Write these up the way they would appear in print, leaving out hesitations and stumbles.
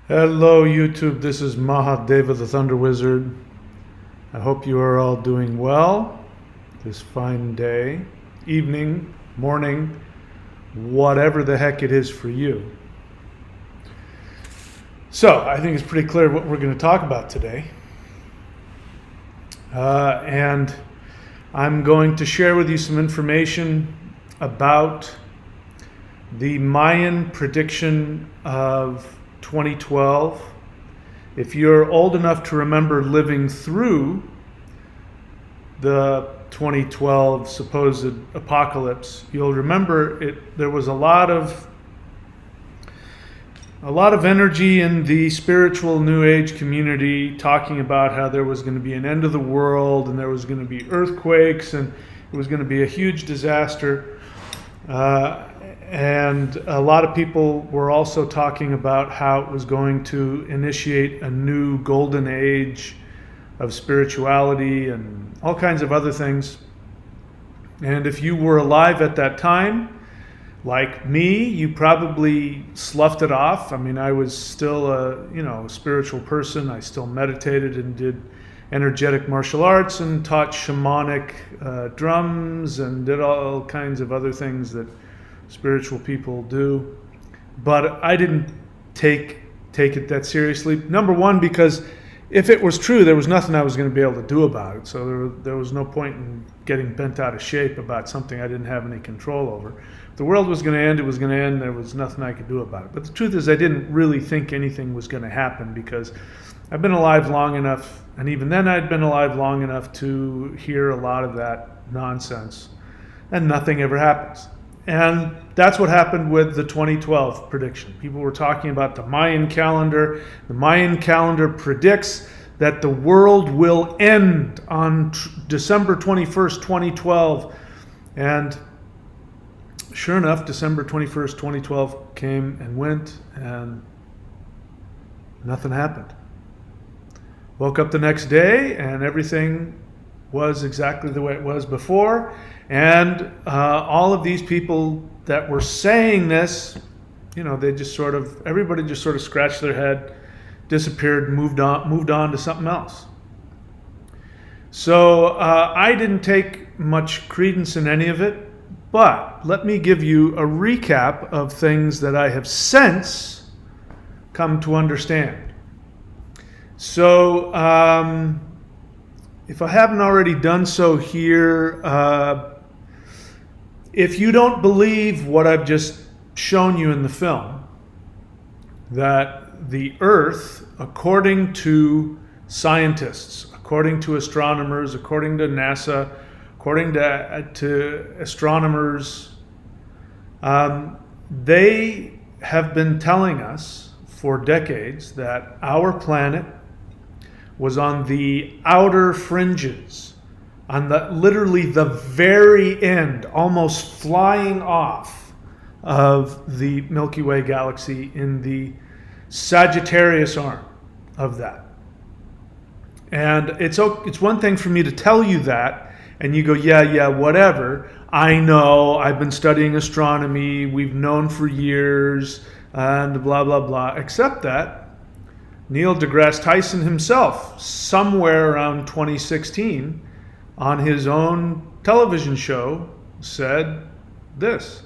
Hello YouTube, this is Mahadeva the Thunder Wizard. I hope you are all doing well this fine day, evening, morning, whatever the heck it is for you. So I think it's pretty clear what we're going to talk about today. And I'm going to share with you some information about the Mayan prediction of 2012. If you're old enough to remember living through the 2012 supposed apocalypse, you'll remember there was a lot of energy in the spiritual New Age community talking about how there was going to be an end of the world and there was going to be earthquakes and it was going to be a huge disaster. And a lot of people were also talking about how it was going to initiate a new golden age of spirituality and all kinds of other things. And if you were alive at that time, like me, you probably sloughed it off. I mean, I was still a spiritual person. I still meditated and did energetic martial arts and taught shamanic drums and did all kinds of other things that spiritual people do, but I didn't take it that seriously. Number one, because if it was true, there was nothing I was going to be able to do about it. So there was no point in getting bent out of shape about something I didn't have any control over. If the world was going to end, it was going to end. There was nothing I could do about it. But the truth is, I didn't really think anything was going to happen because I've been alive long enough, and even then I'd been alive long enough to hear a lot of that nonsense, and nothing ever happens. And that's what happened with the 2012 prediction. People were talking about the Mayan calendar. The Mayan calendar predicts that the world will end on December 21st, 2012. And sure enough, December 21st, 2012 came and went, and nothing happened. Woke up the next day, and everything was exactly the way it was before. And all of these people that were saying this, everybody just sort of scratched their head, disappeared, moved on to something else. So I didn't take much credence in any of it, but let me give you a recap of things that I have since come to understand. So if I haven't already done so here, if you don't believe what I've just shown you in the film, that the Earth, according to scientists, according to astronomers, according to NASA, according to astronomers, they have been telling us for decades that our planet was on the outer fringes, on literally the very end, almost flying off of the Milky Way Galaxy in the Sagittarius arm of that. And it's one thing for me to tell you that, and you go, yeah, whatever. I know, I've been studying astronomy, we've known for years, and blah, blah, blah. Except that Neil deGrasse Tyson himself, somewhere around 2016, on his own television show, said this.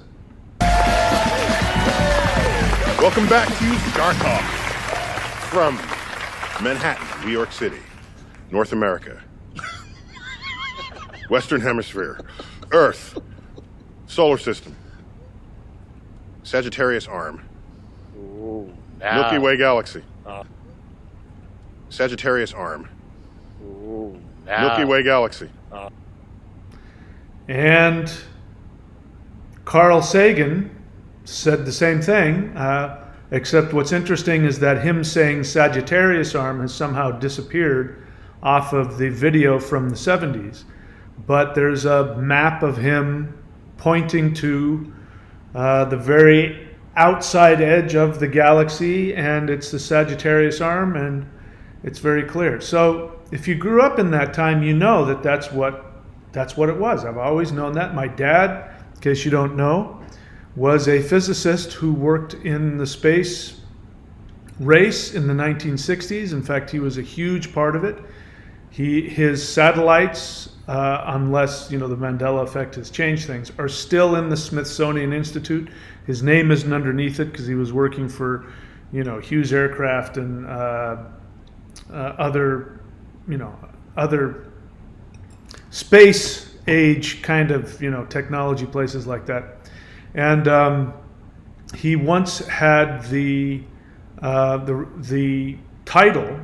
Welcome back to Star Talk from Manhattan, New York City, North America, Western Hemisphere, Earth, Solar System, Sagittarius arm, Milky Way Galaxy, Sagittarius arm, Milky Way Galaxy. And Carl Sagan said the same thing, except what's interesting is that him saying Sagittarius arm has somehow disappeared off of the video from the 70s. But there's a map of him pointing to the very outside edge of the galaxy, and it's the Sagittarius arm, and it's very clear. So if you grew up in that time, you know that that's what it was. I've always known that. My dad, in case you don't know, was a physicist who worked in the space race in the 1960s. In fact, he was a huge part of it. His satellites, unless the Mandela Effect has changed things, are still in the Smithsonian Institute. His name isn't underneath it because he was working for, Hughes Aircraft and other space age kind of technology places like that. And he once had the title.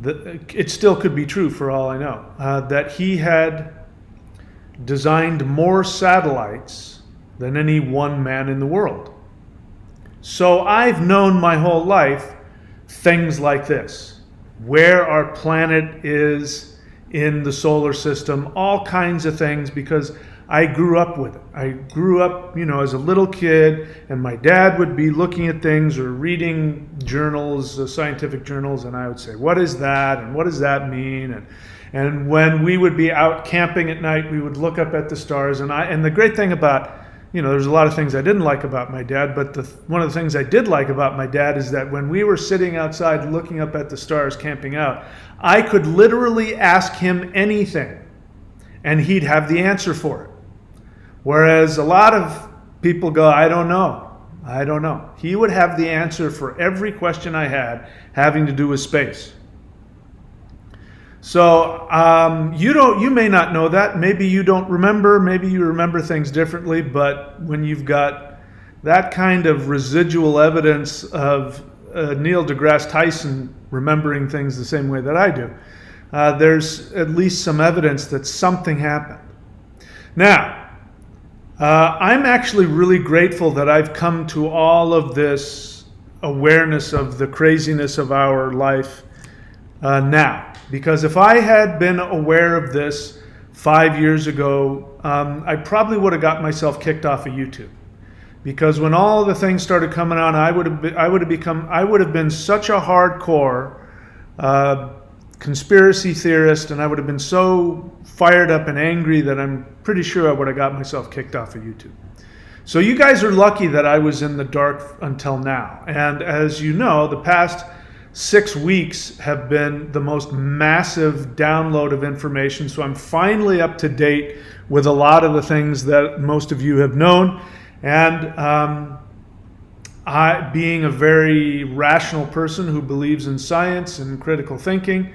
It still could be true for all I know, that he had designed more satellites than any one man in the world. So I've known my whole life things like this, where our planet is in the solar system, all kinds of things, because I grew up with it. I grew up, as a little kid, and my dad would be looking at things or reading journals, scientific journals, and I would say, what is that? And what does that mean? And when we would be out camping at night, we would look up at the stars. And the great thing about, there's a lot of things I didn't like about my dad, but one of the things I did like about my dad is that when we were sitting outside looking up at the stars, camping out, I could literally ask him anything, and he'd have the answer for it. Whereas a lot of people go, I don't know. He would have the answer for every question I had having to do with space. So you may not know that. Maybe you don't remember. Maybe you remember things differently. But when you've got that kind of residual evidence of Neil deGrasse Tyson remembering things the same way that I do, there's at least some evidence that something happened. Now, I'm actually really grateful that I've come to all of this awareness of the craziness of our life now. Because if I had been aware of this 5 years ago, I probably would have got myself kicked off of YouTube. Because when all the things started coming on, I would have been such a hardcore conspiracy theorist, and I would have been so fired up and angry that I'm pretty sure I would have got myself kicked off of YouTube. So you guys are lucky that I was in the dark until now. And as you know, the past 6 weeks have been the most massive download of information. So I'm finally up to date with a lot of the things that most of you have known. And I, being a very rational person who believes in science and critical thinking,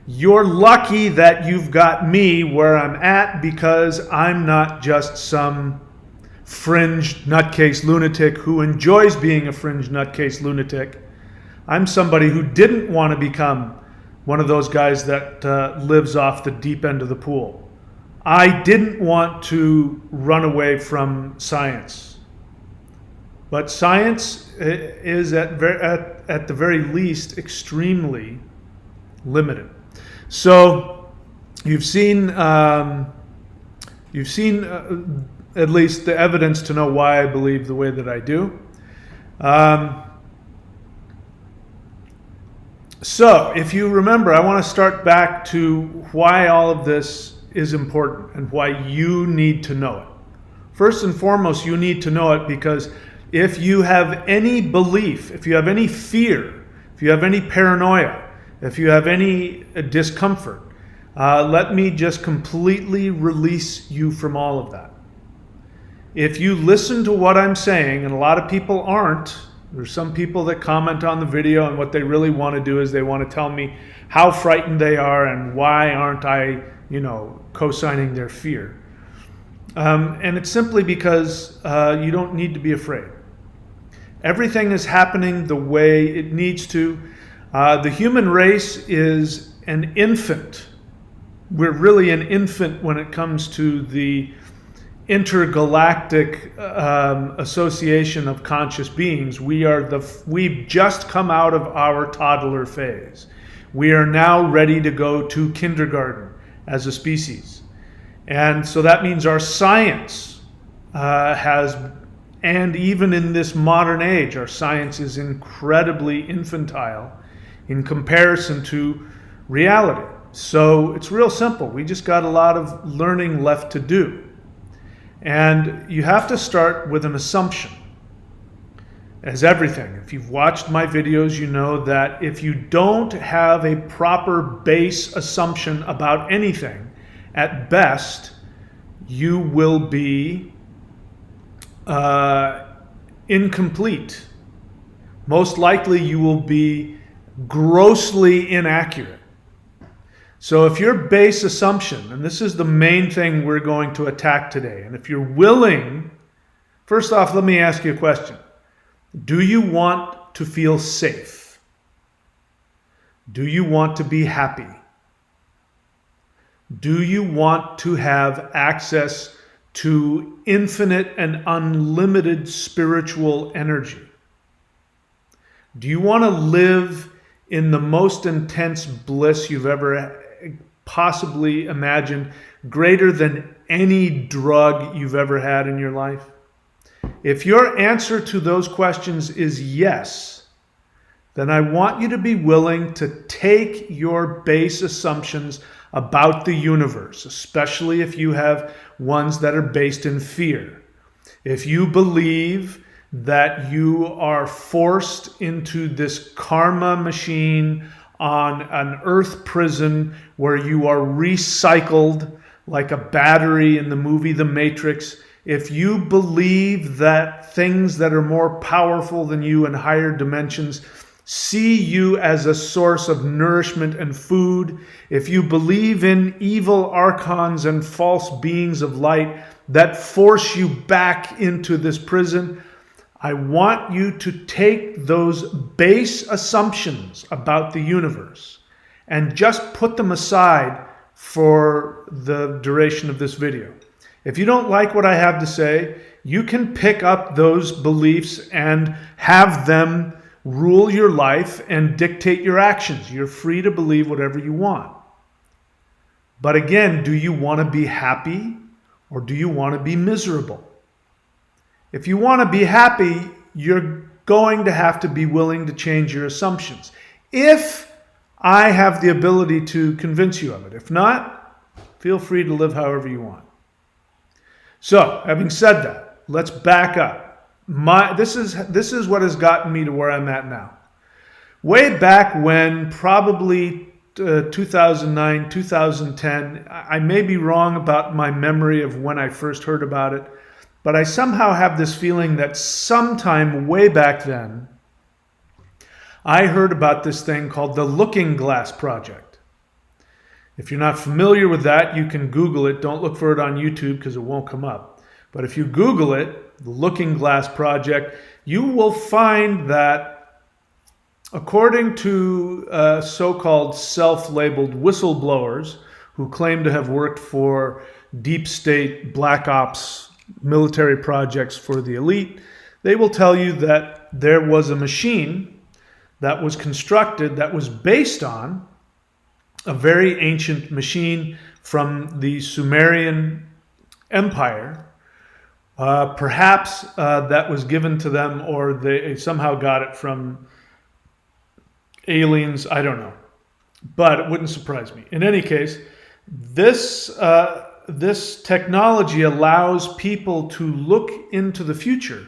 you're lucky that you've got me where I'm at, because I'm not just some fringe nutcase lunatic who enjoys being a fringe nutcase lunatic. I'm somebody who didn't want to become one of those guys that lives off the deep end of the pool. I didn't want to run away from science. But science is at the very least extremely limited. So you've seen at least the evidence to know why I believe the way that I do. So if you remember, I want to start back to why all of this is important and why you need to know it. First and foremost, you need to know it because if you have any belief, if you have any fear, if you have any paranoia, if you have any discomfort, let me just completely release you from all of that. If you listen to what I'm saying, and a lot of people aren't, there's some people that comment on the video, and what they really want to do is they want to tell me how frightened they are and why aren't I, co-signing their fear. And it's simply because you don't need to be afraid. Everything is happening the way it needs to. The human race is an infant. We're really an infant when it comes to the intergalactic association of conscious beings. We've just come out of our toddler phase. We are now ready to go to kindergarten as a species. And so that means our science and even in this modern age, our science is incredibly infantile in comparison to reality. So it's real simple. We just got a lot of learning left to do. And you have to start with an assumption. as everything. If you've watched my videos, you know that if you don't have a proper base assumption about anything, at best, you will be incomplete. Most likely, you will be grossly inaccurate. So if your base assumption, and this is the main thing we're going to attack today, and if you're willing, first off, let me ask you a question. Do you want to feel safe? Do you want to be happy? Do you want to have access to infinite and unlimited spiritual energy? Do you want to live in the most intense bliss you've ever possibly imagined, greater than any drug you've ever had in your life? If your answer to those questions is yes, then I want you to be willing to take your base assumptions about the universe, especially if you have ones that are based in fear. If you believe that you are forced into this karma machine on an earth prison where you are recycled like a battery in the movie The Matrix, if you believe that things that are more powerful than you in higher dimensions see you as a source of nourishment and food, if you believe in evil archons and false beings of light that force you back into this prison, I want you to take those base assumptions about the universe and just put them aside for the duration of this video. If you don't like what I have to say, you can pick up those beliefs and have them rule your life and dictate your actions. You're free to believe whatever you want. But again, do you want to be happy or do you want to be miserable? If you want to be happy, you're going to have to be willing to change your assumptions. If I have the ability to convince you of it. If not, feel free to live however you want. So, having said that, let's back up. This is what has gotten me to where I'm at now. Way back when, probably 2009, 2010, I may be wrong about my memory of when I first heard about it, but I somehow have this feeling that sometime way back then, I heard about this thing called the Looking Glass Project. If you're not familiar with that, you can Google it. Don't look for it on YouTube because it won't come up. But if you Google it, the Looking Glass Project, you will find that according to so-called self-labeled whistleblowers who claim to have worked for deep state black ops military projects for the elite, they will tell you that there was a machine that was constructed that was based on a very ancient machine from the Sumerian Empire. Perhaps that was given to them or they somehow got it from aliens. I don't know. But it wouldn't surprise me. In any case, this technology allows people to look into the future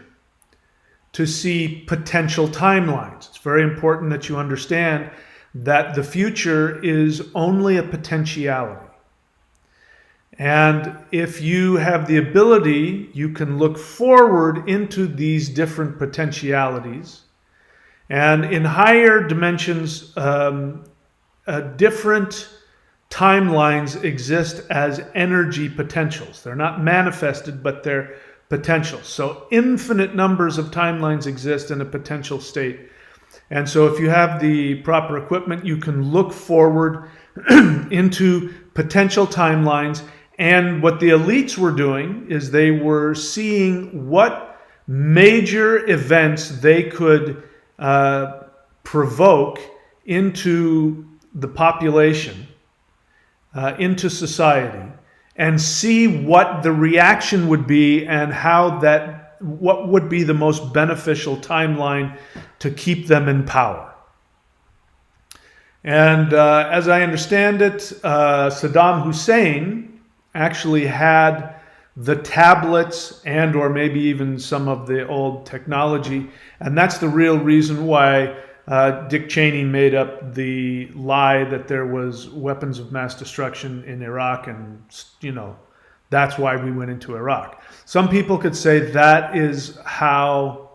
to see potential timelines. It's very important that you understand that the future is only a potentiality. And if you have the ability, you can look forward into these different potentialities. And in higher dimensions, different timelines exist as energy potentials. They're not manifested, but they're potentials. So infinite numbers of timelines exist in a potential state. And so if you have the proper equipment, you can look forward into potential timelines. And what the elites were doing is they were seeing what major events they could provoke into the population, into society, and see what the reaction would be and what would be the most beneficial timeline to keep them in power. And as I understand it, Saddam Hussein actually had the tablets and or maybe even some of the old technology. And that's the real reason why Dick Cheney made up the lie that there was weapons of mass destruction in Iraq, and that's why we went into Iraq. Some people could say that is how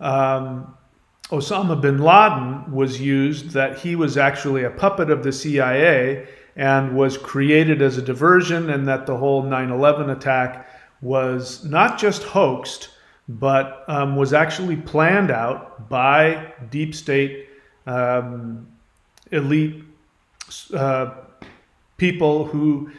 Osama bin Laden was used, that he was actually a puppet of the CIA and was created as a diversion, and that the whole 9/11 attack was not just hoaxed, but was actually planned out by deep state elite people who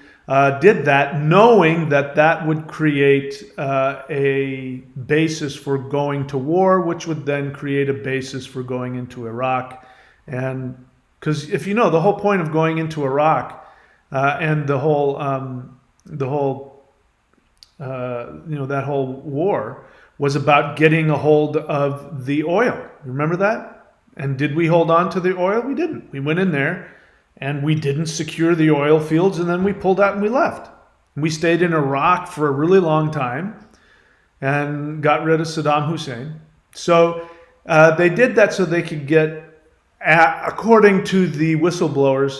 did that, knowing that that would create a basis for going to war, which would then create a basis for going into Iraq. And because if you know, the whole point of going into Iraq and that whole war was about getting a hold of the oil. Remember that? And did we hold on to the oil? We didn't. We went in there and we didn't secure the oil fields, and then we pulled out and we left. We stayed in Iraq for a really long time and got rid of Saddam Hussein. So they did that so they could get, according to the whistleblowers,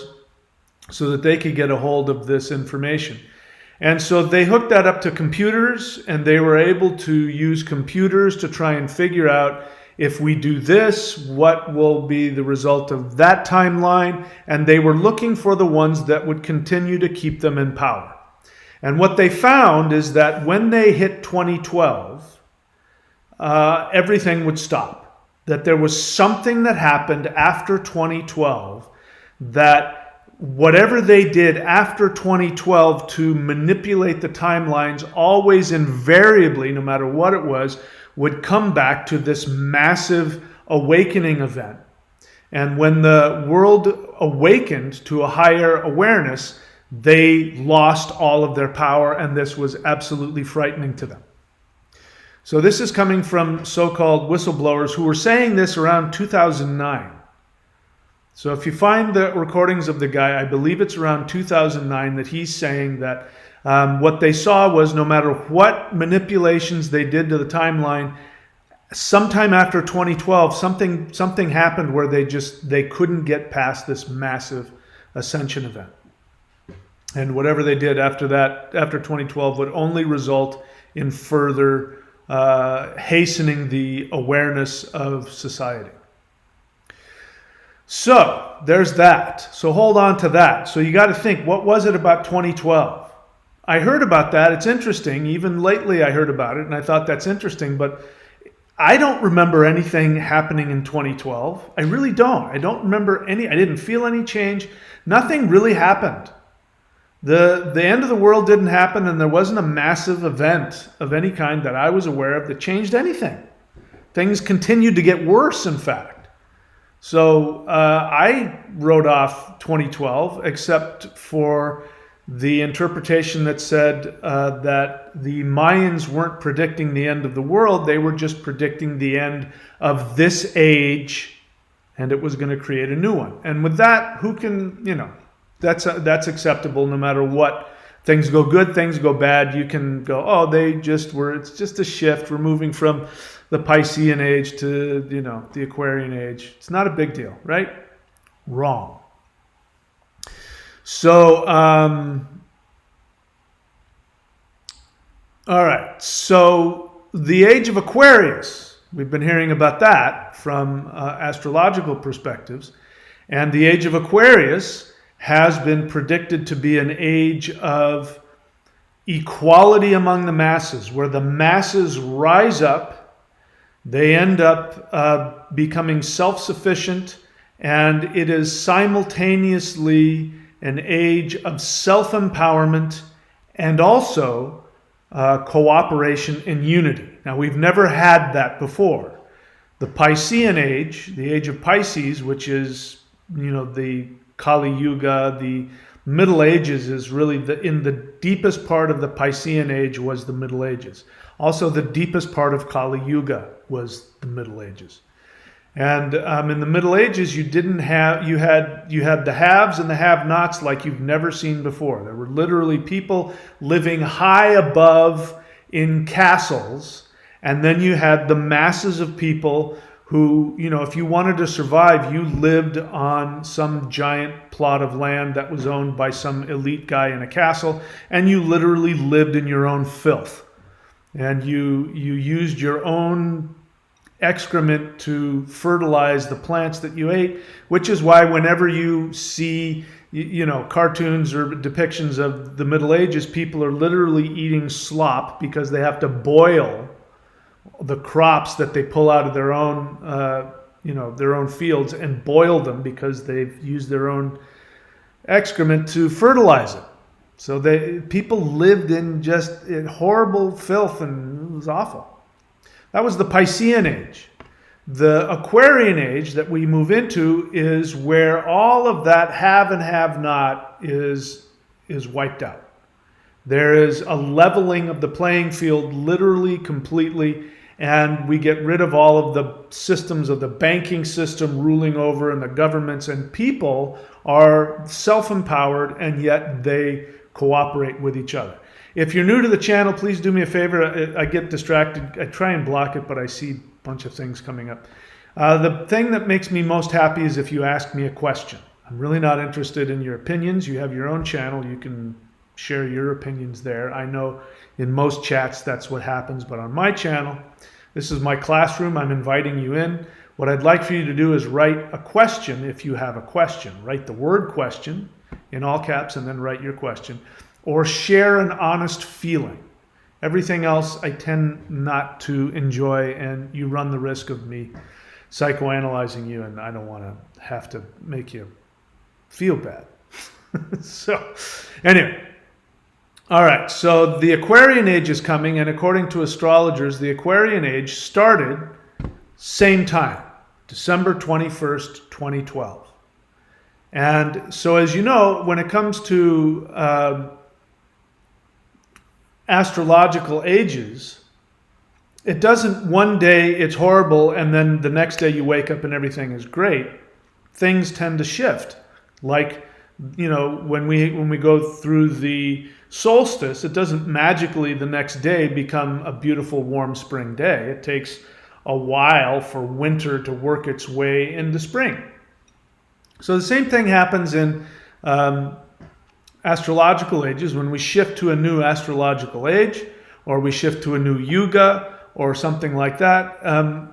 so that they could get a hold of this information. And so they hooked that up to computers, and they were able to use computers to try and figure out, if we do this, what will be the result of that timeline? And they were looking for the ones that would continue to keep them in power. And what they found is that when they hit 2012, everything would stop. That there was something that happened after 2012, that whatever they did after 2012 to manipulate the timelines, always invariably, no matter what it was, would come back to this massive awakening event. And when the world awakened to a higher awareness, they lost all of their power, and this was absolutely frightening to them. So this is coming from so-called whistleblowers who were saying this around 2009. So if you find the recordings of the guy, I believe it's around 2009 that he's saying that what they saw was, no matter what manipulations they did to the timeline, sometime after 2012, something happened where they couldn't get past this massive ascension event. And whatever they did after that, after 2012, would only result in further hastening the awareness of society. So there's that. So hold on to that. So you got to think, what was it about 2012? I heard about that. It's interesting. Even lately I heard about it and I thought that's interesting, but I don't remember anything happening in 2012. I really don't. I don't remember any. I didn't feel any change. Nothing really happened. The end of the world didn't happen, and there wasn't a massive event of any kind that I was aware of that changed anything. Things continued to get worse, in fact. So I wrote off 2012, except for the interpretation that said that the Mayans weren't predicting the end of the world. They were just predicting the end of this age, and it was going to create a new one. And with that, who can, that's acceptable no matter what. Things go good, things go bad. You can go, oh, it's just a shift. We're moving from the Piscean age to, the Aquarian age. It's not a big deal, right? Wrong. So, all right. So the age of Aquarius, we've been hearing about that from astrological perspectives. And the age of Aquarius has been predicted to be an age of equality among the masses, where the masses rise up, they end up becoming self-sufficient, and it is simultaneously an age of self-empowerment and also cooperation and unity. Now, we've never had that before. The Piscean age, the age of Pisces, which is, the Kali Yuga, the Middle Ages, is really in the deepest part of the Piscean age was the Middle Ages. Also, the deepest part of Kali Yuga was the Middle Ages. And in the Middle Ages, you had the haves and the have-nots like you've never seen before. There were literally people living high above in castles, and then you had the masses of people who, if you wanted to survive, you lived on some giant plot of land that was owned by some elite guy in a castle, and you literally lived in your own filth. And you used your own excrement to fertilize the plants that you ate, which is why whenever you see cartoons or depictions of the Middle Ages, people are literally eating slop because they have to boil the crops that they pull out of their own fields and boil them because they've used their own excrement to fertilize it. So people lived in just horrible filth, and it was awful. That was the Piscean Age. The Aquarian Age that we move into is where all of that have and have not is wiped out. There is a leveling of the playing field literally completely, and we get rid of all of the systems of the banking system ruling over and the governments, and people are self-empowered, and yet they cooperate with each other. If you're new to the channel, please do me a favor. I get distracted. I try and block it, but I see a bunch of things coming up. The thing that makes me most happy is if you ask me a question. I'm really not interested in your opinions. You have your own channel. You can share your opinions there. I know in most chats that's what happens, but on my channel, this is my classroom. I'm inviting you in. What I'd like for you to do is write a question if you have a question. Write the word question in all caps and then write your question. Or share an honest feeling. Everything else I tend not to enjoy, and you run the risk of me psychoanalyzing you, and I don't want to have to make you feel bad. So, anyway. All right, so the Aquarian Age is coming, and according to astrologers, the Aquarian Age started same time, December 21st, 2012. And so as you know, when it comes to astrological ages, it doesn't one day it's horrible and then the next day you wake up and everything is great. Things tend to shift. Like, when we go through the solstice, it doesn't magically the next day become a beautiful warm spring day. It takes a while for winter to work its way into spring. So the same thing happens in astrological ages. When we shift to a new astrological age, or we shift to a new Yuga, or something like that,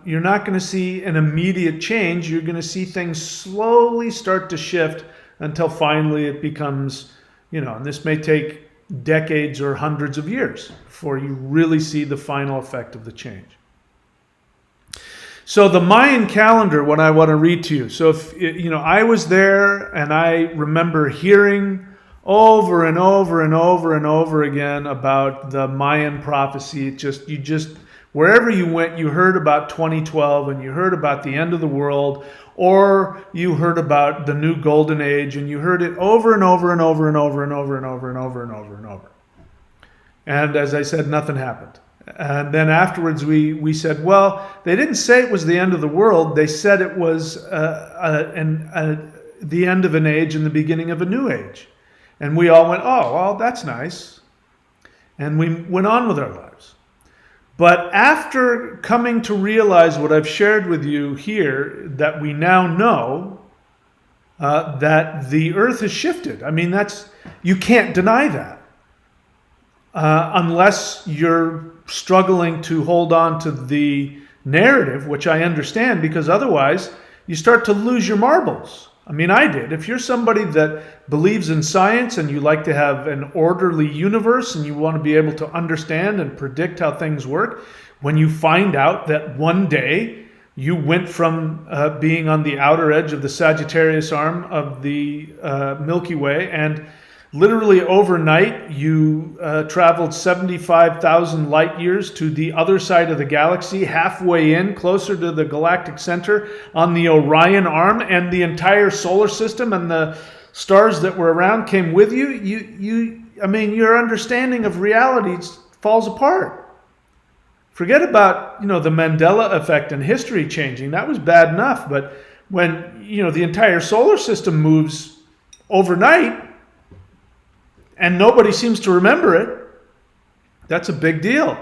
you're not going to see an immediate change. You're going to see things slowly start to shift until finally it becomes, and this may take decades or hundreds of years before you really see the final effect of the change. So the Mayan calendar, what I want to read to you. So if, I was there and I remember hearing over and over and over and over again about the Mayan prophecy. You just, wherever you went, you heard about 2012 and you heard about the end of the world, or you heard about the new golden age, and you heard it over and over and over and over and over and over and over and over and over. And as I said, nothing happened. And then afterwards we said, well, they didn't say it was the end of the world. They said it was the end of an age and the beginning of a new age. And we all went, oh, well, that's nice. And we went on with our lives. But after coming to realize what I've shared with you here, that we now know that the earth has shifted. I mean, you can't deny that. Unless you're struggling to hold on to the narrative, which I understand, because otherwise you start to lose your marbles. I mean, I did. If you're somebody that believes in science and you like to have an orderly universe and you want to be able to understand and predict how things work, when you find out that one day you went from being on the outer edge of the Sagittarius arm of the Milky Way, and literally overnight you traveled 75,000 light years to the other side of the galaxy, halfway in, closer to the galactic center on the Orion arm, and the entire solar system and the stars that were around came with you. I mean, your understanding of reality falls apart. forget about, the Mandela effect and history changing. That was bad enough. But when, the entire solar system moves overnight and nobody seems to remember it, that's a big deal.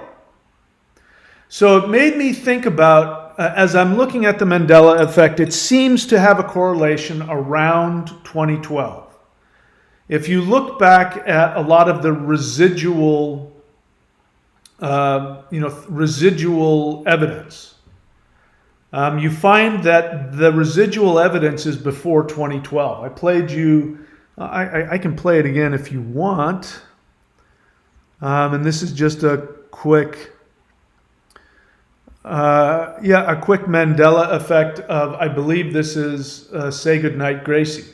So it made me think about, as I'm looking at the Mandela effect, it seems to have a correlation around 2012. If you look back at a lot of the residual evidence, you find that the residual evidence is before 2012. I played you, I can play it again if you want. And this is just a quick, a quick Mandela effect of, I believe this is Say Goodnight Gracie.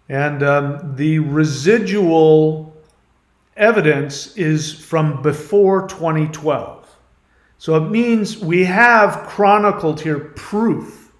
And the residual evidence is from before 2012. So it means we have chronicled here proof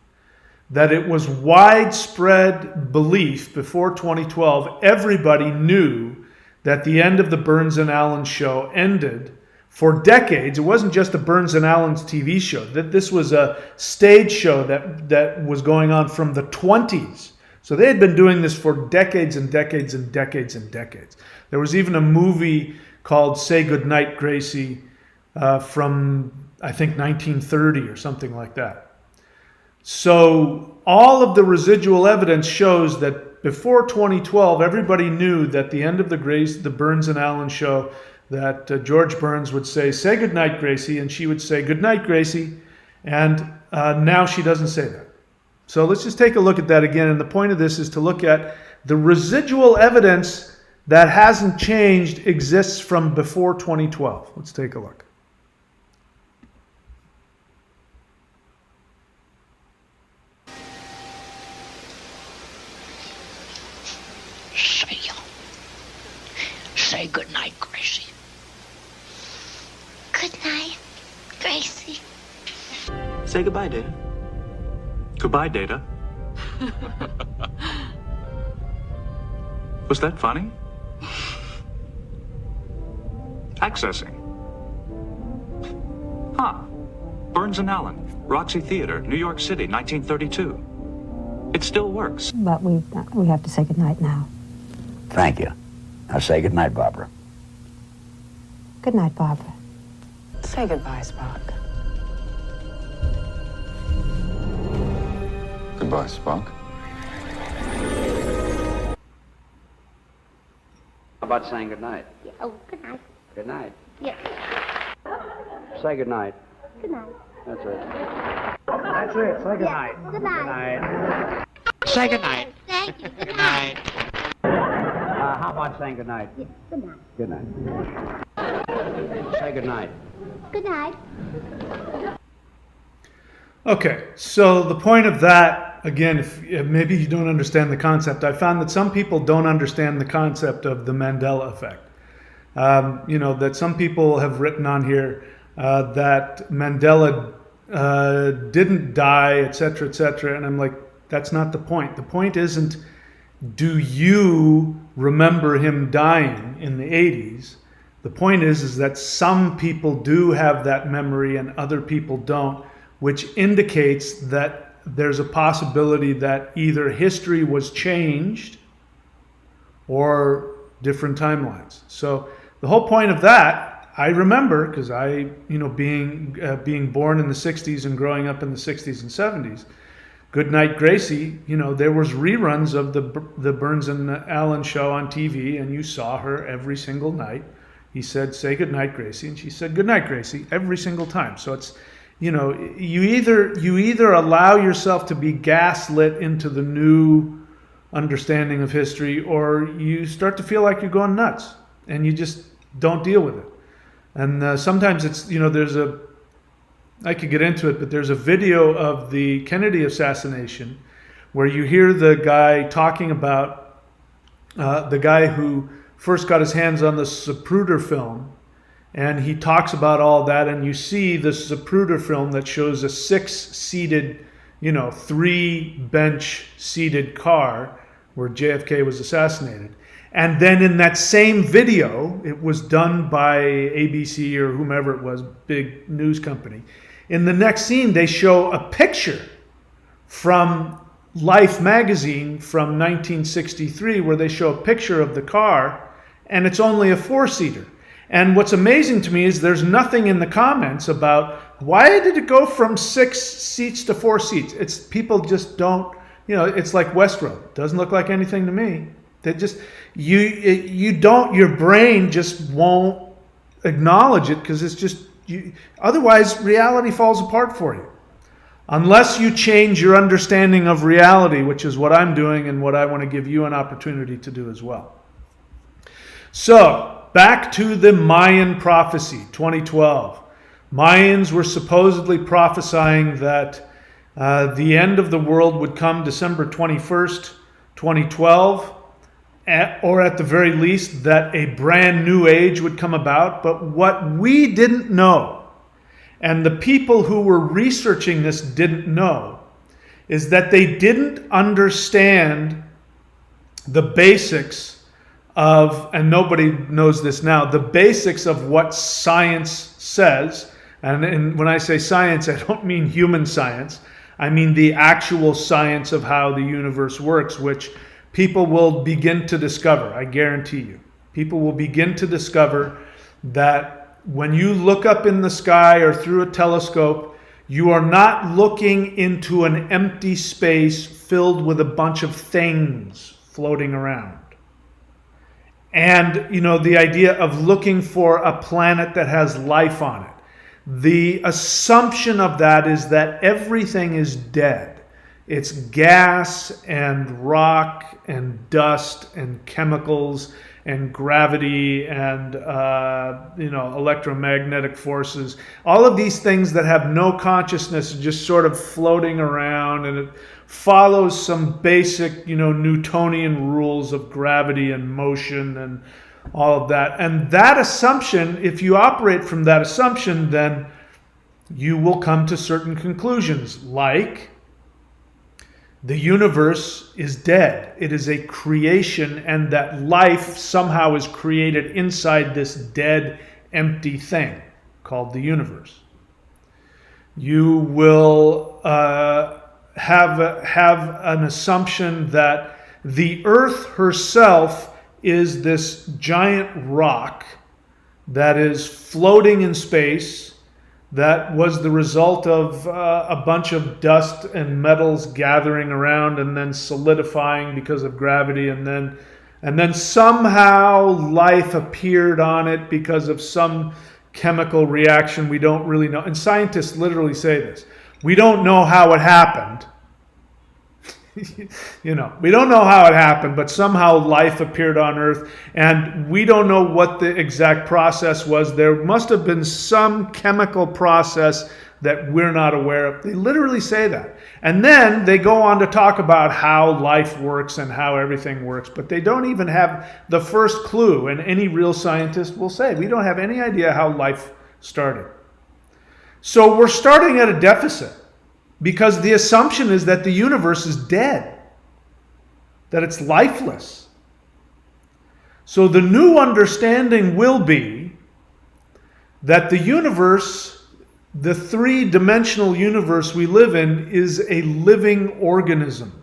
that it was widespread belief before 2012. Everybody knew that the end of the Burns and Allen show ended for decades. It wasn't just a Burns and Allen's TV show. That this was a stage show that was going on from the 20s. So they had been doing this for decades and decades and decades and decades. There was even a movie called Say Goodnight Gracie from, I think, 1930 or something like that. So all of the residual evidence shows that before 2012, everybody knew that the end of the Burns and Allen show, that George Burns would say goodnight, Gracie, and she would say, goodnight, Gracie, and now she doesn't say that. So let's just take a look at that again. And the point of this is to look at the residual evidence that hasn't changed exists from before 2012. Let's take a look. Say goodnight, Gracie. Good night, Gracie. Say goodbye, Data. Goodbye, Data. Was that funny? Accessing. Huh. Burns and Allen, Roxy Theater, New York City, 1932. It still works. But we have to say goodnight now. Thank you. Now say goodnight, Barbara. Good night, Barbara. Say goodbye, Spock. Goodbye, Spock. How about saying goodnight? Yeah. Oh, good night. Good night. Yes. Say goodnight. Good night. That's it. That's it. Say goodnight. Yes. Good night. Say goodnight. Thank you. Good Good night. night. How about saying goodnight? Yes. Good night. Good night. Say goodnight. Good night. Okay, so the point of that, again, if maybe you don't understand the concept, I found that some people don't understand the concept of the Mandela effect. That some people have written on here that Mandela didn't die, etc., etc., and I'm like, that's not the point. The point isn't, do you remember him dying in the 80s? The point is that some people do have that memory and other people don't, which indicates that there's a possibility that either history was changed or different timelines. So the whole point of that, I remember, because I, being born in the 60s and growing up in the 60s and 70s, Goodnight Gracie, there was reruns of the Burns and Allen show on TV, and you saw her every single night. He said, say goodnight, Gracie, and she said, goodnight, Gracie, every single time. So it's, you either allow yourself to be gaslit into the new understanding of history, or you start to feel like you're going nuts, and you just don't deal with it. And sometimes it's, I could get into it, but there's a video of the Kennedy assassination where you hear the guy talking about the guy who first got his hands on the Zapruder film, and he talks about all that, and you see the Zapruder film that shows a 6-seated, 3-bench seated car where JFK was assassinated. And then in that same video, it was done by ABC or whomever it was, big news company. In the next scene, they show a picture from Life magazine from 1963 where they show a picture of the car, and it's only a 4-seater. And what's amazing to me is there's nothing in the comments about why did it go from 6 seats to 4 seats. It's people just don't, it's like Westworld. Doesn't look like anything to me. They just, you don't, your brain just won't acknowledge it because it's just, otherwise reality falls apart for you. Unless you change your understanding of reality, which is what I'm doing and what I want to give you an opportunity to do as well. So, back to the Mayan Prophecy, 2012. Mayans were supposedly prophesying that the end of the world would come December 21st, 2012, or at the very least that a brand new age would come about. But what we didn't know, and the people who were researching this didn't know, is that they didn't understand the basics of, and nobody knows this now, the basics of what science says. And when I say science, I don't mean human science. I mean the actual science of how the universe works, which people will begin to discover, I guarantee you. People will begin to discover that when you look up in the sky or through a telescope, you are not looking into an empty space filled with a bunch of things floating around. And, the idea of looking for a planet that has life on it. The assumption of that is that everything is dead. It's gas and rock and dust and chemicals and gravity and electromagnetic forces. All of these things that have no consciousness are just sort of floating around, and it follows some basic, Newtonian rules of gravity and motion and all of that. And that assumption, if you operate from that assumption, then you will come to certain conclusions, like the universe is dead. It is a creation, and that life somehow is created inside this dead, empty thing called the universe. You will have an assumption that the Earth herself is this giant rock that is floating in space, that was the result of a bunch of dust and metals gathering around and then solidifying because of gravity, and then somehow life appeared on it because of some chemical reaction we don't really know. And scientists literally say this. We don't know how it happened. We don't know how it happened, but somehow life appeared on Earth, and we don't know what the exact process was. There must have been some chemical process that we're not aware of. They literally say that. And then they go on to talk about how life works and how everything works, but they don't even have the first clue. And any real scientist will say, we don't have any idea how life started. So we're starting at a deficit, because the assumption is that the universe is dead, that it's lifeless. So the new understanding will be that the universe, the 3-dimensional universe we live in, is a living organism.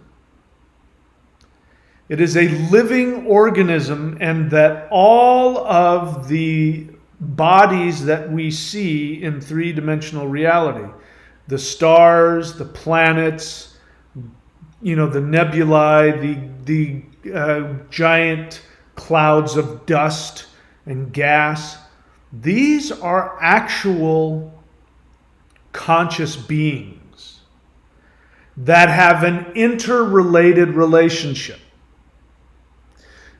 It is a living organism, and that all of the bodies that we see in 3-dimensional reality, the stars, the planets, the nebulae, the giant clouds of dust and gas, these are actual conscious beings that have an interrelated relationship.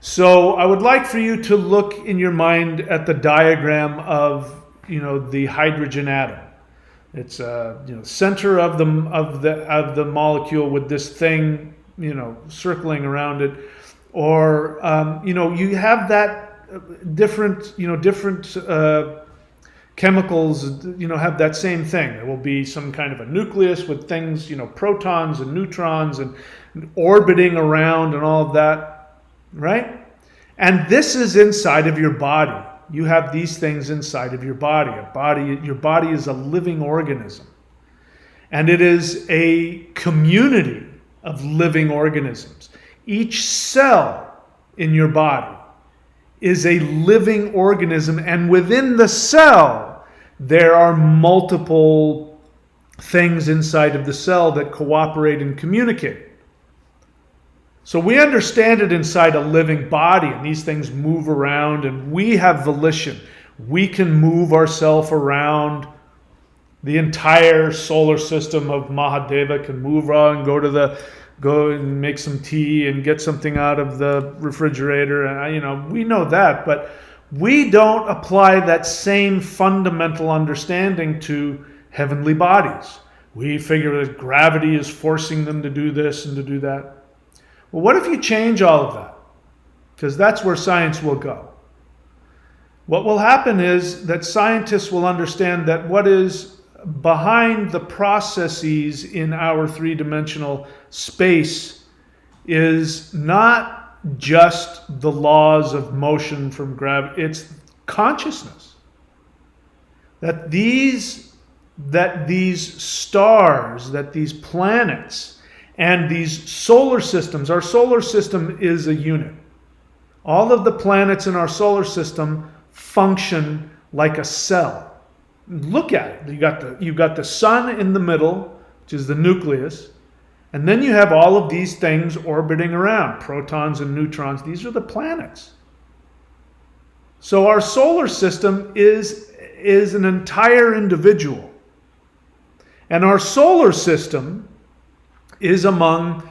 So I would like for you to look in your mind at the diagram of, the hydrogen atom. It's center of the molecule with this thing, circling around it, or you have that different chemicals, have that same thing. There will be some kind of a nucleus with things, protons and neutrons and orbiting around and all of that, right? And this is inside of your body. You have these things inside of your body. Your body is a living organism. And it is a community of living organisms. Each cell in your body is a living organism, and within the cell, there are multiple things inside of the cell that cooperate and communicate. So we understand it inside a living body, and these things move around, and we have volition. We can move ourselves around. The entire solar system of Mahadeva can move around, go and make some tea and get something out of the refrigerator. And we know that, but we don't apply that same fundamental understanding to heavenly bodies. We figure that gravity is forcing them to do this and to do that. Well, what if you change all of that? Because that's where science will go. What will happen is that scientists will understand that what is behind the processes in our three-dimensional space is not just the laws of motion from gravity, it's consciousness. That these stars, that these planets, and these solar systems, our solar system is a unit. All of the planets in our solar system function like a cell. Look at it. You've got the sun in the middle, which is the nucleus, and then you have all of these things orbiting around, protons and neutrons. These are the planets. So our solar system is an entire individual. And our solar system is among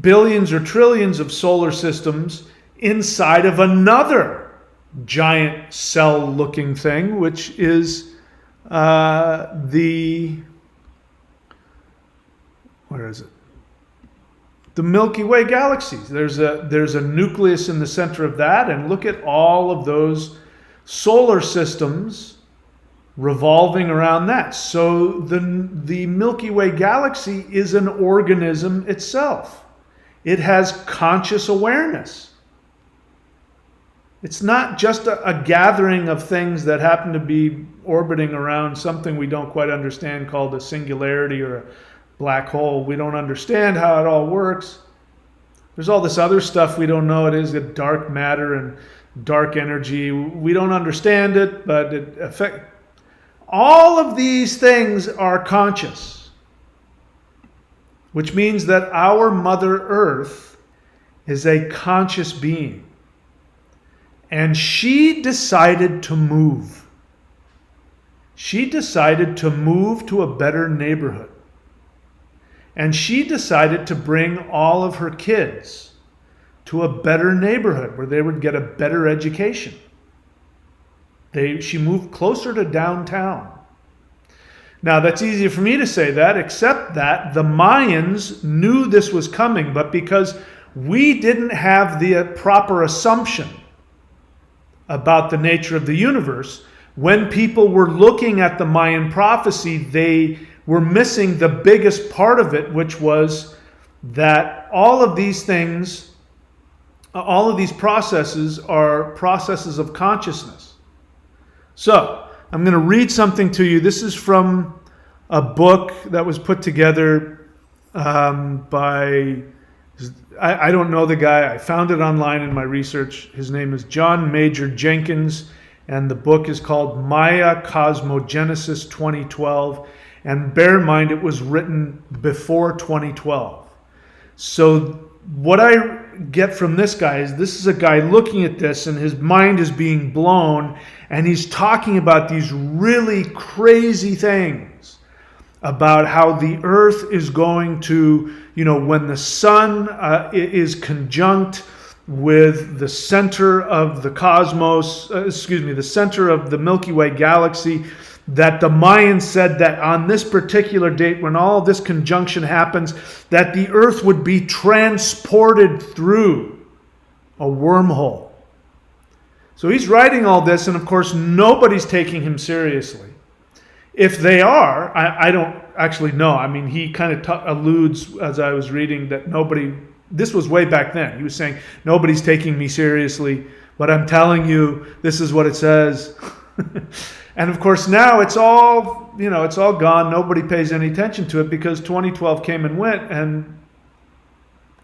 billions or trillions of solar systems inside of another giant cell-looking thing, which is the Milky Way Galaxy. There's a nucleus in the center of that, and look at all of those solar systems revolving around that. So the Milky Way Galaxy is an organism itself. It has conscious awareness. It's not just a gathering of things that happen to be orbiting around something we don't quite understand called a singularity or a black hole. We don't understand how it all works. There's all this other stuff we don't know. It is the dark matter and dark energy. We don't understand it, but it affects. All of these things are conscious, which means that our Mother Earth is a conscious being. And she decided to move. She decided to move to a better neighborhood. And she decided to bring all of her kids to a better neighborhood where they would get a better education. She moved closer to downtown. Now, that's easier for me to say that, except that the Mayans knew this was coming, but because we didn't have the proper assumption about the nature of the universe, when people were looking at the Mayan prophecy, they were missing the biggest part of it, which was that all of these things, all of these processes are processes of consciousness. So, I'm going to read something to you. This is from a book that was put together by, I don't know the guy. I found it online in my research. His name is John Major Jenkins, and the book is called Maya Cosmogenesis 2012. And bear in mind, it was written before 2012. So what I get from this guy is a guy looking at this and his mind is being blown, and he's talking about these really crazy things about how the earth is going to, when the sun is conjunct with the center of the cosmos, the center of the Milky Way Galaxy, that the Mayans said that on this particular date, when all this conjunction happens, that the earth would be transported through a wormhole. So he's writing all this, and of course nobody's taking him seriously. If they are, I don't actually know. I mean, he kind of alludes, as I was reading, that nobody this was way back then. He was saying, nobody's taking me seriously, but I'm telling you, this is what it says. And of course now it's all, it's all gone. Nobody pays any attention to it because 2012 came and went and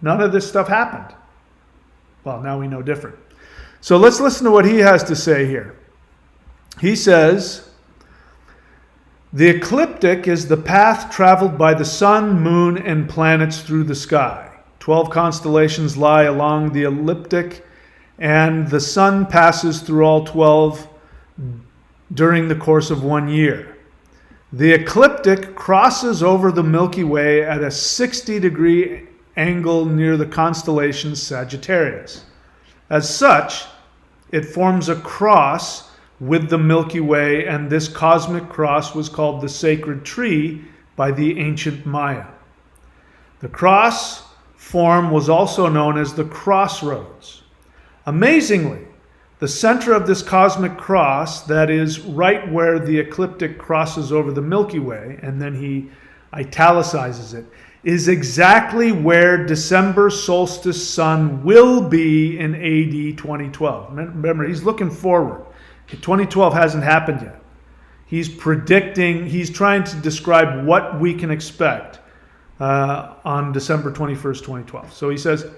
none of this stuff happened. Well, now we know different. So let's listen to what he has to say here. He says, the ecliptic is the path traveled by the sun, moon, and planets through the sky. 12 constellations lie along the elliptic, and the sun passes through all 12 during the course of 1 year. The ecliptic crosses over the Milky Way at a 60-degree angle near the constellation Sagittarius. As such, it forms a cross with the Milky Way, and this cosmic cross was called the sacred tree by the ancient Maya. The cross form was also known as the crossroads. Amazingly, the center of this cosmic cross, that is right where the ecliptic crosses over the Milky Way, and then he italicizes it, is exactly where December solstice sun will be in AD 2012. Remember, he's looking forward. 2012 hasn't happened yet. He's predicting, he's trying to describe what we can expect on December 21st, 2012. So he says,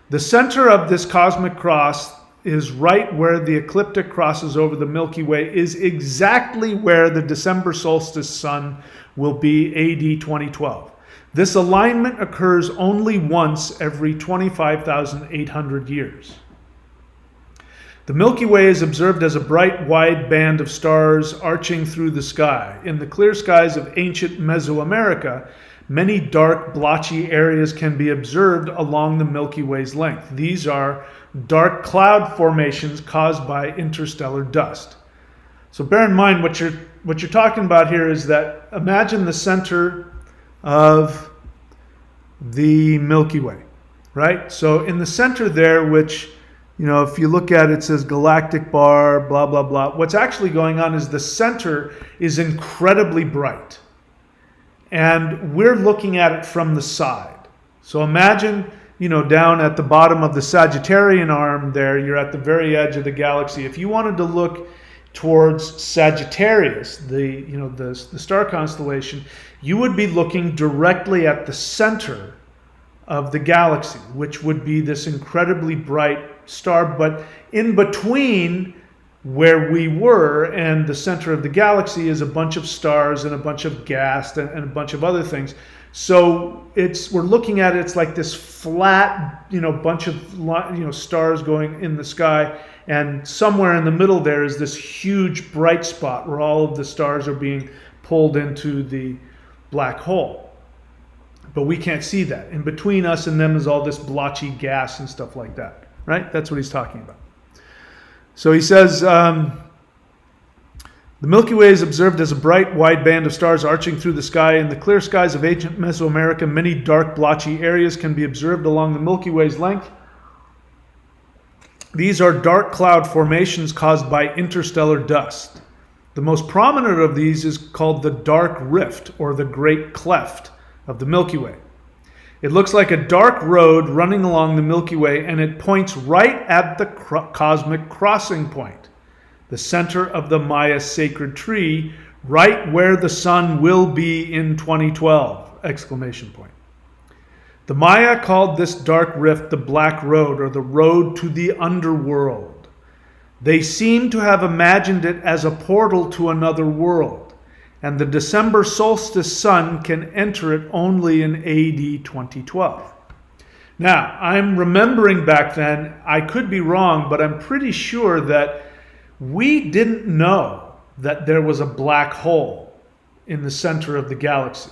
the center of this cosmic cross is right where the ecliptic crosses over the Milky Way, is exactly where the December solstice sun will be AD 2012. This alignment occurs only once every 25,800 years. The Milky Way is observed as a bright, wide band of stars arching through the sky. In the clear skies of ancient Mesoamerica, many dark, blotchy areas can be observed along the Milky Way's length. These are dark cloud formations caused by interstellar dust. So bear in mind what you're talking about here is that imagine the center of the Milky Way, right? So in the center there, which, if you look at it, it says galactic bar, blah, blah, blah. What's actually going on is the center is incredibly bright. And we're looking at it from the side. So imagine, down at the bottom of the Sagittarian arm there, you're at the very edge of the galaxy. If you wanted to look towards Sagittarius, the star constellation, you would be looking directly at the center of the galaxy, which would be this incredibly bright star. But in between where we were and the center of the galaxy is a bunch of stars and a bunch of gas and a bunch of other things. So we're looking at it, it's like this flat, bunch of, stars going in the sky. And somewhere in the middle there is this huge bright spot where all of the stars are being pulled into the black hole. But we can't see that. In between us and them is all this blotchy gas and stuff like that, right? That's what he's talking about. So he says, the Milky Way is observed as a bright, wide band of stars arching through the sky. In the clear skies of ancient Mesoamerica, many dark, blotchy areas can be observed along the Milky Way's length. These are dark cloud formations caused by interstellar dust. The most prominent of these is called the Dark Rift, or the Great Cleft of the Milky Way. It looks like a dark road running along the Milky Way, and it points right at the cosmic crossing point, the center of the Maya sacred tree, right where the sun will be in 2012! Exclamation point. The Maya called this dark rift the Black Road, or the road to the underworld. They seem to have imagined it as a portal to another world, and the December solstice sun can enter it only in AD 2012. Now, I'm remembering back then, I could be wrong, but I'm pretty sure that we didn't know that there was a black hole in the center of the galaxy.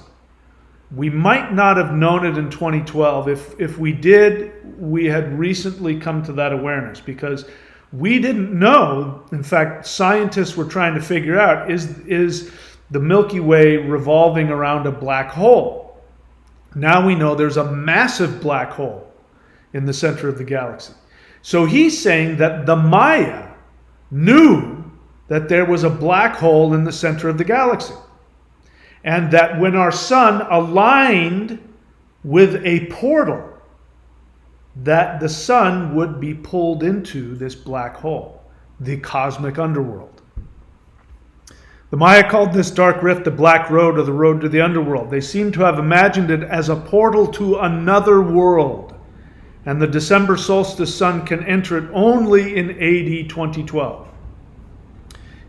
We might not have known it in 2012. If we did, we had recently come to that awareness, because we didn't know. In fact, scientists were trying to figure out, is the Milky Way revolving around a black hole? Now we know there's a massive black hole in the center of the galaxy. So he's saying that the Maya knew that there was a black hole in the center of the galaxy. And that when our sun aligned with a portal that the sun would be pulled into this black hole, the cosmic underworld. The Maya called this dark rift the Black Road, or the road to the underworld. They seem to have imagined it as a portal to another world, and the December solstice sun can enter it only in AD 2012.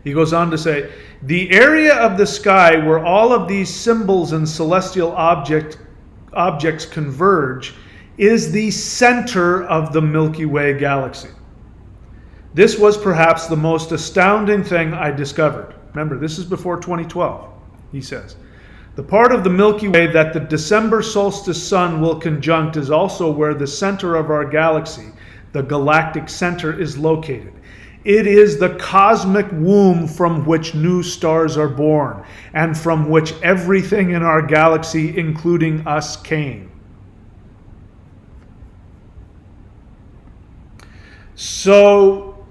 He goes on to say, the area of the sky where all of these symbols and celestial objects converge is the center of the Milky Way Galaxy. This was perhaps the most astounding thing I discovered. Remember, this is before 2012, he says. The part of the Milky Way that the December solstice sun will conjunct is also where the center of our galaxy, the galactic center, is located. It is the cosmic womb from which new stars are born, and from which everything in our galaxy, including us, came. So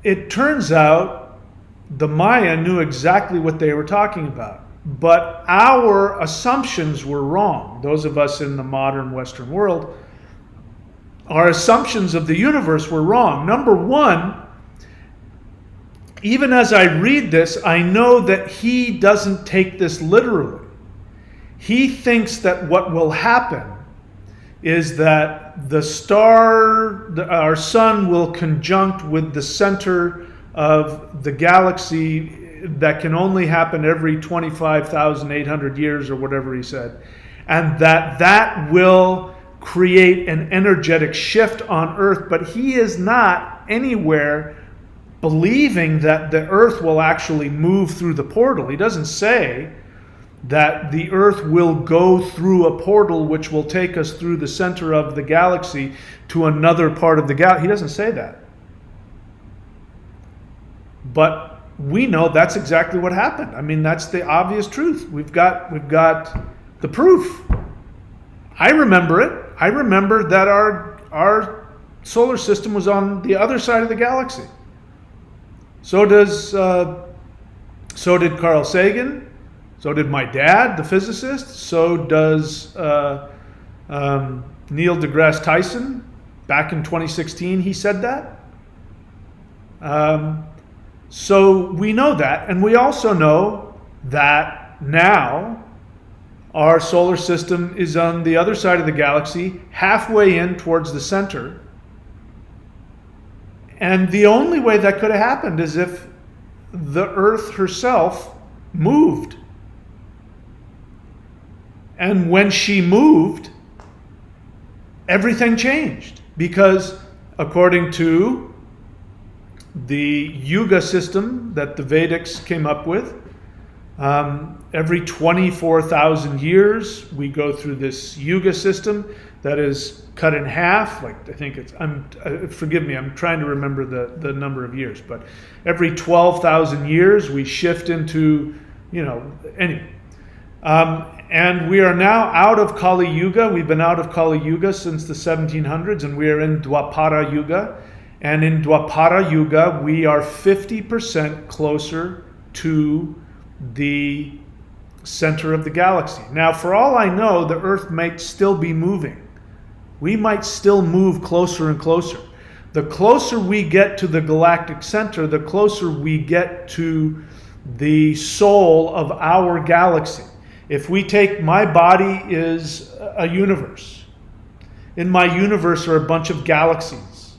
it turns out the Maya knew exactly what they were talking about, but our assumptions were wrong. Those of us in the modern Western world, our assumptions of the universe were wrong. Number one, even as I read this, I know that he doesn't take this literally. He thinks that what will happen is that the star, our sun, will conjunct with the center of the galaxy that can only happen every 25,800 years or whatever he said, and that will create an energetic shift on Earth. But he is not anywhere believing that the Earth will actually move through the portal. He doesn't say that the Earth will go through a portal which will take us through the center of the galaxy to another part of the galaxy. He doesn't say that. But we know that's exactly what happened. I mean, that's the obvious truth. We've got the proof. I remember it. I remember that our solar system was on the other side of the galaxy. So did Carl Sagan. So did my dad, the physicist. So does Neil deGrasse Tyson. Back in 2016, he said that. So we know that, and we also know that now our solar system is on the other side of the galaxy, halfway in towards the center. And the only way that could have happened is if the Earth herself moved. And when she moved, everything changed. Because according to the Yuga system that the Vedics came up with, every 24,000 years we go through this Yuga system that is cut in half. Like, I think it's, forgive me, I'm trying to remember the number of years, but every 12,000 years we shift into, anyway. And we are now out of Kali Yuga. We've been out of Kali Yuga since the 1700s, and we are in Dwapara Yuga. And in Dwapara Yuga, we are 50% closer to the center of the galaxy. Now, for all I know, the Earth might still be moving. We might still move closer and closer. The closer we get to the galactic center, the closer we get to the soul of our galaxy. If we take, my body is a universe. In my universe are a bunch of galaxies.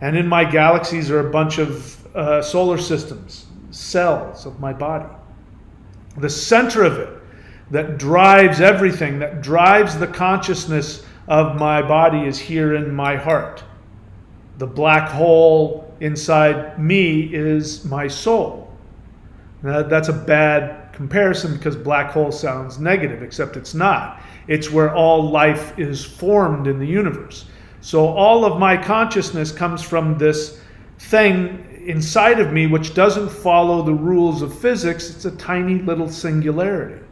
And in my galaxies are a bunch of solar systems, cells of my body. The center of it that drives everything, that drives the consciousness of my body, is here in my heart. The black hole inside me is my soul. Now, that's a bad comparison because black hole sounds negative, except it's not. It's where all life is formed in the universe. So all of my consciousness comes from this thing inside of me which doesn't follow the rules of physics. It's a tiny little singularity.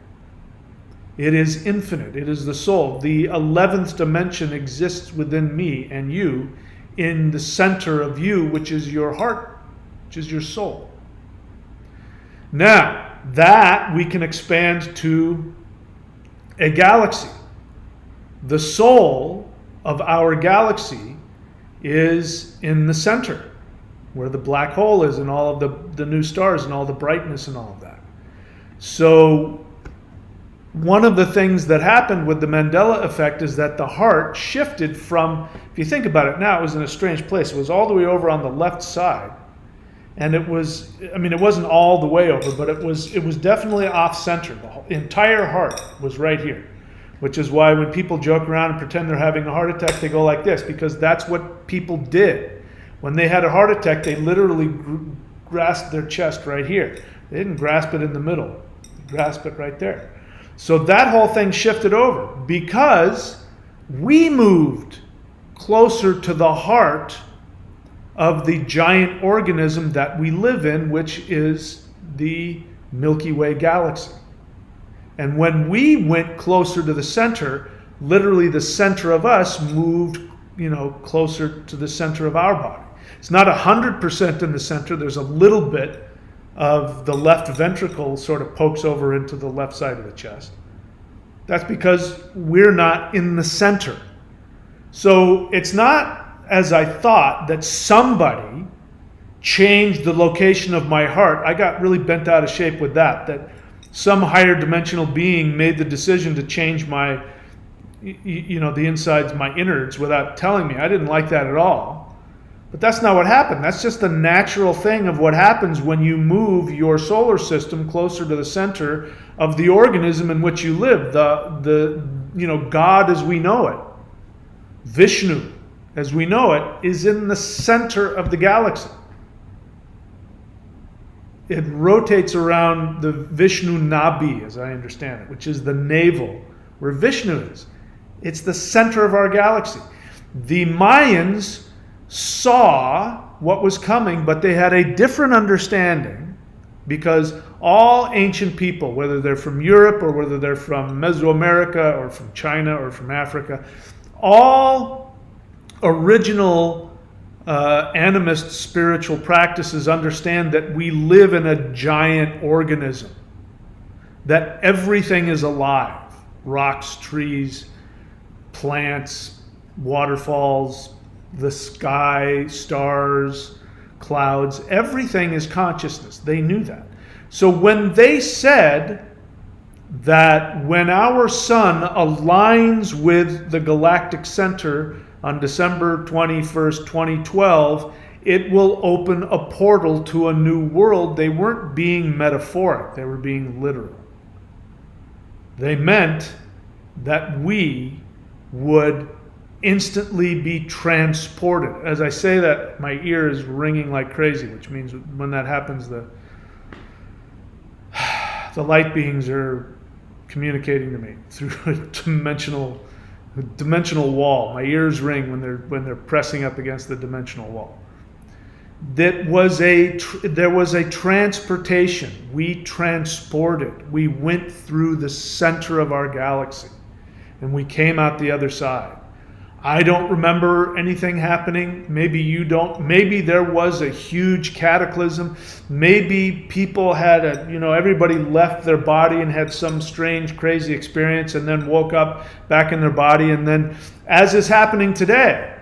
It is infinite. It is the soul. The 11th dimension exists within me and you, in the center of you, which is your heart, which is your soul. Now, that we can expand to a galaxy. The soul of our galaxy is in the center, where the black hole is and all of the new stars and all the brightness and all of that. So one of the things that happened with the Mandela effect is that the heart shifted from, if you think about it now, it was in a strange place. It was all the way over on the left side. And it was, I mean, it wasn't all the way over, but it was definitely off center. The entire heart was right here, which is why when people joke around and pretend they're having a heart attack, they go like this, because that's what people did. When they had a heart attack, they literally grasped their chest right here. They didn't grasp it in the middle. They grasped it right there. So that whole thing shifted over because we moved closer to the heart of the giant organism that we live in, which is the Milky Way Galaxy. And when we went closer to the center, literally the center of us moved, closer to the center of our body. It's not 100% in the center. There's a little bit of the left ventricle sort of pokes over into the left side of the chest. That's because we're not in the center. So it's not, as I thought, that somebody changed the location of my heart. I got really bent out of shape with that some higher dimensional being made the decision to change my, the insides, my innards, without telling me. I didn't like that at all. But that's not what happened. That's just the natural thing of what happens when you move your solar system closer to the center of the organism in which you live. God as we know it, Vishnu as we know it, is in the center of the galaxy. It rotates around the Vishnu Nabi, as I understand it, which is the navel, where Vishnu is. It's the center of our galaxy. The Mayans saw what was coming, but they had a different understanding, because all ancient people, whether they're from Europe or whether they're from Mesoamerica or from China or from Africa, all original animist spiritual practices understand that we live in a giant organism, that everything is alive. Rocks, trees, plants, waterfalls, the sky, stars, clouds, everything is consciousness. They knew that. So when they said that when our sun aligns with the galactic center on December 21st, 2012, it will open a portal to a new world, they weren't being metaphoric, they were being literal. They meant that we would instantly be transported. As I say that, my ear is ringing like crazy, which means when that happens, the light beings are communicating to me through a dimensional wall. My ears ring when they're pressing up against the dimensional wall. There was a transportation. We transported. We went through the center of our galaxy, and we came out the other side. I don't remember anything happening. Maybe you don't. Maybe there was a huge cataclysm. Maybe people had everybody left their body and had some strange, crazy experience and then woke up back in their body. And then, as is happening today,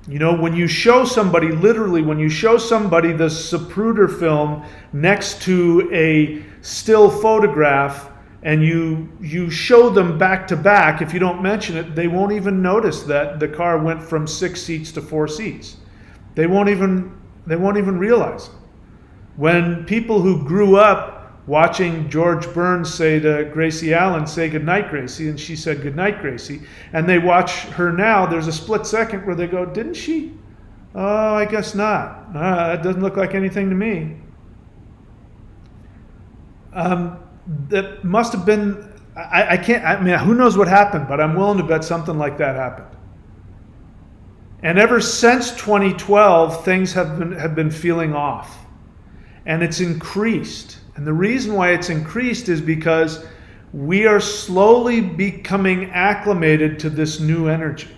when you show somebody, literally, when you show somebody the Zapruder film next to a still photograph, and you show them back to back, if you don't mention it, they won't even notice that the car went from 6 seats to 4 seats. They won't even realize it. When people who grew up watching George Burns say to Gracie Allen, say goodnight, Gracie, and she said goodnight, Gracie, and they watch her now, there's a split second where they go, didn't she? Oh, I guess not. That doesn't look like anything to me. That must have been, who knows what happened, but I'm willing to bet something like that happened. And ever since 2012, things have been feeling off. And it's increased. And the reason why it's increased is because we are slowly becoming acclimated to this new energy.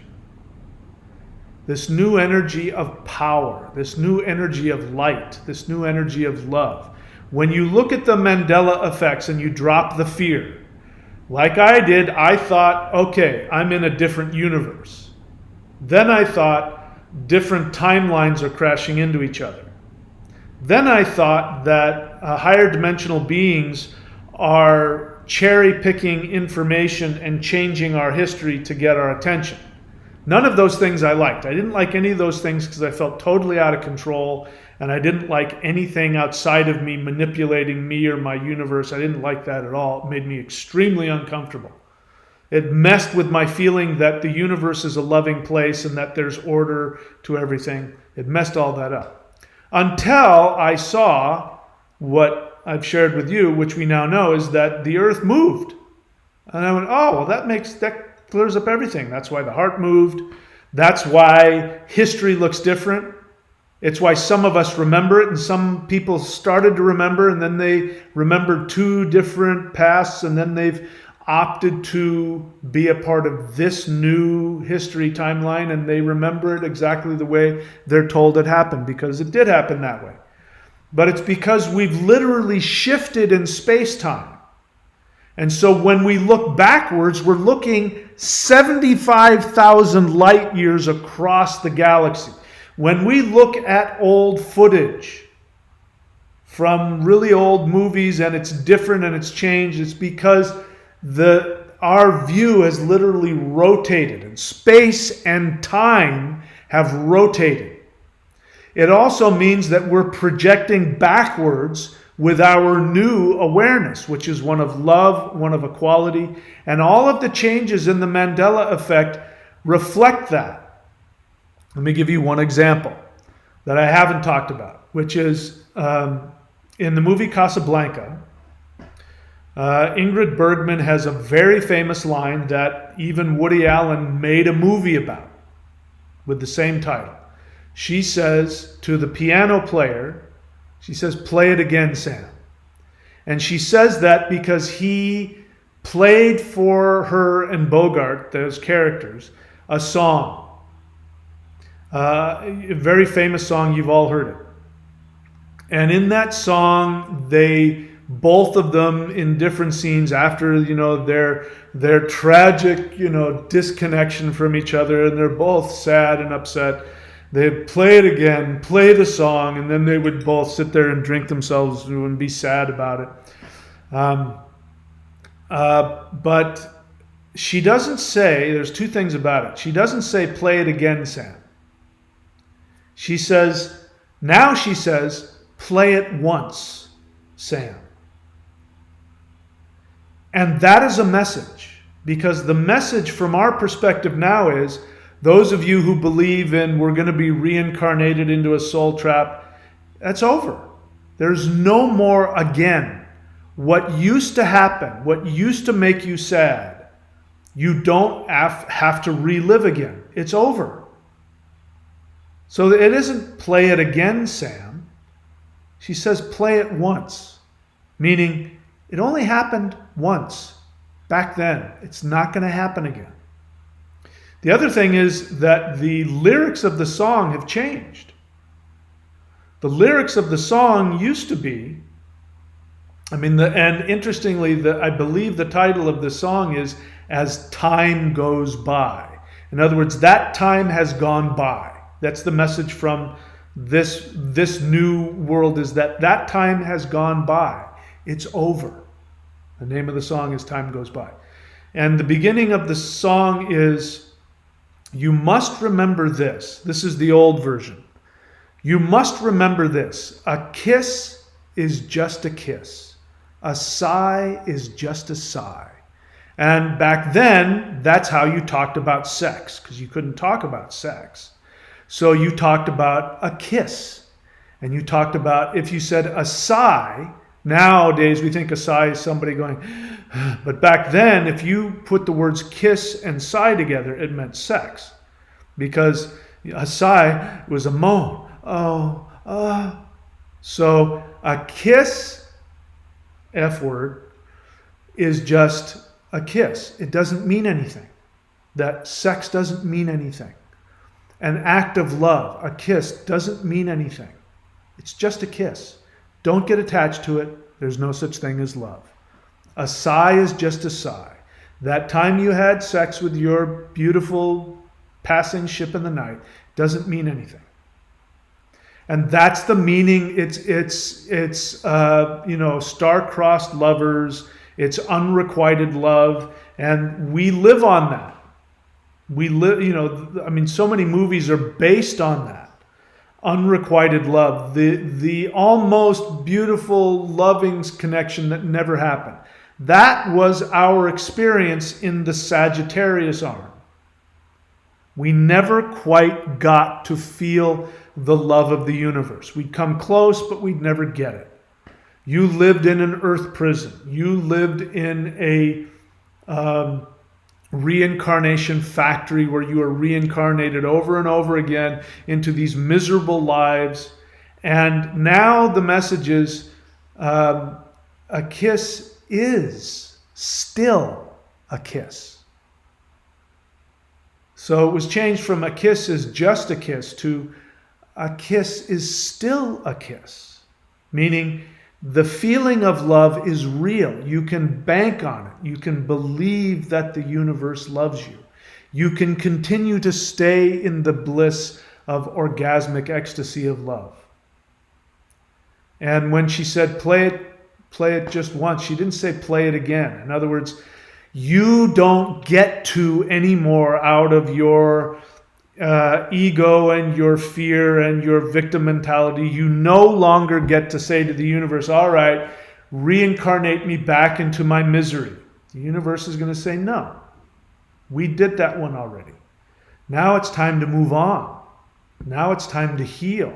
This new energy of power, this new energy of light, this new energy of love. When you look at the Mandela effects and you drop the fear, like I did, I thought, okay, I'm in a different universe. Then I thought different timelines are crashing into each other. Then I thought that higher dimensional beings are cherry picking information and changing our history to get our attention. None of those things I liked. I didn't like any of those things because I felt totally out of control, and I didn't like anything outside of me manipulating me or my universe. I didn't like that at all. It made me extremely uncomfortable. It messed with my feeling that the universe is a loving place and that there's order to everything. It messed all that up. Until I saw what I've shared with you, which we now know, is that the earth moved. And I went, oh, well, that clears up everything. That's why the heart moved. That's why history looks different. It's why some of us remember it, and some people started to remember, and then they remembered two different pasts, and then they've opted to be a part of this new history timeline, and they remember it exactly the way they're told it happened, because it did happen that way. But it's because we've literally shifted in space-time. And so when we look backwards, we're looking 75,000 light years across the galaxy. When we look at old footage from really old movies and it's different and it's changed, it's because our view has literally rotated, and space and time have rotated. It also means that we're projecting backwards with our new awareness, which is one of love, one of equality, and all of the changes in the Mandela Effect reflect that. Let me give you one example that I haven't talked about, which is in the movie Casablanca, Ingrid Bergman has a very famous line that even Woody Allen made a movie about with the same title. She says to the piano player, she says, "Play it again, Sam." And she says that because he played for her and Bogart, those characters, a song. A very famous song, you've all heard it. And in that song, both of them in different scenes after, their tragic, disconnection from each other, and they're both sad and upset. They'd play it again, play the song, and then they would both sit there and drink themselves and be sad about it. But she doesn't say, there's two things about it. She doesn't say, "Play it again, Sam." She says, "Play it once, Sam." And that is a message, because the message from our perspective now is, those of you who believe in we're going to be reincarnated into a soul trap, that's over. There's no more again. What used to happen, what used to make you sad, you don't have to relive again. It's over. So it isn't "play it again, Sam." She says, "Play it once," meaning it only happened once back then. It's not going to happen again. The other thing is that the lyrics of the song have changed. The lyrics of the song used to be, and interestingly, I believe the title of the song is "As Time Goes By." In other words, that time has gone by. That's the message from this new world, is that time has gone by. It's over. The name of the song is "Time Goes By." And the beginning of the song is, "You must remember this." This is the old version. "You must remember this. A kiss is just a kiss. A sigh is just a sigh." And back then, that's how you talked about sex, because you couldn't talk about sex. So you talked about a kiss. And you talked about, if you said a sigh, nowadays we think a sigh is somebody going, but back then, if you put the words kiss and sigh together, it meant sex. Because a sigh was a moan. So a kiss, F word, is just a kiss. It doesn't mean anything. That sex doesn't mean anything. An act of love, a kiss, doesn't mean anything. It's just a kiss. Don't get attached to it. There's no such thing as love. A sigh is just a sigh. That time you had sex with your beautiful passing ship in the night, doesn't mean anything. And that's the meaning. It's star-crossed lovers. It's unrequited love, and we live on that. We live, so many movies are based on that. Unrequited love, the almost beautiful, loving connection that never happened. That was our experience in the Sagittarius arm. We never quite got to feel the love of the universe. We'd come close, but we'd never get it. You lived in an earth prison. You lived in a reincarnation factory where you are reincarnated over and over again into these miserable lives. And now the message is a kiss is still a kiss. So it was changed from a kiss is just a kiss to a kiss is still a kiss, meaning the feeling of love is real. You can bank on it. You can believe that the universe loves you. You can continue to stay in the bliss of orgasmic ecstasy of love. And when she said, play it just once, she didn't say play it again. In other words, you don't get to anymore out of your ego and your fear and your victim mentality. You no longer get to say to the universe, all right, reincarnate me back into my misery. The universe is going to say, no, we did that one already. Now it's time to move on. Now it's time to heal.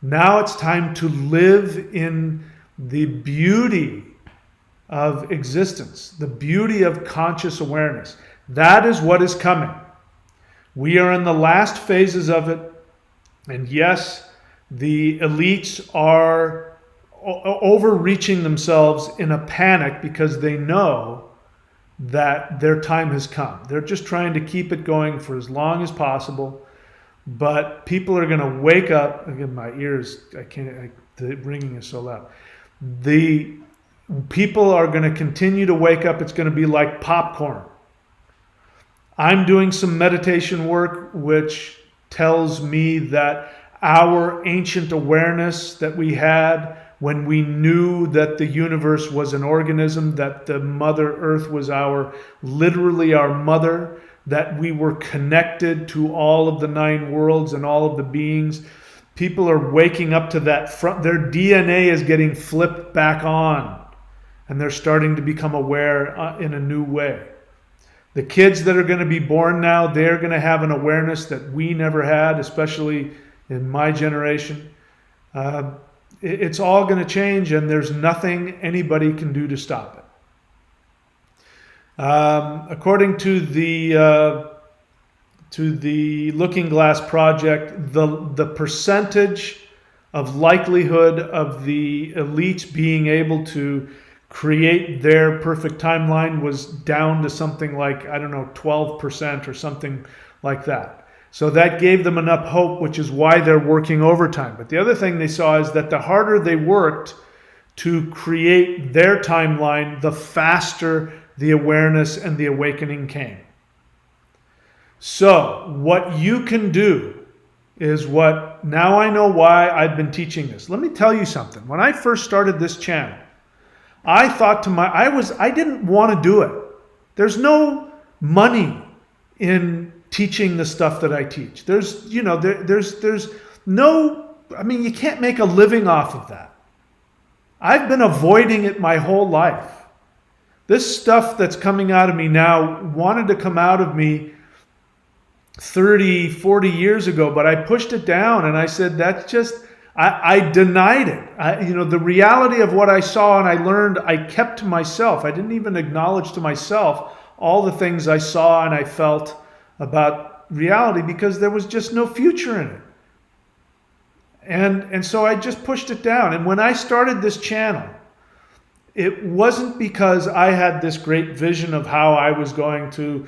Now it's time to live in the beauty of existence, the beauty of conscious awareness. That is what is coming. We are in the last phases of it. And yes, the elites are overreaching themselves in a panic because they know that their time has come. They're just trying to keep it going for as long as possible. But people are going to wake up. Again, my ears, the ringing is so loud. The people are going to continue to wake up. It's going to be like popcorn. I'm doing some meditation work which tells me that our ancient awareness that we had when we knew that the universe was an organism, that the Mother Earth was literally our mother, that we were connected to all of the 9 worlds and all of the beings. People are waking up to that. Their DNA is getting flipped back on, and they're starting to become aware in a new way. The kids that are going to be born now, they're going to have an awareness that we never had, especially in my generation. It's all going to change, and there's nothing anybody can do to stop it. According to the Looking Glass Project, the percentage of likelihood of the elites being able to create their perfect timeline was down to something like, 12% or something like that. So that gave them enough hope, which is why they're working overtime. But the other thing they saw is that the harder they worked to create their timeline, the faster the awareness and the awakening came. So what you can do is now I know why I've been teaching this. Let me tell you something. When I first started this channel, I thought I didn't want to do it. There's no money in teaching the stuff that I teach. There's no, you can't make a living off of that. I've been avoiding it my whole life. This stuff that's coming out of me now wanted to come out of me 30, 40 years ago, but I pushed it down and I said, that's just, I denied it. The reality of what I saw and I learned, I kept to myself. I didn't even acknowledge to myself all the things I saw and I felt about reality because there was just no future in it. And so I just pushed it down. And when I started this channel, it wasn't because I had this great vision of how I was going to,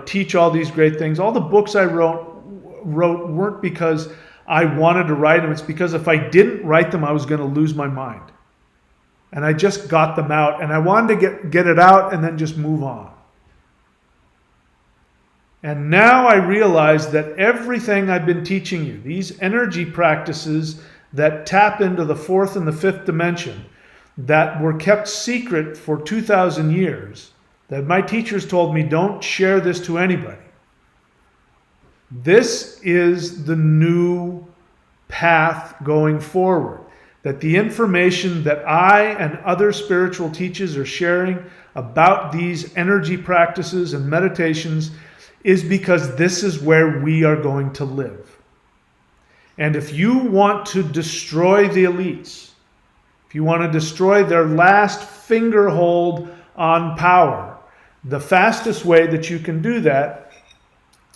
teach all these great things. All the books I wrote weren't because I wanted to write them. It's because if I didn't write them, I was going to lose my mind. And I just got them out, and I wanted to get it out and then just move on. And now I realize that everything I've been teaching you, these energy practices that tap into the fourth and the fifth dimension, that were kept secret for 2,000 years, that my teachers told me, don't share this to anybody. This is the new path going forward. That the information that I and other spiritual teachers are sharing about these energy practices and meditations is because this is where we are going to live. And if you want to destroy the elites, if you want to destroy their last fingerhold on power, the fastest way that you can do that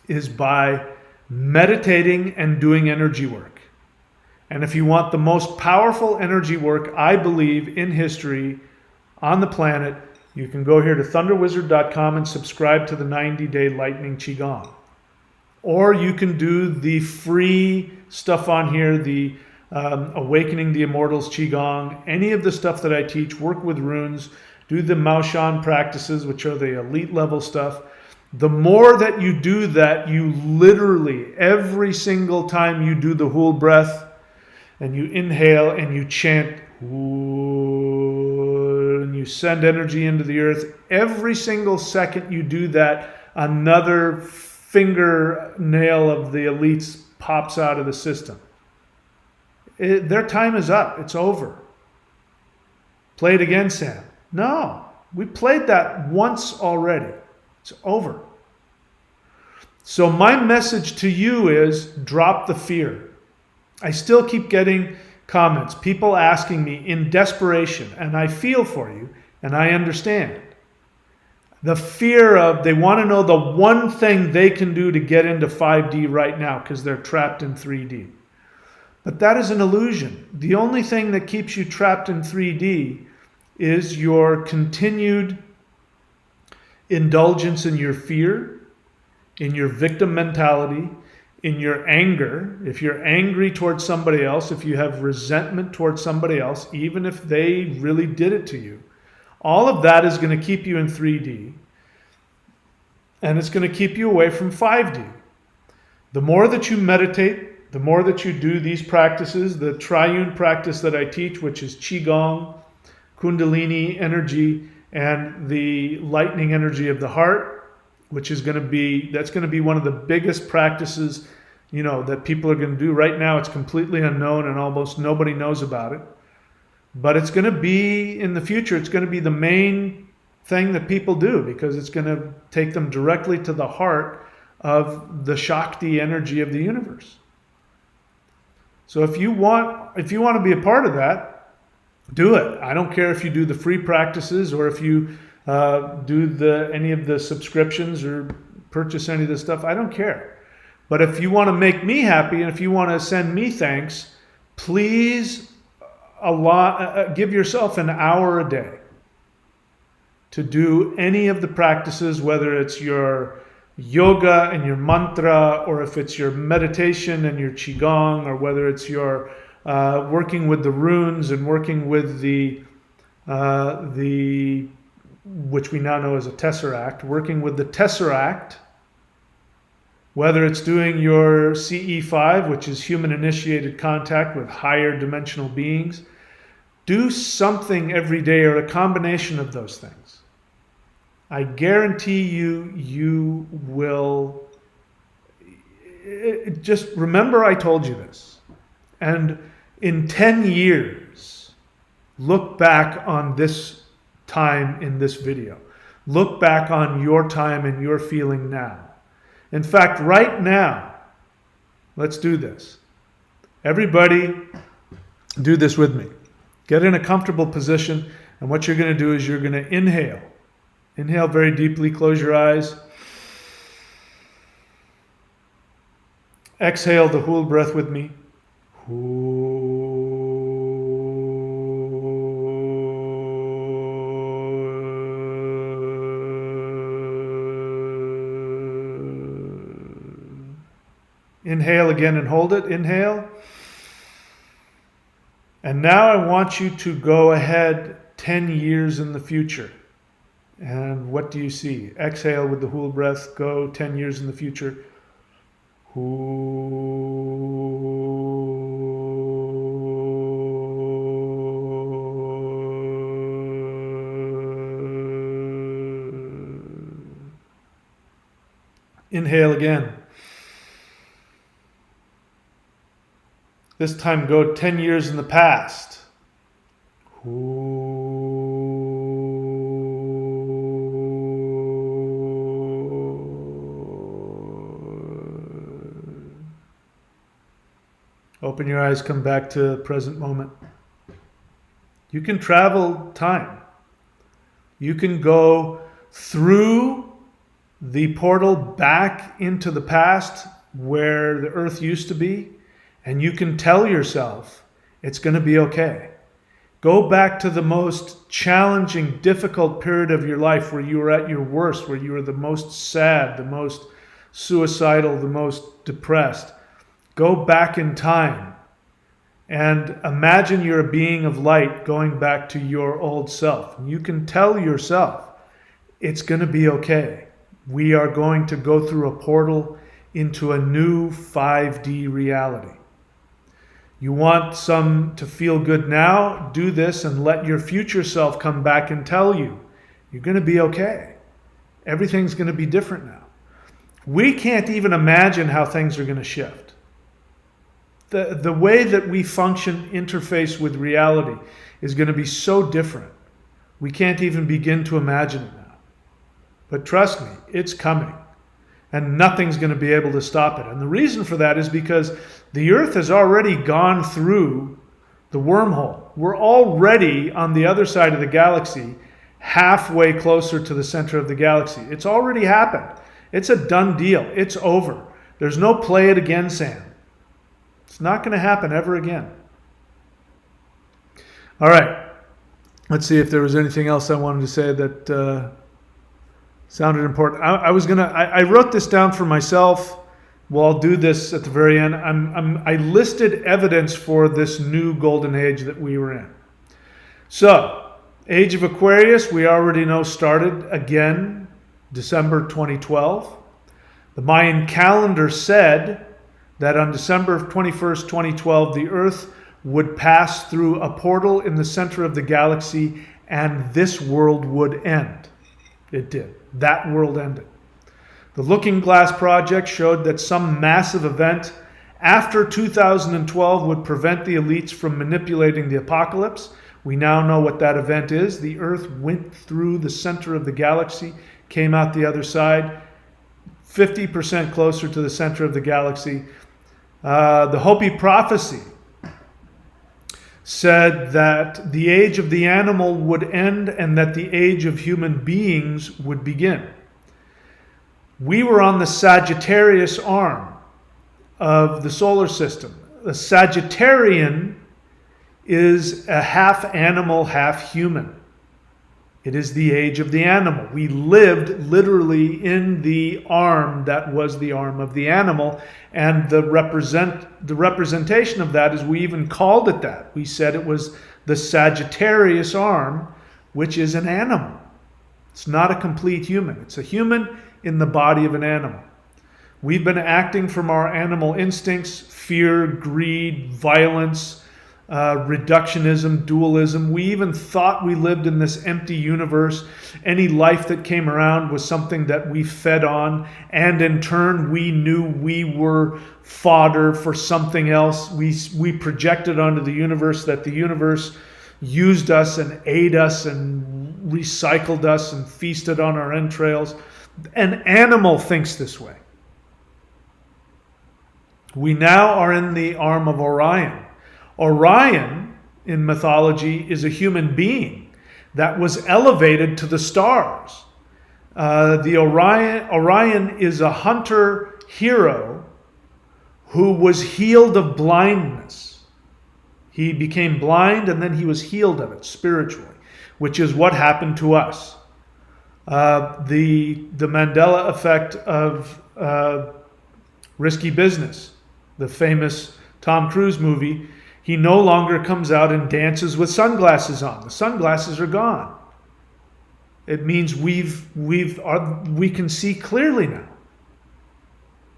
is by meditating and doing energy work. And if you want the most powerful energy work, I believe, in history on the planet, you can go here to thunderwizard.com and subscribe to the 90-day lightning qigong. Or you can do the free stuff on here, the Awakening the Immortals qigong, any of the stuff that I teach, work with runes, do the Maoshan practices, which are the elite level stuff. The more that you do that, you literally, every single time you do the whole breath, and you inhale and you chant, and you send energy into the earth, every single second you do that, another fingernail of the elites pops out of the system. Their time is up. It's over. Play it again, Sam. No, we played that once already. It's over. So my message to you is drop the fear. I still keep getting comments, people asking me in desperation, and I feel for you, and I understand. The fear of, they want to know the one thing they can do to get into 5D right now because they're trapped in 3D. But that is an illusion. The only thing that keeps you trapped in 3D is your continued indulgence in your fear, in your victim mentality, in your anger. If you're angry towards somebody else, if you have resentment towards somebody else, even if they really did it to you, all of that is going to keep you in 3D, and it's going to keep you away from 5D. The more that you meditate, the more that you do these practices, the triune practice that I teach, which is Qigong, Kundalini energy, and the lightning energy of the heart, which is going to be, that's going to be one of the biggest practices, that people are going to do. Right now, it's completely unknown and almost nobody knows about it. But it's going to be, in the future, it's going to be the main thing that people do because it's going to take them directly to the heart of the Shakti energy of the universe. So if you want to be a part of that, do it. I don't care if you do the free practices or if you do any of the subscriptions or purchase any of this stuff. I don't care. But if you want to make me happy and if you want to send me thanks, please give yourself an hour a day to do any of the practices, whether it's your yoga and your mantra, or if it's your meditation and your qigong, or whether it's your working with the runes and working with the which we now know as a tesseract, working with the tesseract, whether it's doing your CE5, which is human initiated contact with higher dimensional beings. Do something every day or a combination of those things. I guarantee you will. Just remember I told you this. And in 10 years, look back on this time in this video. Look back on your time and your feeling now. In fact, right now, let's do this. Everybody, do this with me. Get in a comfortable position, and what you're going to do is you're going to inhale. Inhale very deeply, close your eyes. Exhale the whole breath with me. Inhale again and hold it. Inhale. And now I want you to go ahead 10 years in the future. And what do you see? Exhale with the whole breath. Go 10 years in the future. Inhale again. This time go 10 years in the past. Open your eyes, come back to the present moment. You can travel time. You can go through the portal back into the past where the earth used to be, and you can tell yourself it's going to be okay. Go back to the most challenging, difficult period of your life where you were at your worst, where you were the most sad, the most suicidal, the most depressed. Go back in time and imagine you're a being of light going back to your old self. You can tell yourself it's going to be okay. We are going to go through a portal into a new 5D reality. You want some to feel good now? Do this and let your future self come back and tell you you're going to be okay. Everything's going to be different now. We can't even imagine how things are going to shift. The way that we function, interface with reality is going to be so different. We can't even begin to imagine it now. But trust me, it's coming. And nothing's going to be able to stop it. And the reason for that is because the Earth has already gone through the wormhole. We're already on the other side of the galaxy, halfway closer to the center of the galaxy. It's already happened. It's a done deal. It's over. There's no play it again, Sam. It's not going to happen ever again. All right. Let's see if there was anything else I wanted to say that sounded important. I wrote this down for myself. Well, I'll do this at the very end. I listed evidence for this new golden age that we were in. So, Age of Aquarius, we already know started again December 2012. The Mayan calendar said that on December 21st, 2012, the Earth would pass through a portal in the center of the galaxy and this world would end. It did. That world ended. The Looking Glass Project showed that some massive event after 2012 would prevent the elites from manipulating the apocalypse. We now know what that event is. The Earth went through the center of the galaxy, came out the other side, 50% closer to the center of the galaxy. The Hopi Prophecy said that the age of the animal would end and that the age of human beings would begin. We were on the Sagittarius arm of the solar system. The Sagittarian is a half animal, half human. It is the age of the animal. We lived literally in the arm that was the arm of the animal, and the representation of that is we even called it that. We said it was the Sagittarius arm, which is an animal. It's not a complete human. It's a human in the body of an animal. We've been acting from our animal instincts, fear, greed, violence, reductionism, dualism. We even thought we lived in this empty universe. Any life that came around was something that we fed on, and in turn we knew we were fodder for something else. We projected onto the universe that the universe used us and ate us and recycled us and feasted on our entrails. An animal thinks this way. We now are in the arm of Orion. Orion, in mythology, is a human being that was elevated to the stars. Orion is a hunter hero who was healed of blindness. He became blind and then he was healed of it spiritually, which is what happened to us. The Mandela Effect of Risky Business, the famous Tom Cruise movie, he no longer comes out and dances with sunglasses on. The sunglasses are gone. It means we can see clearly now.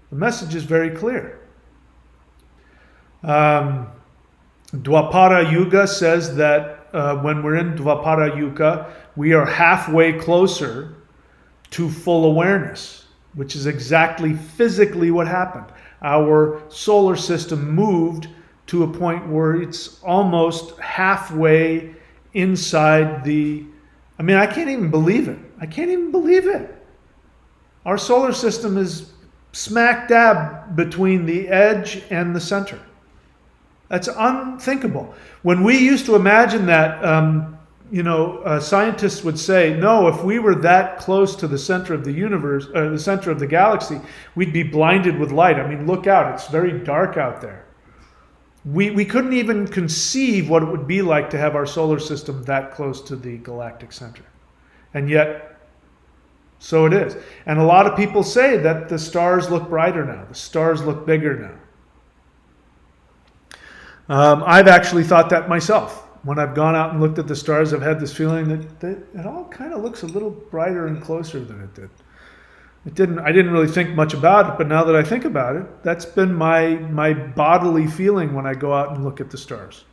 The message is very clear. Dwapara Yuga says that when we're in Dwapara Yuga, we are halfway closer to full awareness, which is exactly physically what happened. Our solar system moved to a point where it's almost halfway inside I can't even believe it. I can't even believe it. Our solar system is smack dab between the edge and the center. That's unthinkable. When we used to imagine that, scientists would say, no, if we were that close to the center of the universe, or the center of the galaxy, we'd be blinded with light. I mean, look out, it's very dark out there. We couldn't even conceive what it would be like to have our solar system that close to the galactic center. And yet, so it is. And a lot of people say that the stars look brighter now. The stars look bigger now. I've actually thought that myself. When I've gone out and looked at the stars, I've had this feeling that it all kind of looks a little brighter and closer than it did. I didn't really think much about it, but now that I think about it, that's been my bodily feeling when I go out and look at the stars.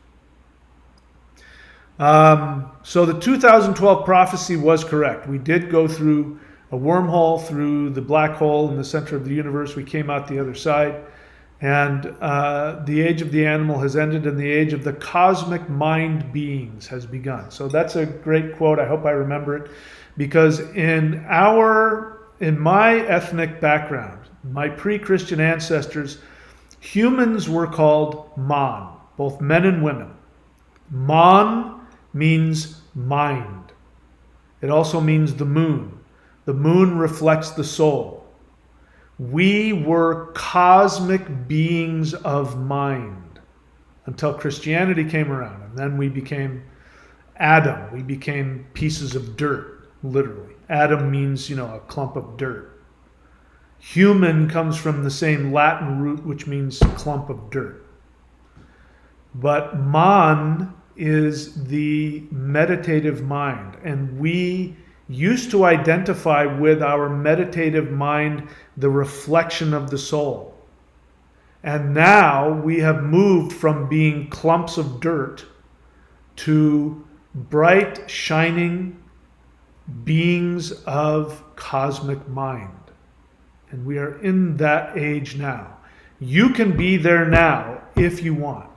So the 2012 prophecy was correct. We did go through a wormhole, through the black hole in the center of the universe. We came out the other side. And the age of the animal has ended, and the age of the cosmic mind beings has begun. So that's a great quote. I hope I remember it, because in my ethnic background, my pre-Christian ancestors, humans were called Man, both men and women. Man means mind. It also means the moon. The moon reflects the soul. We were cosmic beings of mind until Christianity came around, and then we became Adam. We became pieces of dirt, literally. Adam means, a clump of dirt. Human comes from the same Latin root, which means clump of dirt. But Man is the meditative mind, and we used to identify with our meditative mind the reflection of the soul. And now we have moved from being clumps of dirt to bright, shining beings of cosmic mind. And we are in that age now. You can be there now if you want.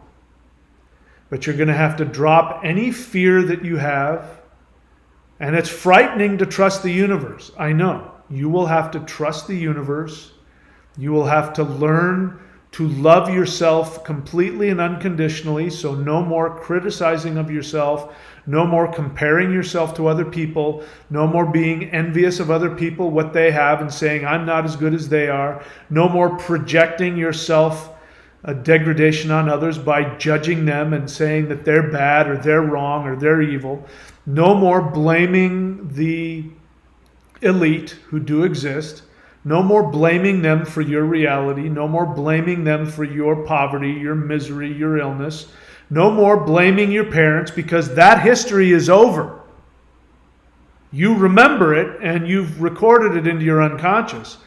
But you're going to have to drop any fear that you have. And it's frightening to trust the universe. I know. You will have to trust the universe. You will have to learn to love yourself completely and unconditionally. So no more criticizing of yourself. No more comparing yourself to other people. No more being envious of other people, what they have, and saying, I'm not as good as they are. No more projecting yourself a degradation on others by judging them and saying that they're bad or they're wrong or they're evil. No more blaming the elite who do exist. No more blaming them for your reality. No more blaming them for your poverty, your misery, your illness. No more blaming your parents, because that history is over. You remember it and you've recorded it into your unconscious.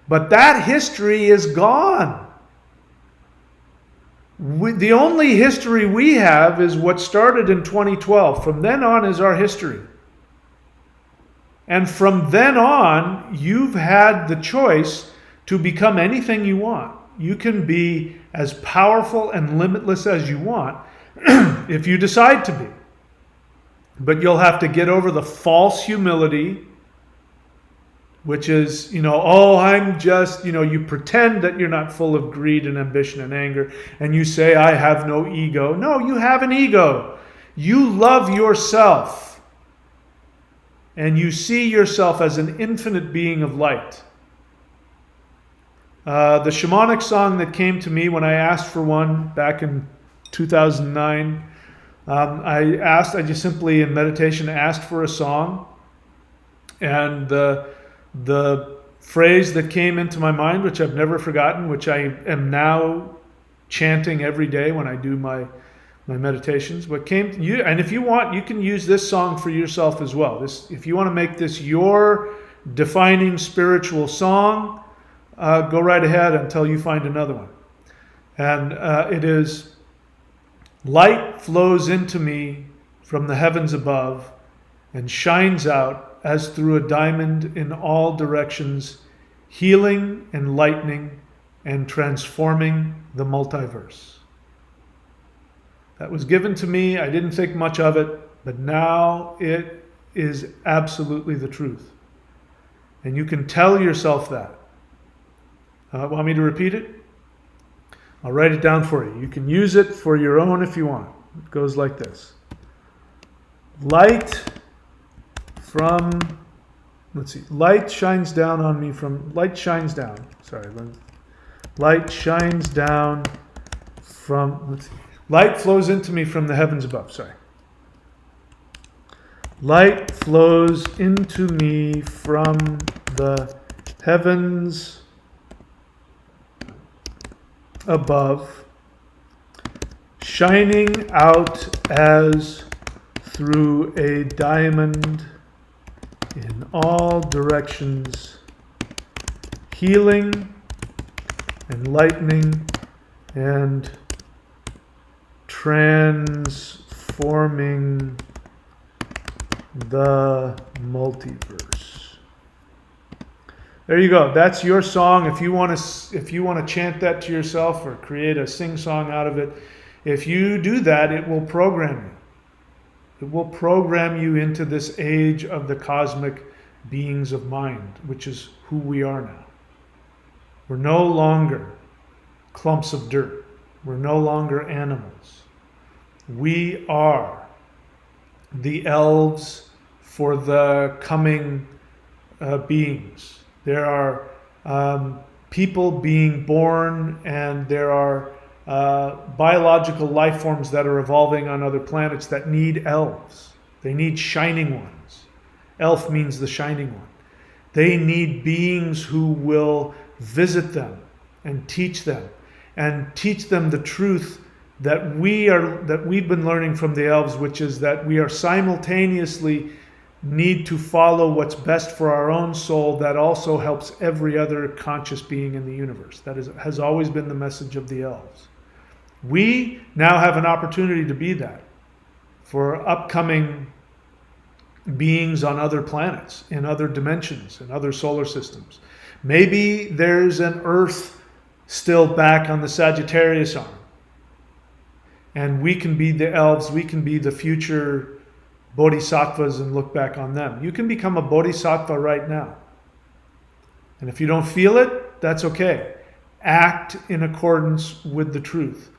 But that history is gone. The only history we have is what started in 2012. From then on is our history. And from then on, you've had the choice to become anything you want. You can be as powerful and limitless as you want if you decide to be. But you'll have to get over the false humility, which is, I'm just, you pretend that you're not full of greed and ambition and anger, and you say, I have no ego. No, you have an ego. You love yourself. And you see yourself as an infinite being of light. The shamanic song that came to me when I asked for one back in 2009, I just simply in meditation asked for a song. And the phrase that came into my mind, which I've never forgotten, which I am now chanting every day when I do my my meditations. What came to you, and if you want, you can use this song for yourself as well. If you want to make this your defining spiritual song, go right ahead until you find another one. And it is, light flows into me from the heavens above and shines out as through a diamond in all directions, healing, enlightening, and transforming the multiverse. That was given to me. I didn't think much of it, but now it is absolutely the truth. And you can tell yourself that. Want me to repeat it? I'll write it down for you. You can use it for your own if you want. It goes like this. Light from, light shines down on me from, light shines down from, light flows into me from the heavens above, Light flows into me from the heavens above, shining out as through a diamond in all directions, healing, enlightening, and transforming the multiverse. There you go. That's your song. If you want to chant that to yourself or create a sing song out of it, if you do that, it will program you. It will program you into this age of the cosmic beings of mind, which is who we are now. We're no longer clumps of dirt. We're no longer animals. We are the elves for the coming beings. There are people being born, and there are biological life forms that are evolving on other planets that need elves. They need shining ones. Elf means the shining one. They need beings who will visit them and teach them the truth that we've been learning from the elves, which is that we are simultaneously need to follow what's best for our own soul that also helps every other conscious being in the universe. That has always been the message of the elves. We now have an opportunity to be that for upcoming beings on other planets, in other dimensions, in other solar systems. Maybe there's an Earth still back on the Sagittarius arm, and we can be the elves, we can be the future bodhisattvas and look back on them. You can become a bodhisattva right now. And if you don't feel it, that's okay. Act in accordance with the truth.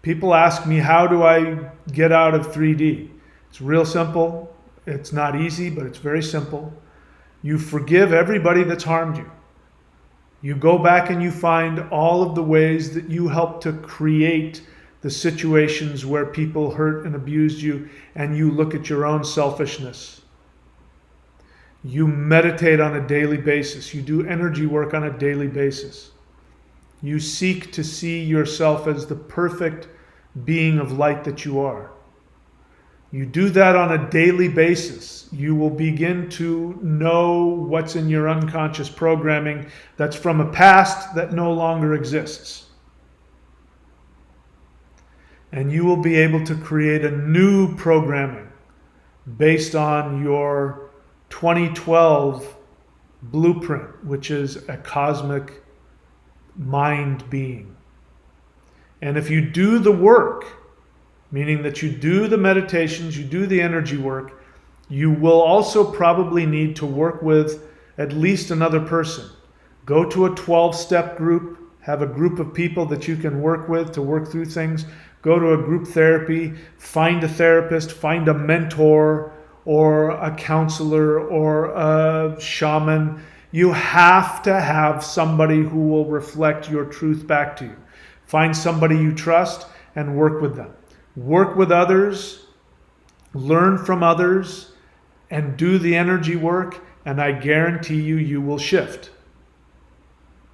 People ask me, how do I get out of 3D? It's real simple. It's not easy, but it's very simple. You forgive everybody that's harmed you. You go back and you find all of the ways that you helped to create the situations where people hurt and abused you, and you look at your own selfishness. You meditate on a daily basis. You do energy work on a daily basis. You seek to see yourself as the perfect being of light that you are. You do that on a daily basis. You will begin to know what's in your unconscious programming that's from a past that no longer exists. And you will be able to create a new programming based on your 2012 blueprint, which is a cosmic mind being. And if you do the work, meaning that you do the meditations, you do the energy work, you will also probably need to work with at least another person. Go to a 12-step group, have a group of people that you can work with to work through things. Go to a group therapy, find a therapist, find a mentor or a counselor or a shaman. You have to have somebody who will reflect your truth back to you. Find somebody you trust and work with them. Work with others, learn from others, and do the energy work, and I guarantee you, you will shift.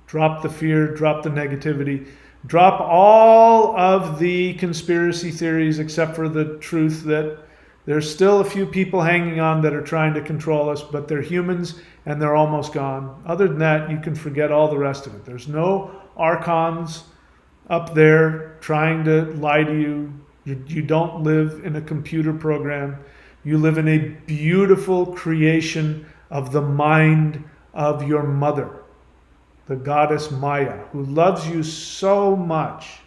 Drop the fear, drop the negativity, Drop all of the conspiracy theories except for the truth that there's still a few people hanging on that are trying to control us, but they're humans and they're almost gone. Other than that, you can forget all the rest of it. There's no archons up there trying to lie to you. You don't live in a computer program. You live in a beautiful creation of the mind of your mother, the goddess Maya, who loves you so much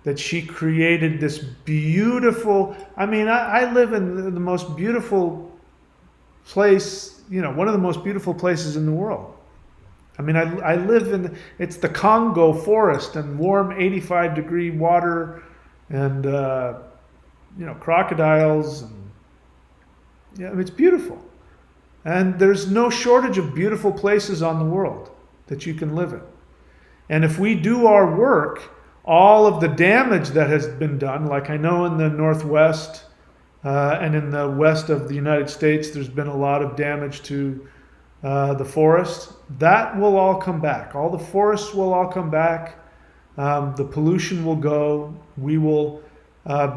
that she created this beautiful, I live in the most beautiful place, one of the most beautiful places in the world. I live in, it's the Congo forest and warm 85-degree water and, crocodiles. And it's beautiful. And there's no shortage of beautiful places on the world that you can live in. And if we do our work, all of the damage that has been done, like I know in the Northwest and in the west of the United States, there's been a lot of damage to the forest. That will all come back. All the forests will all come back. The pollution will go. We will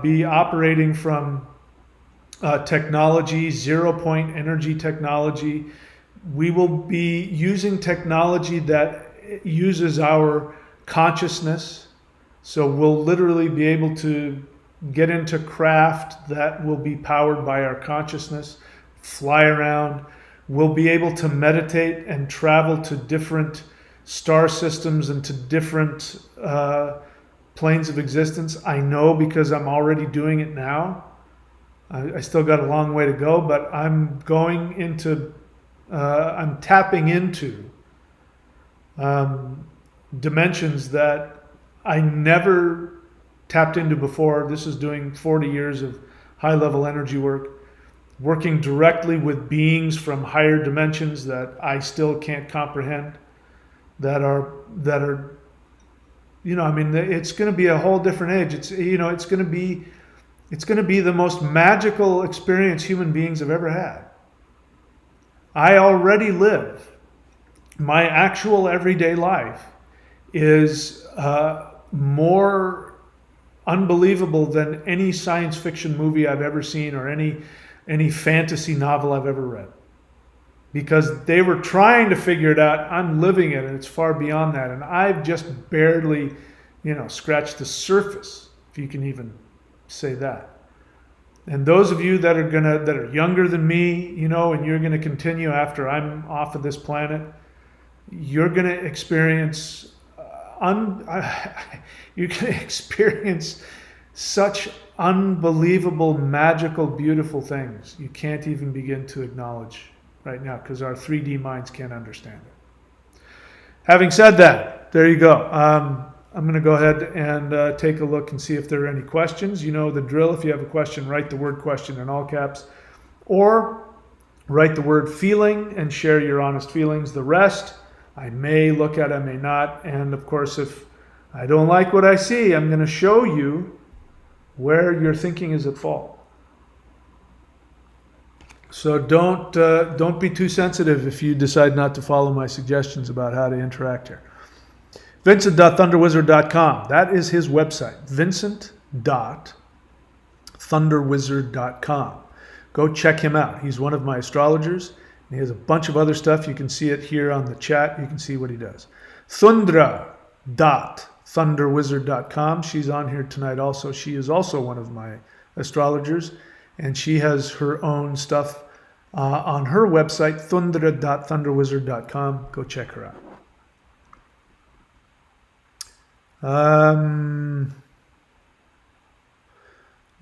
be operating from technology, zero-point energy technology. We will be using technology that uses our consciousness. So we'll literally be able to get into craft that will be powered by our consciousness, fly around. We'll be able to meditate and travel to different star systems and to different planes of existence. I know because I'm already doing it now. I still got a long way to go, but I'm going into, I'm tapping into dimensions that I never tapped into before. This is doing 40 years of high-level energy work, working directly with beings from higher dimensions that I still can't comprehend, that are it's going to be a whole different age. It's going to be the most magical experience human beings have ever had. I already live. My actual everyday life is more unbelievable than any science fiction movie I've ever seen or any fantasy novel I've ever read. Because they were trying to figure it out. I'm living it, and it's far beyond that. And I've just barely, scratched the surface, if you can even say that. And those of you that are younger than me, and you're gonna continue after I'm off of this planet, you're gonna experience such unbelievable, magical, beautiful things you can't even begin to acknowledge right now because our 3D minds can't understand it. Having said that, there you go. I'm going to go ahead and take a look and see if there are any questions. You know the drill. If you have a question, write the word question in all caps or write the word feeling and share your honest feelings. The rest, I may look at, I may not. And of course, if I don't like what I see, I'm going to show you where your thinking is at fault. So don't be too sensitive if you decide not to follow my suggestions about how to interact here. Vincent.thunderwizard.com. That is his website. Vincent.thunderwizard.com. Go check him out. He's one of my astrologers. And he has a bunch of other stuff. You can see it here on the chat. You can see what he does. Thundra.thunderwizard.com. She's on here tonight also. She is also one of my astrologers. And she has her own stuff on her website, thundra.thunderwizard.com. Go check her out.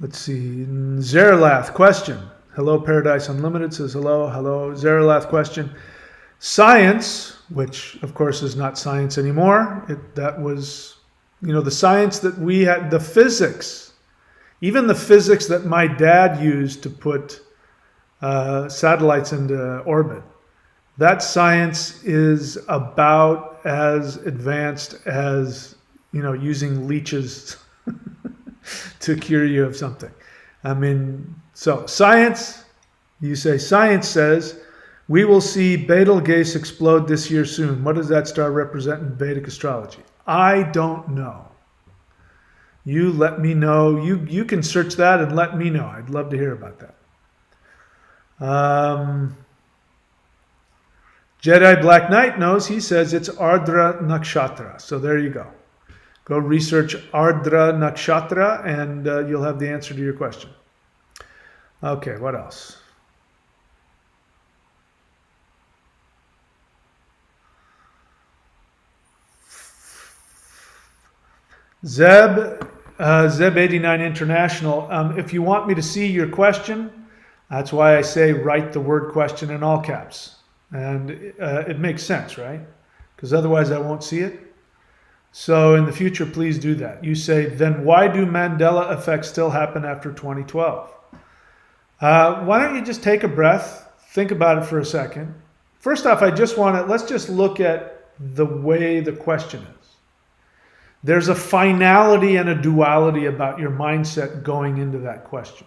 Let's see. Zeralath question. Hello, Paradise Unlimited says hello. Hello, Zeralath question. Science, which of course is not science anymore. That was, the science that we had, the physics, even the physics that my dad used to put satellites into orbit. That science is about as advanced as using leeches to cure you of something. So science, you say, science says, we will see Betelgeuse explode this year soon. What does that star represent in Vedic astrology? I don't know. You let me know. You can search that and let me know. I'd love to hear about that. Jedi Black Knight knows. He says it's Ardra Nakshatra. So there you go. Go research Ardra Nakshatra and you'll have the answer to your question. Okay, what else? Zeb 89 International. If you want me to see your question, that's why I say write the word question in all caps. And it makes sense, right? Because otherwise I won't see it. So in the future, please do that. You say, then why do Mandela effects still happen after 2012? Why don't you just take a breath, think about it for a second. First off, let's just look at the way the question is. There's a finality and a duality about your mindset going into that question.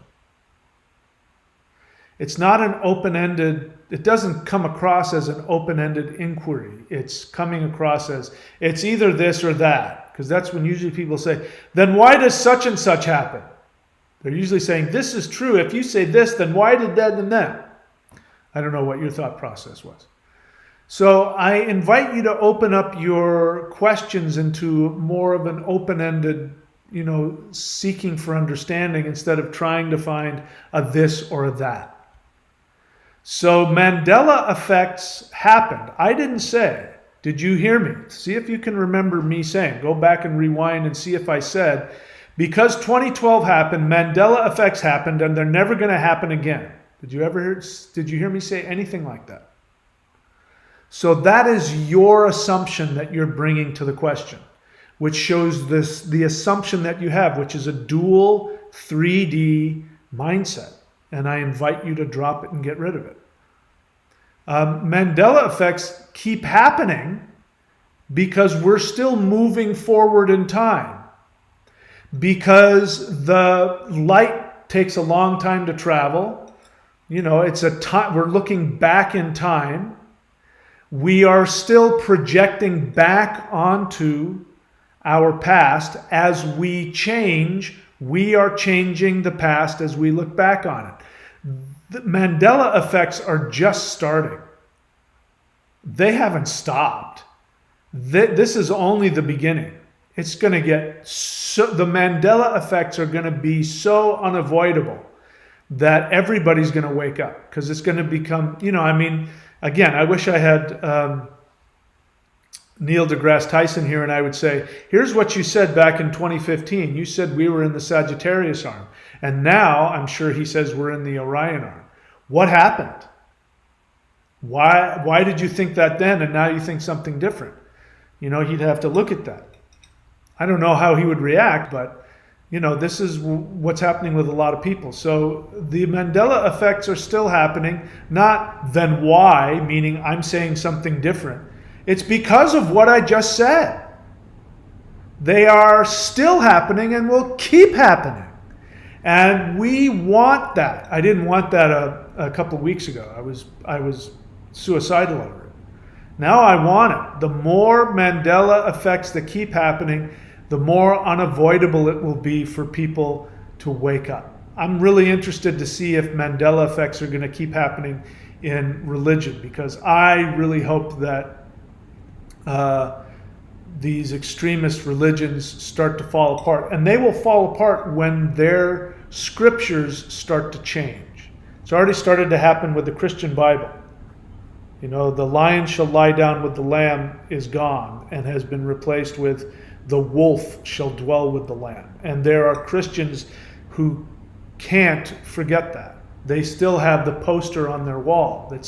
It's not an open-ended, it doesn't come across as an open-ended inquiry. It's coming across as, it's either this or that. Because that's when usually people say, then why does such and such happen? They're usually saying, this is true. If you say this, then why did that and that? I don't know what your thought process was. So I invite you to open up your questions into more of an open-ended, seeking for understanding instead of trying to find a this or a that. So Mandela effects happened. I didn't say, did you hear me? See if you can remember me saying, go back and rewind and see if I said, because 2012 happened, Mandela effects happened, and they're never going to happen again. Did you hear me say anything like that? So that is your assumption that you're bringing to the question, which shows the assumption that you have, which is a dual 3D mindset. And I invite you to drop it and get rid of it. Mandela effects keep happening because we're still moving forward in time. Because the light takes a long time to travel. It's a time, we're looking back in time. We are still projecting back onto our past. As we change, we are changing the past as we look back on it. The Mandela effects are just starting. They haven't stopped. This is only the beginning. It's going to get the Mandela effects are going to be so unavoidable that everybody's going to wake up, because it's going to become, again, I wish I had Neil deGrasse Tyson here and I would say, here's what you said back in 2015. You said we were in the Sagittarius arm. And now I'm sure he says we're in the Orion arm. What happened? Why did you think that then and now you think something different? He'd have to look at that. I don't know how he would react, but this is what's happening with a lot of people. So the Mandela effects are still happening, not then why, meaning I'm saying something different. It's because of what I just said. They are still happening and will keep happening. And we want that. I didn't want that a couple of weeks ago. I was suicidal over it. Now I want it. The more Mandela effects that keep happening, the more unavoidable it will be for people to wake up. I'm really interested to see if Mandela effects are going to keep happening in religion, because I really hope that these extremist religions start to fall apart. And they will fall apart when their scriptures start to change. It's already started to happen with the Christian Bible. The lion shall lie down with the lamb is gone and has been replaced with the wolf shall dwell with the lamb. And there are Christians who can't forget that. They still have the poster on their wall that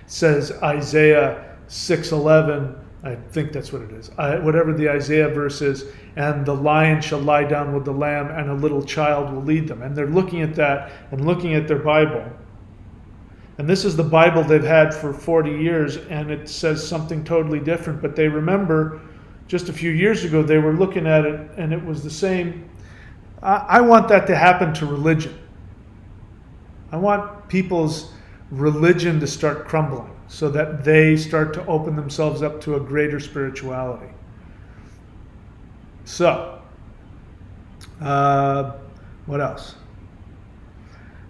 says Isaiah 6:11. I think that's what it is. Whatever the Isaiah verse is, and the lion shall lie down with the lamb and a little child will lead them. And they're looking at that and looking at their Bible. And this is the Bible they've had for 40 years, and it says something totally different. But they remember just a few years ago, they were looking at it and it was the same. I want that to happen to religion. I want people's religion to start crumbling so that they start to open themselves up to a greater spirituality. So, what else?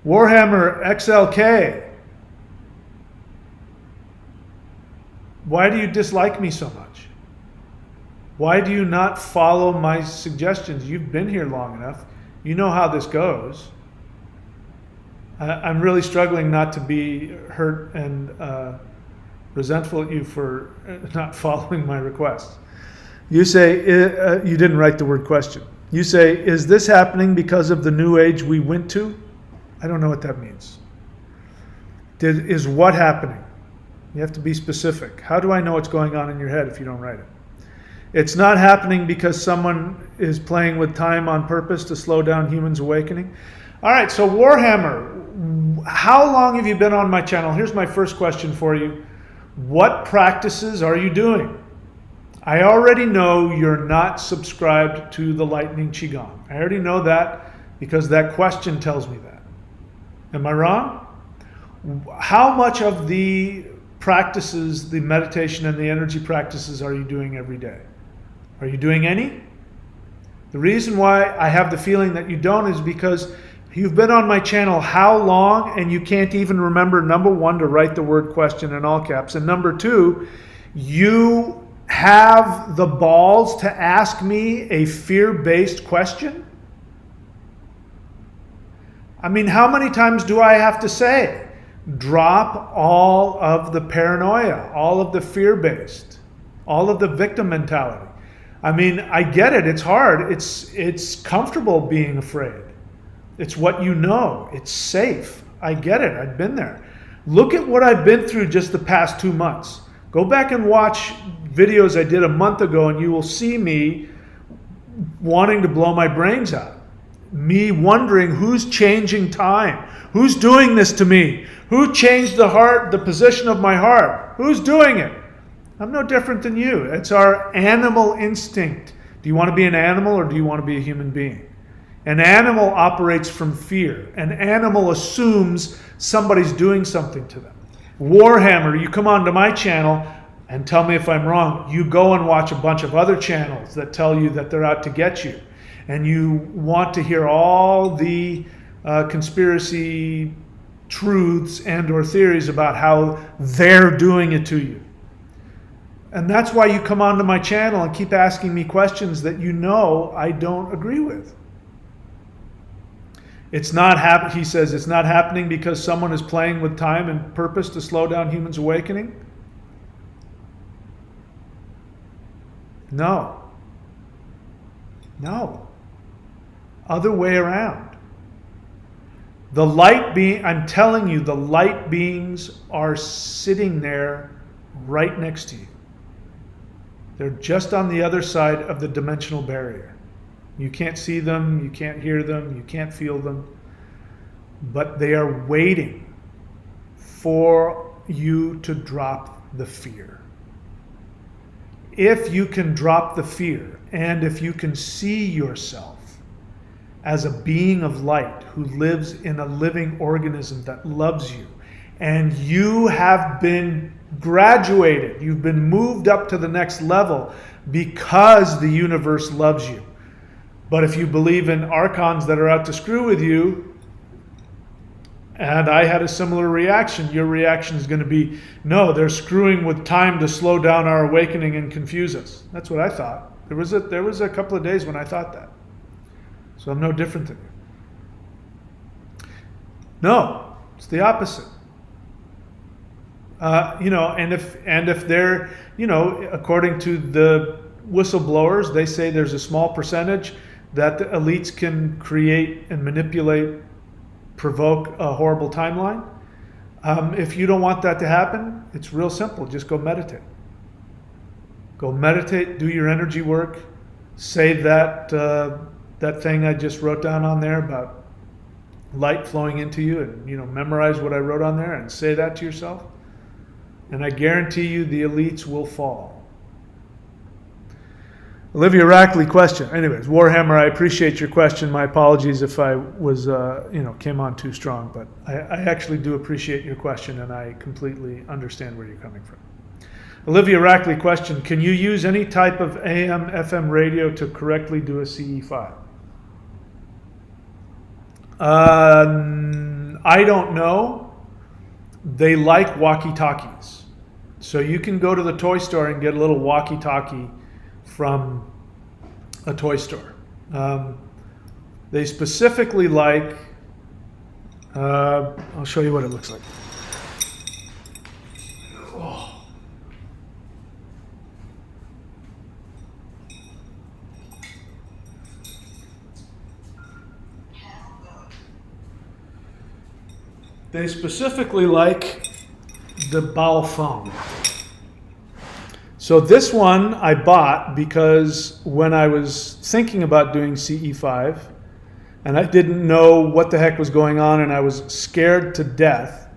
Warhammer XLK. Why do you dislike me so much? Why do you not follow my suggestions? You've been here long enough. You know how this goes. I'm really struggling not to be hurt and resentful at you for not following my requests. You say, you didn't write the word question. You say, is this happening because of the new age we went to? I don't know what that means. Is what happening? You have to be specific. How do I know what's going on in your head if you don't write it? It's not happening because someone is playing with time on purpose to slow down humans' awakening. All right, so Warhammer, how long have you been on my channel? Here's my first question for you. What practices are you doing? I already know you're not subscribed to the Lightning Qigong. I already know that because that question tells me that. Am I wrong? How much of the practices, the meditation and the energy practices, are you doing every day? Are you doing any? The reason why I have the feeling that you don't is because you've been on my channel how long and you can't even remember, number one, to write the word question in all caps, and number two, you have the balls to ask me a fear-based question? I mean, how many times do I have to say, drop all of the paranoia, all of the fear-based, all of the victim mentality? I mean, I get it. It's hard. It's comfortable being afraid. It's what you know. It's safe. I get it. I've been there. Look at what I've been through just the past 2 months. Go back and watch videos I did a month ago and you will see me wanting to blow my brains out. Me wondering who's changing time. Who's doing this to me? Who changed the position of my heart? Who's doing it? I'm no different than you. It's our animal instinct. Do you want to be an animal or do you want to be a human being? An animal operates from fear. An animal assumes somebody's doing something to them. Warhammer, you come onto my channel and tell me if I'm wrong. You go and watch a bunch of other channels that tell you that they're out to get you. And you want to hear all the conspiracy truths and or theories about how they're doing it to you. And that's why you come onto my channel and keep asking me questions that you know I don't agree with. It's not he says it's not happening because someone is playing with time and purpose to slow down humans' awakening. No. No. Other way around. The light being, I'm telling you, the light beings are sitting there right next to you. They're just on the other side of the dimensional barrier. You can't see them, you can't hear them, you can't feel them, but they are waiting for you to drop the fear. If you can drop the fear, and if you can see yourself as a being of light who lives in a living organism that loves you, and you have been graduated, you've been moved up to the next level because the universe loves you. But if you believe in archons that are out to screw with you, and I had a similar reaction, your reaction is going to be, no, they're screwing with time to slow down our awakening and confuse us. That's what I thought. There was a couple of days when I thought that. So I'm no different than you. No, it's the opposite. And if they're, according to the whistleblowers, they say there's a small percentage that the elites can create and manipulate, provoke a horrible timeline. If you don't want that to happen, it's real simple. Just go meditate. Go meditate, do your energy work, say that thing I just wrote down on there about light flowing into you, and memorize what I wrote on there and say that to yourself. And I guarantee you the elites will fall. Olivia Rackley question. Anyways, Warhammer, I appreciate your question. My apologies if I was, came on too strong, but I actually do appreciate your question and I completely understand where you're coming from. Olivia Rackley question, can you use any type of AM, FM radio to correctly do a CE5? I don't know. They like walkie-talkies. So you can go to the toy store and get a little walkie-talkie from a toy store. They specifically like, I'll show you what it looks like. Oh. They specifically like the bowel phone. So this one I bought because when I was thinking about doing CE5 and I didn't know what the heck was going on and I was scared to death,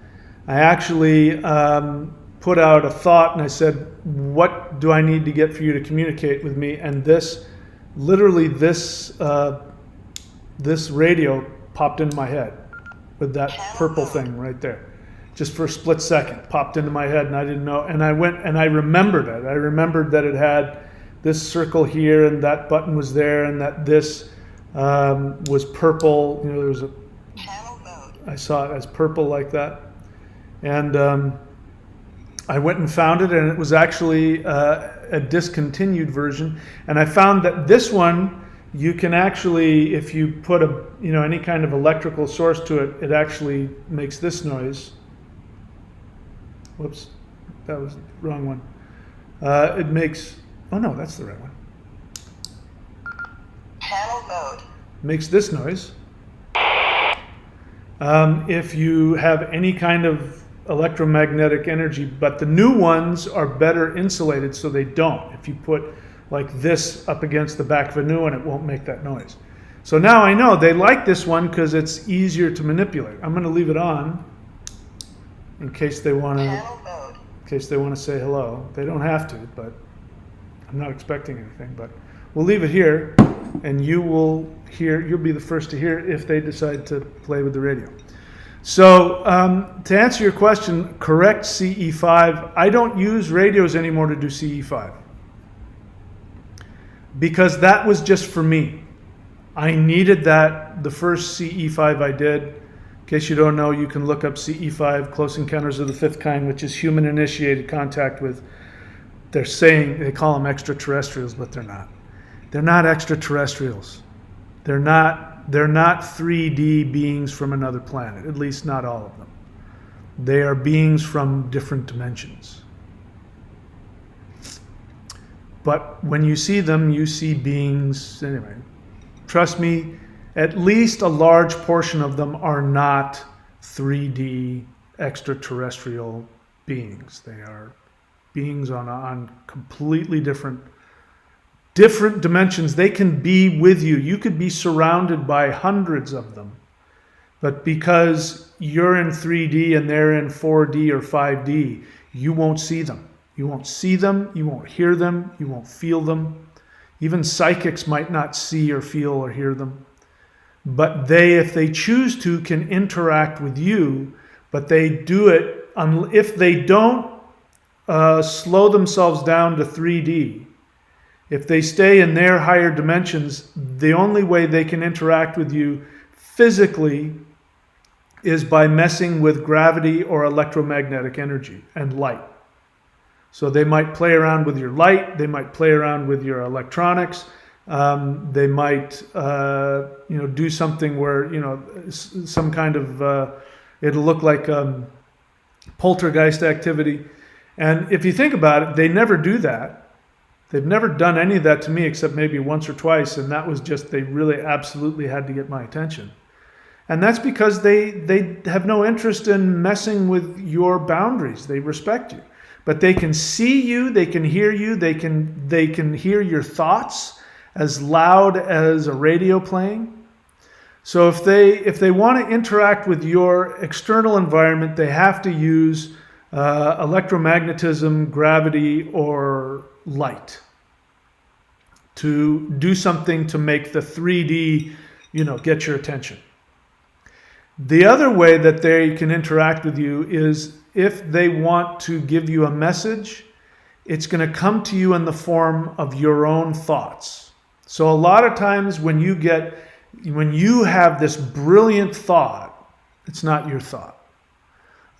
I actually put out a thought and I said, what do I need to get for you to communicate with me? And this, literally this radio popped into my head with that purple thing right there. Just for a split second, popped into my head and I didn't know. And I went and I remembered it. I remembered that it had this circle here and that button was there and that this was purple. You know, there was I saw it as purple like that. And I went and found it and it was actually a discontinued version. And I found that this one, you can actually, if you put any kind of electrical source to it, it actually makes this noise. Whoops, that was the wrong one. It makes, oh no, that's the right one. Panel mode. Makes this noise. If you have any kind of electromagnetic energy, but the new ones are better insulated so they don't. If you put like this up against the back of a new one, it won't make that noise. So now I know they like this one because it's easier to manipulate. I'm going to leave it on in case they want to say hello. They don't have to, but I'm not expecting anything. But we'll leave it here, and you'll be the first to hear if they decide to play with the radio. So to answer your question, correct CE5. I don't use radios anymore to do CE5. Because that was just for me. I needed that the first CE5 I did. In case you don't know, you can look up CE5, Close Encounters of the Fifth Kind, which is human-initiated contact with, they call them extraterrestrials, but they're not. They're not extraterrestrials. They're not 3D beings from another planet, at least not all of them. They are beings from different dimensions. But when you see them, you see beings, anyway. Trust me, at least a large portion of them are not 3D extraterrestrial beings. They are beings on completely different dimensions. They can be with you. You could be surrounded by hundreds of them. But because you're in 3D and they're in 4D or 5D, you won't see them. You won't see them, you won't hear them, you won't feel them. Even psychics might not see or feel or hear them. But they, if they choose to, can interact with you, but they do it, if they don't slow themselves down to 3D, if they stay in their higher dimensions, the only way they can interact with you physically is by messing with gravity or electromagnetic energy and light. So they might play around with your light, they might play around with your electronics, they might do something where, some kind of, it'll look like poltergeist activity. And if you think about it, they never do that. They've never done any of that to me except maybe once or twice, and that was just, they really absolutely had to get my attention. And that's because they have no interest in messing with your boundaries. They respect you. But they can see you, they can hear you, they can hear your thoughts as loud as a radio playing. So if they want to interact with your external environment, they have to use electromagnetism, gravity, or light to do something to make the 3D, get your attention. The other way that they can interact with you is if they want to give you a message, it's going to come to you in the form of your own thoughts. So a lot of times when you have this brilliant thought, it's not your thought.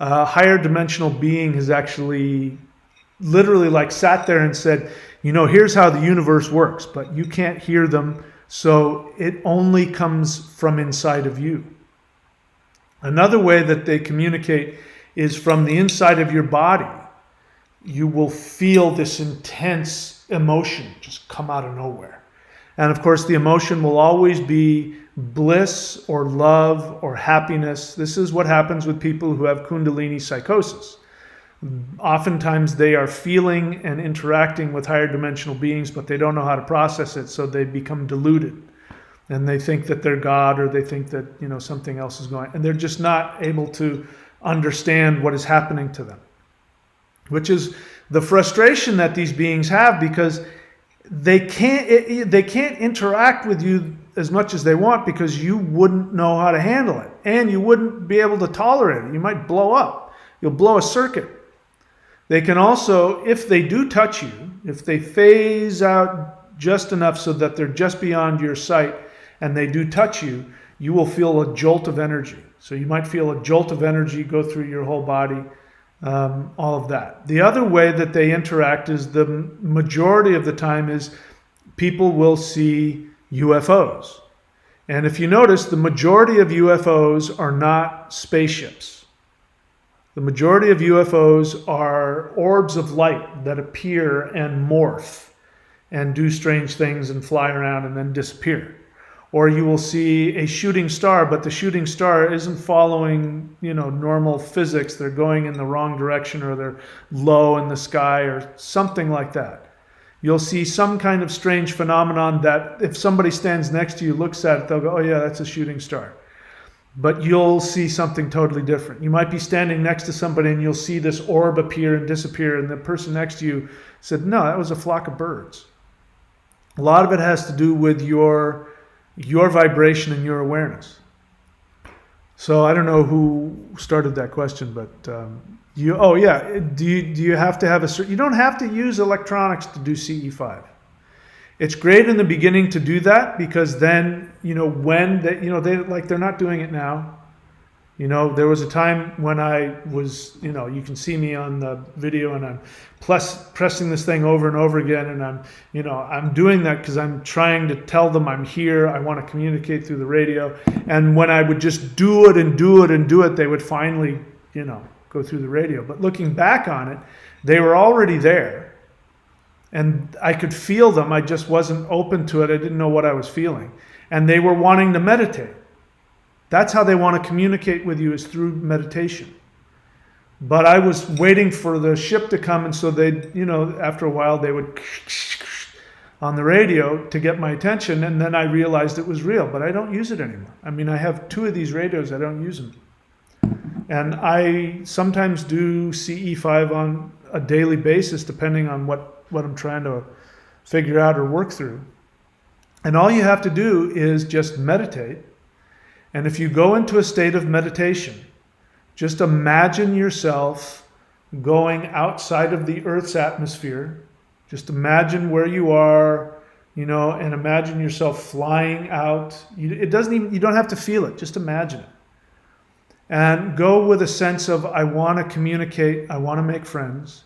A higher dimensional being has actually literally like sat there and said, here's how the universe works, but you can't hear them, so it only comes from inside of you. Another way that they communicate is from the inside of your body. You will feel this intense emotion just come out of nowhere. And of course, the emotion will always be bliss or love or happiness. This is what happens with people who have Kundalini psychosis. Oftentimes they are feeling and interacting with higher dimensional beings, but they don't know how to process it, so they become deluded. And they think that they're God, or they think that something else is going on. And they're just not able to understand what is happening to them. Which is the frustration that these beings have, because they can't interact with you as much as they want, because you wouldn't know how to handle it. And you wouldn't be able to tolerate it. You might blow up. You'll blow a circuit. They can also, if they do touch you, if they phase out just enough so that they're just beyond your sight and they do touch you, you will feel a jolt of energy. So you might feel a jolt of energy go through your whole body, all of that. The other way that they interact is the majority of the time is people will see UFOs. And if you notice, the majority of UFOs are not spaceships. The majority of UFOs are orbs of light that appear and morph and do strange things and fly around and then disappear. Or you will see a shooting star, but the shooting star isn't following, normal physics. They're going in the wrong direction, or they're low in the sky or something like that. You'll see some kind of strange phenomenon that if somebody stands next to you, looks at it, they'll go, oh yeah, that's a shooting star. But you'll see something totally different. You might be standing next to somebody and you'll see this orb appear and disappear, and the person next to you said, no, that was a flock of birds. A lot of it has to do with your vibration and your awareness. So I don't know who started that question, but do you have to have you don't have to use electronics to do CE5. It's great in the beginning to do that, because then, when they're not doing it now. There was a time when I was, you can see me on the video and I'm pressing this thing over and over again. And I'm doing that because I'm trying to tell them I'm here. I want to communicate through the radio. And when I would just do it and do it and do it, they would finally, go through the radio. But looking back on it, they were already there. And I could feel them. I just wasn't open to it. I didn't know what I was feeling. And they were wanting to meditate. That's how they want to communicate with you, is through meditation. But I was waiting for the ship to come, and so after a while they would on the radio to get my attention, and then I realized it was real, but I don't use it anymore. I mean, I have 2 of these radios, I don't use them. And I sometimes do CE5 on a daily basis, depending on what I'm trying to figure out or work through. And all you have to do is just meditate. And if you go into a state of meditation, just imagine yourself going outside of the Earth's atmosphere. Just imagine where you are, and imagine yourself flying out. You don't have to feel it, just imagine it. And go with a sense of, I want to communicate, I want to make friends.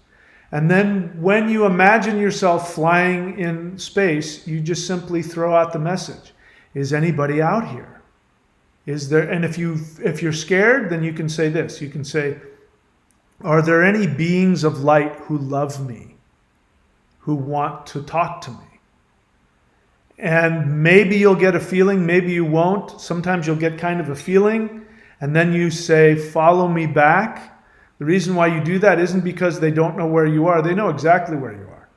And then when you imagine yourself flying in space, you just simply throw out the message. Is anybody out here? Is there? And if you're scared, then you can say this. You can say, are there any beings of light who love me, who want to talk to me? And maybe you'll get a feeling, maybe you won't. Sometimes you'll get kind of a feeling, and then you say, follow me back. The reason why you do that isn't because they don't know where you are. They know exactly where you are.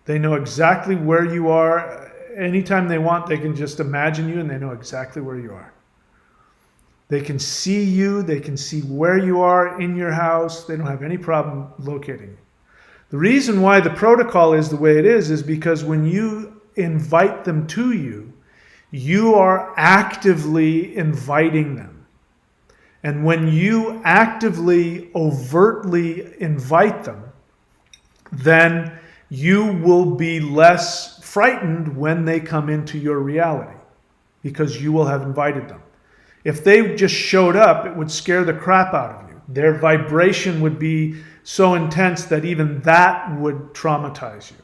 They know exactly where you are. Anytime they want, they can just imagine you, and they know exactly where you are. They can see you. They can see where you are in your house. They don't have any problem locating you. The reason why the protocol is the way it is because when you invite them to you, you are actively inviting them. And when you actively, overtly invite them, then you will be less frightened when they come into your reality because you will have invited them. If they just showed up, it would scare the crap out of you. Their vibration would be so intense that even that would traumatize you.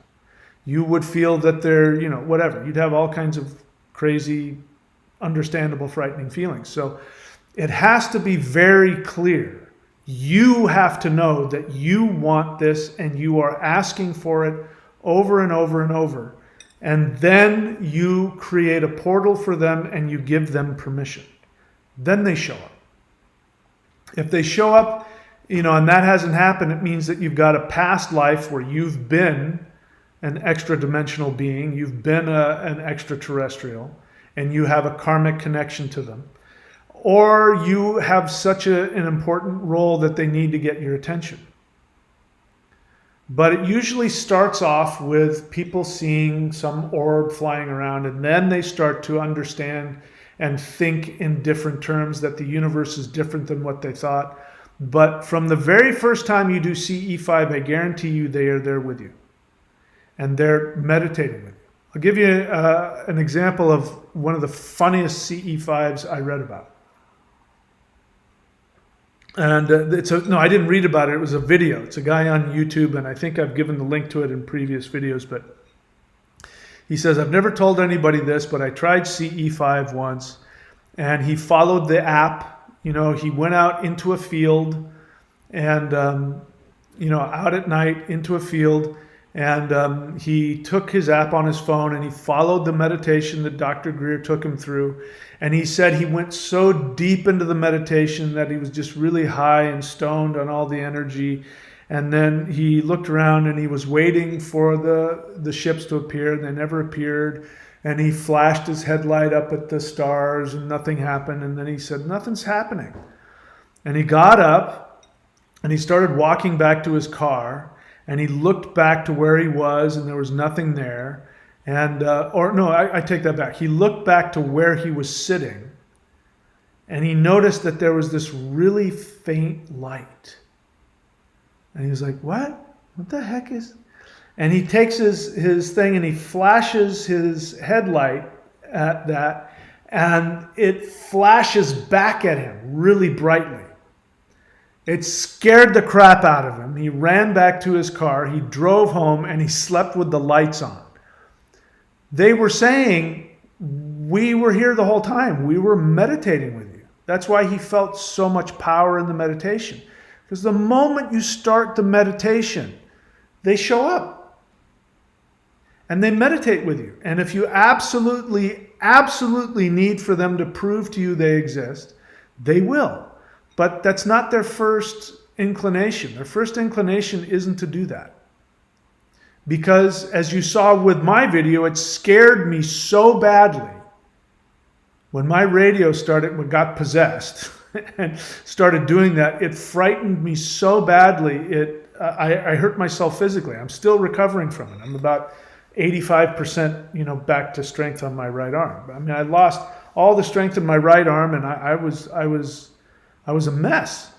You would feel that they're, whatever. You'd have all kinds of crazy, understandable, frightening feelings. So it has to be very clear. You have to know that you want this and you are asking for it over and over and over. And then you create a portal for them and you give them permission. Then they show up. If they show up, and that hasn't happened, it means that you've got a past life where you've been an extra dimensional being, you've been an extraterrestrial, and you have a karmic connection to them. Or you have such an important role that they need to get your attention. But it usually starts off with people seeing some orb flying around, and then they start to understand and think in different terms that the universe is different than what they thought. But from the very first time you do CE5, I guarantee you they are there with you. And they're meditating with you. I'll give you an example of one of the funniest CE5s I read about. And I didn't read about it. It was a video. It's a guy on YouTube, and I think I've given the link to it in previous videos. But he says, I've never told anybody this, but I tried CE5 once, and he followed the app. He went out into a field, and out at night into a field, and he took his app on his phone and he followed the meditation that Dr. Greer took him through. And he said he went so deep into the meditation that he was just really high and stoned on all the energy. And then he looked around and he was waiting for the ships to appear, and they never appeared. And he flashed his headlight up at the stars and nothing happened. And then he said, nothing's happening. And he got up and he started walking back to his car. And he looked back to where he was, and there was nothing there. And, I take that back. He looked back to where he was sitting, and he noticed that there was this really faint light. And he was like, what? What the heck is? And he takes his thing and he flashes his headlight at that, and it flashes back at him really brightly. It scared the crap out of him. He ran back to his car, he drove home, and he slept with the lights on. They were saying, we were here the whole time. We were meditating with you. That's why he felt so much power in the meditation. Because the moment you start the meditation, they show up. And they meditate with you. And if you absolutely, absolutely need for them to prove to you they exist, they will. But that's not their first inclination. Their first inclination isn't to do that. Because as you saw with my video, it scared me so badly. When my radio got possessed and started doing that, it frightened me so badly. I hurt myself physically. I'm still recovering from it. I'm about 85%, back to strength on my right arm. I mean, I lost all the strength in my right arm, and I was a mess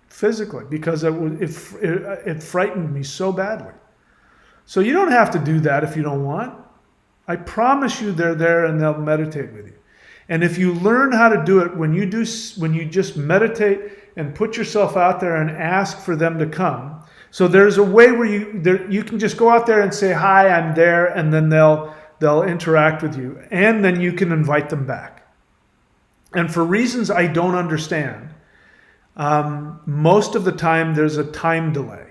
physically because it frightened me so badly. So you don't have to do that if you don't want. I promise you they're there and they'll meditate with you. And if you learn how to do it when you just meditate and put yourself out there and ask for them to come. So there's a way where you can just go out there and say, hi, I'm there, and then they'll interact with you. And then you can invite them back. And for reasons I don't understand, most of the time there's a time delay.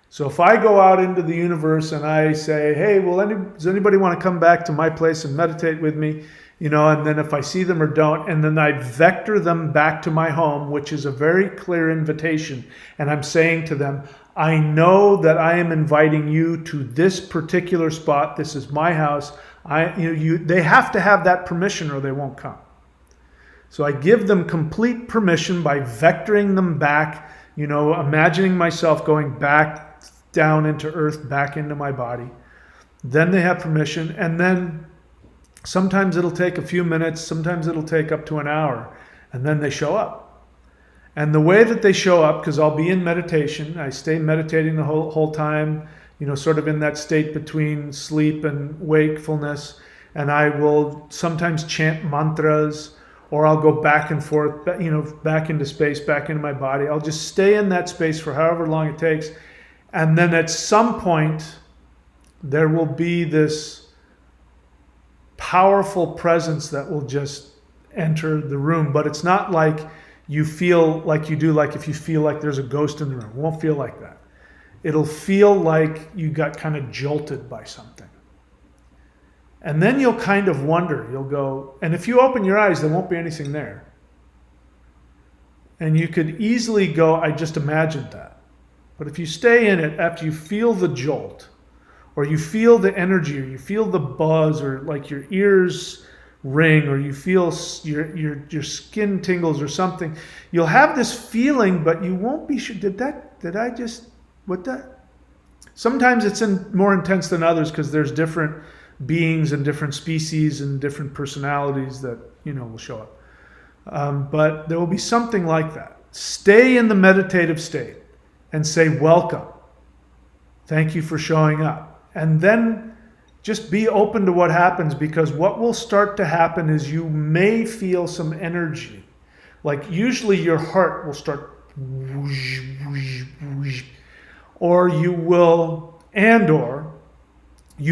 So if I go out into the universe and I say, hey, does anybody want to come back to my place and meditate with me? And then if I see them or don't, and then I vector them back to my home, which is a very clear invitation. And I'm saying to them, I know that I am inviting you to this particular spot. This is my house. They have to have that permission or they won't come. So I give them complete permission by vectoring them back, imagining myself going back down into earth, back into my body. Then they have permission, and then sometimes it'll take a few minutes, sometimes it'll take up to an hour, and then they show up. And the way that they show up, because I'll be in meditation, I stay meditating the whole time, sort of in that state between sleep and wakefulness. And I will sometimes chant mantras, or I'll go back and forth, back into space, back into my body. I'll just stay in that space for however long it takes. And then at some point, there will be this powerful presence that will just enter the room. But it's not like you feel like you do, like if you feel like there's a ghost in the room. It won't feel like that. It'll feel like you got kind of jolted by something. And then you'll kind of wonder, you'll go, and if you open your eyes, there won't be anything there. And you could easily go, I just imagined that. But if you stay in it after you feel the jolt, or you feel the energy, or you feel the buzz, or like your ears ring, or you feel your skin tingles or something, you'll have this feeling, but you won't be sure, sometimes it's more intense than others, because there's different beings and different species and different personalities that will show up, but there will be something like that. Stay in the meditative state and say, welcome, thank you for showing up, and then just be open to what happens, because what will start to happen is you may feel some energy. Like usually your heart will start whoosh, whoosh, whoosh, or you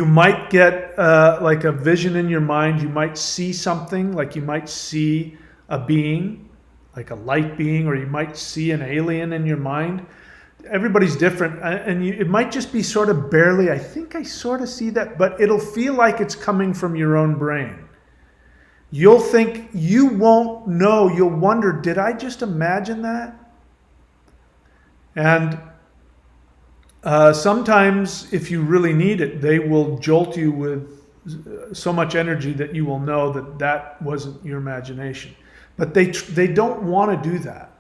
might get like a vision in your mind. You might see something, like you might see a being, like a light being, or you might see an alien in your mind. Everybody's different, and it might just be sort of barely, I think I sort of see that, but it'll feel like it's coming from your own brain. You'll think, you won't know, you'll wonder, did I just imagine that? And sometimes, if you really need it, they will jolt you with so much energy that you will know that that wasn't your imagination. But they don't want to do that.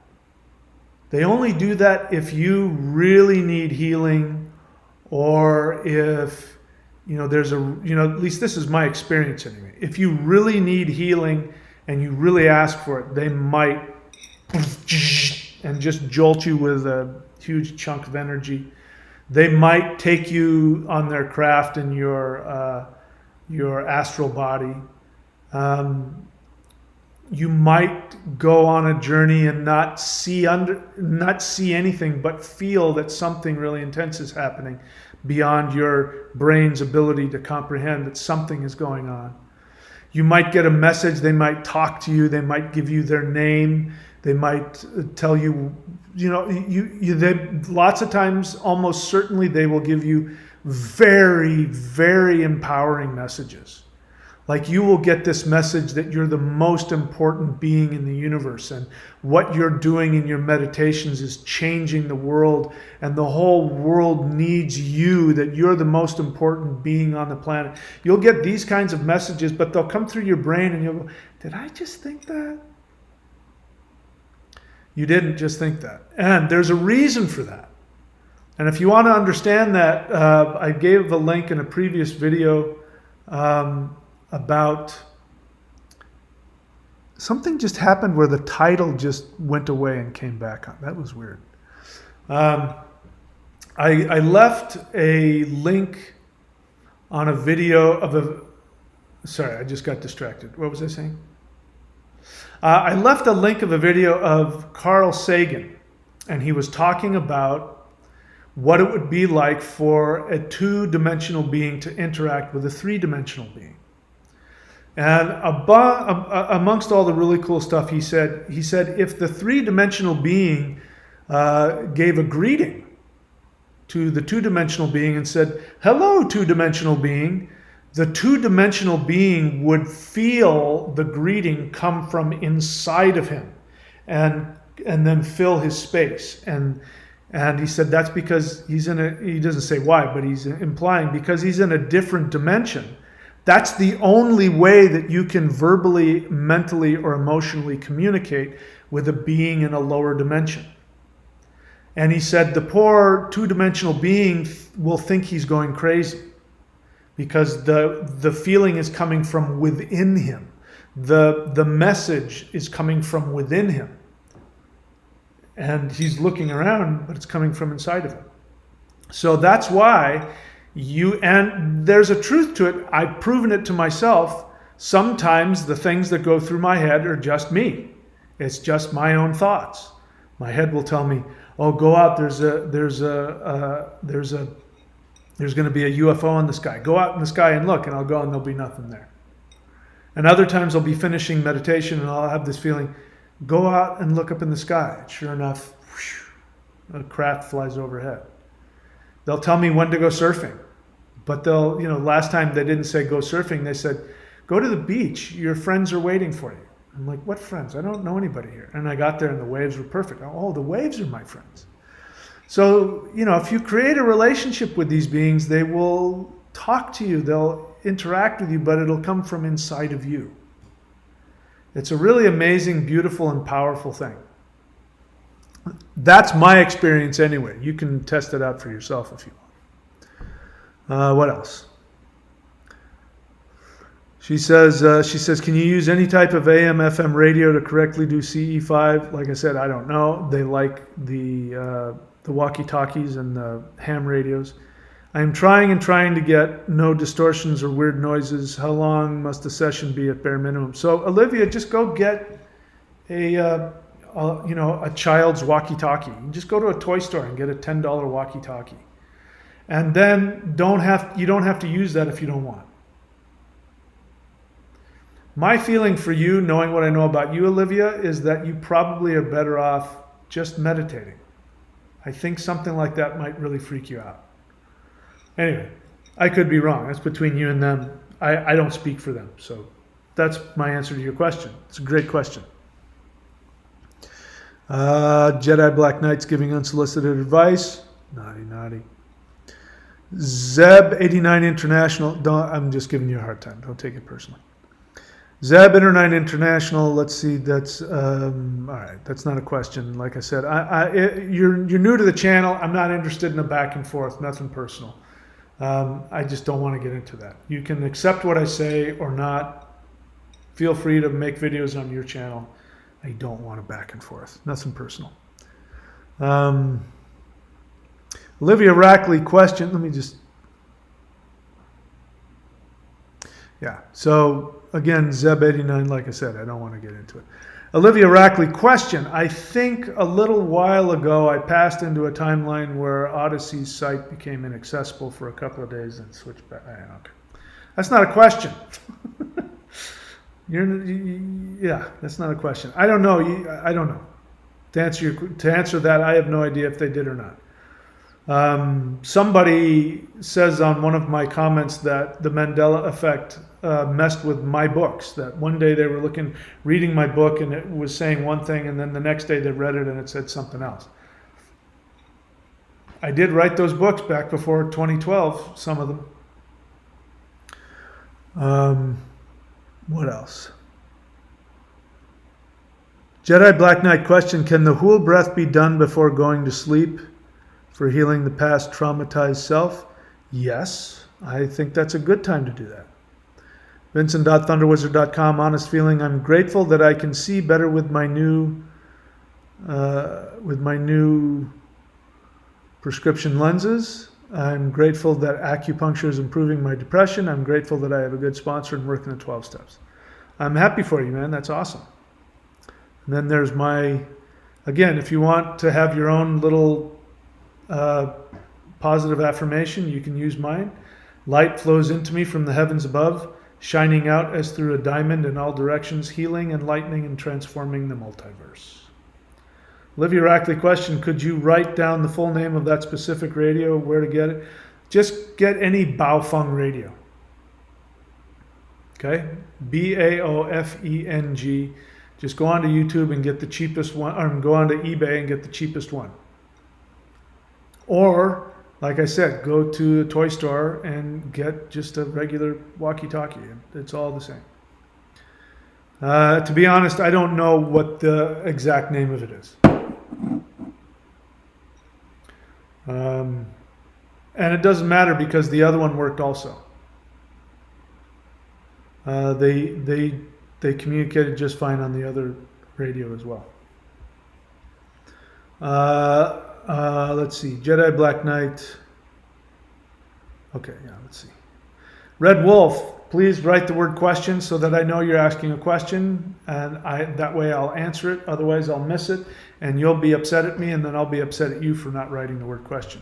They only do that if you really need healing, or if, there's at least this is my experience anyway. If you really need healing and you really ask for it, they might and just jolt you with a huge chunk of energy. They might take you on their craft in your astral body. You might go on a journey and not see anything, but feel that something really intense is happening beyond your brain's ability to comprehend that something is going on. You might get a message. They might talk to you. They might give you their name. They might tell you, lots of times, almost certainly, they will give you very, very empowering messages. Like you will get this message that you're the most important being in the universe, and what you're doing in your meditations is changing the world, and the whole world needs you, that you're the most important being on the planet. You'll get these kinds of messages, but they'll come through your brain and you'll go, did I just think that? You didn't just think that. And there's a reason for that. And if you want to understand that, I gave a link in a previous video about something just happened where the title just went away and came back on. That was weird. I left a link on a video of sorry, I just got distracted. What was I saying? I left a link of a video of Carl Sagan, and he was talking about what it would be like for a two-dimensional being to interact with a three-dimensional being. And amongst all the really cool stuff, he said if the three-dimensional being gave a greeting to the two-dimensional being and said, hello, two-dimensional being, the two-dimensional being would feel the greeting come from inside of him and then fill his space. And he said that's because he doesn't say why, but he's implying because he's in a different dimension. That's the only way that you can verbally, mentally, or emotionally communicate with a being in a lower dimension. And he said the poor two-dimensional being will think he's going crazy because the feeling is coming from within him. The message is coming from within him. And he's looking around, but it's coming from inside of him. So that's why and there's a truth to it. I've proven it to myself. Sometimes the things that go through my head are just me. It's just my own thoughts. My head will tell me, "Oh, go out. There's going to be a UFO in the sky. Go out in the sky and look." And I'll go, and there'll be nothing there. And other times I'll be finishing meditation, and I'll have this feeling, "Go out and look up in the sky." And sure enough, whoosh, a craft flies overhead. They'll tell me when to go surfing, but last time they didn't say go surfing. They said, "Go to the beach. Your friends are waiting for you." I'm like, "What friends? I don't know anybody here." And I got there and the waves were perfect. Oh, the waves are my friends. So, if you create a relationship with these beings, they will talk to you. They'll interact with you, but it'll come from inside of you. It's a really amazing, beautiful, and powerful thing. That's my experience anyway. You can test it out for yourself if you want. What else? She says, "Can you use any type of AM, FM radio to correctly do CE5? Like I said, I don't know. They like the walkie-talkies and the ham radios. I am trying to get no distortions or weird noises. How long must the session be at bare minimum?" So Olivia, just go get a child's walkie-talkie. You just go to a toy store and get a $10 walkie-talkie. And then you don't have to use that if you don't want. My feeling for you, knowing what I know about you, Olivia, is that you probably are better off just meditating. I think something like that might really freak you out. Anyway, I could be wrong. That's between you and them. I don't speak for them. So that's my answer to your question. It's a great question. Jedi Black Knight's giving unsolicited advice. Naughty. Zeb89 International. I'm just giving you a hard time. Don't take it personally. Zeb89 International. Let's see. That's all right. That's not a question. Like I said, you're new to the channel. I'm not interested in a back and forth. Nothing personal. I just don't want to get into that. You can accept what I say or not. Feel free to make videos on your channel. I don't want a back and forth. Nothing personal. Olivia Rackley question. Let me just. Yeah. So again, Zeb89, like I said, I don't want to get into it. Olivia Rackley question. I think a little while ago I passed into a timeline where Odyssey's site became inaccessible for a couple of days and switched back. Okay. That's not a question. Yeah, that's not a question. I don't know. I don't know. To answer that, I have no idea if they did or not. Somebody says on one of my comments that the Mandela Effect messed with my books. That one day they were reading my book and it was saying one thing, and then the next day they read it and it said something else. I did write those books back before 2012, some of them. What else? Jedi Black Knight question. Can the Hool breath be done before going to sleep for healing the past traumatized self? Yes, I think that's a good time to do that. Vincent.thunderwizard.com. Honest feeling. I'm grateful that I can see better with my new prescription lenses. I'm grateful that acupuncture is improving my depression. I'm grateful that I have a good sponsor and working the 12 steps. I'm happy for you, man. That's awesome. And then there's again, if you want to have your own little positive affirmation, you can use mine. Light flows into me from the heavens above, shining out as through a diamond in all directions, healing, enlightening, and transforming the multiverse. Olivia Rackley question, could you write down the full name of that specific radio, where to get it? Just get any Baofeng radio. Okay? Baofeng. Just go onto YouTube and get the cheapest one, or go onto eBay and get the cheapest one. Or, like I said, go to a toy store and get just a regular walkie-talkie. It's all the same. To be honest, I don't know what the exact name of it is. And it doesn't matter because the other one worked also. They communicated just fine on the other radio as well. Let's see. Jedi Black Knight. Okay, yeah, let's see. Red Wolf, please write the word question so that I know you're asking a question, and that way I'll answer it. Otherwise, I'll miss it, and you'll be upset at me, and then I'll be upset at you for not writing the word question.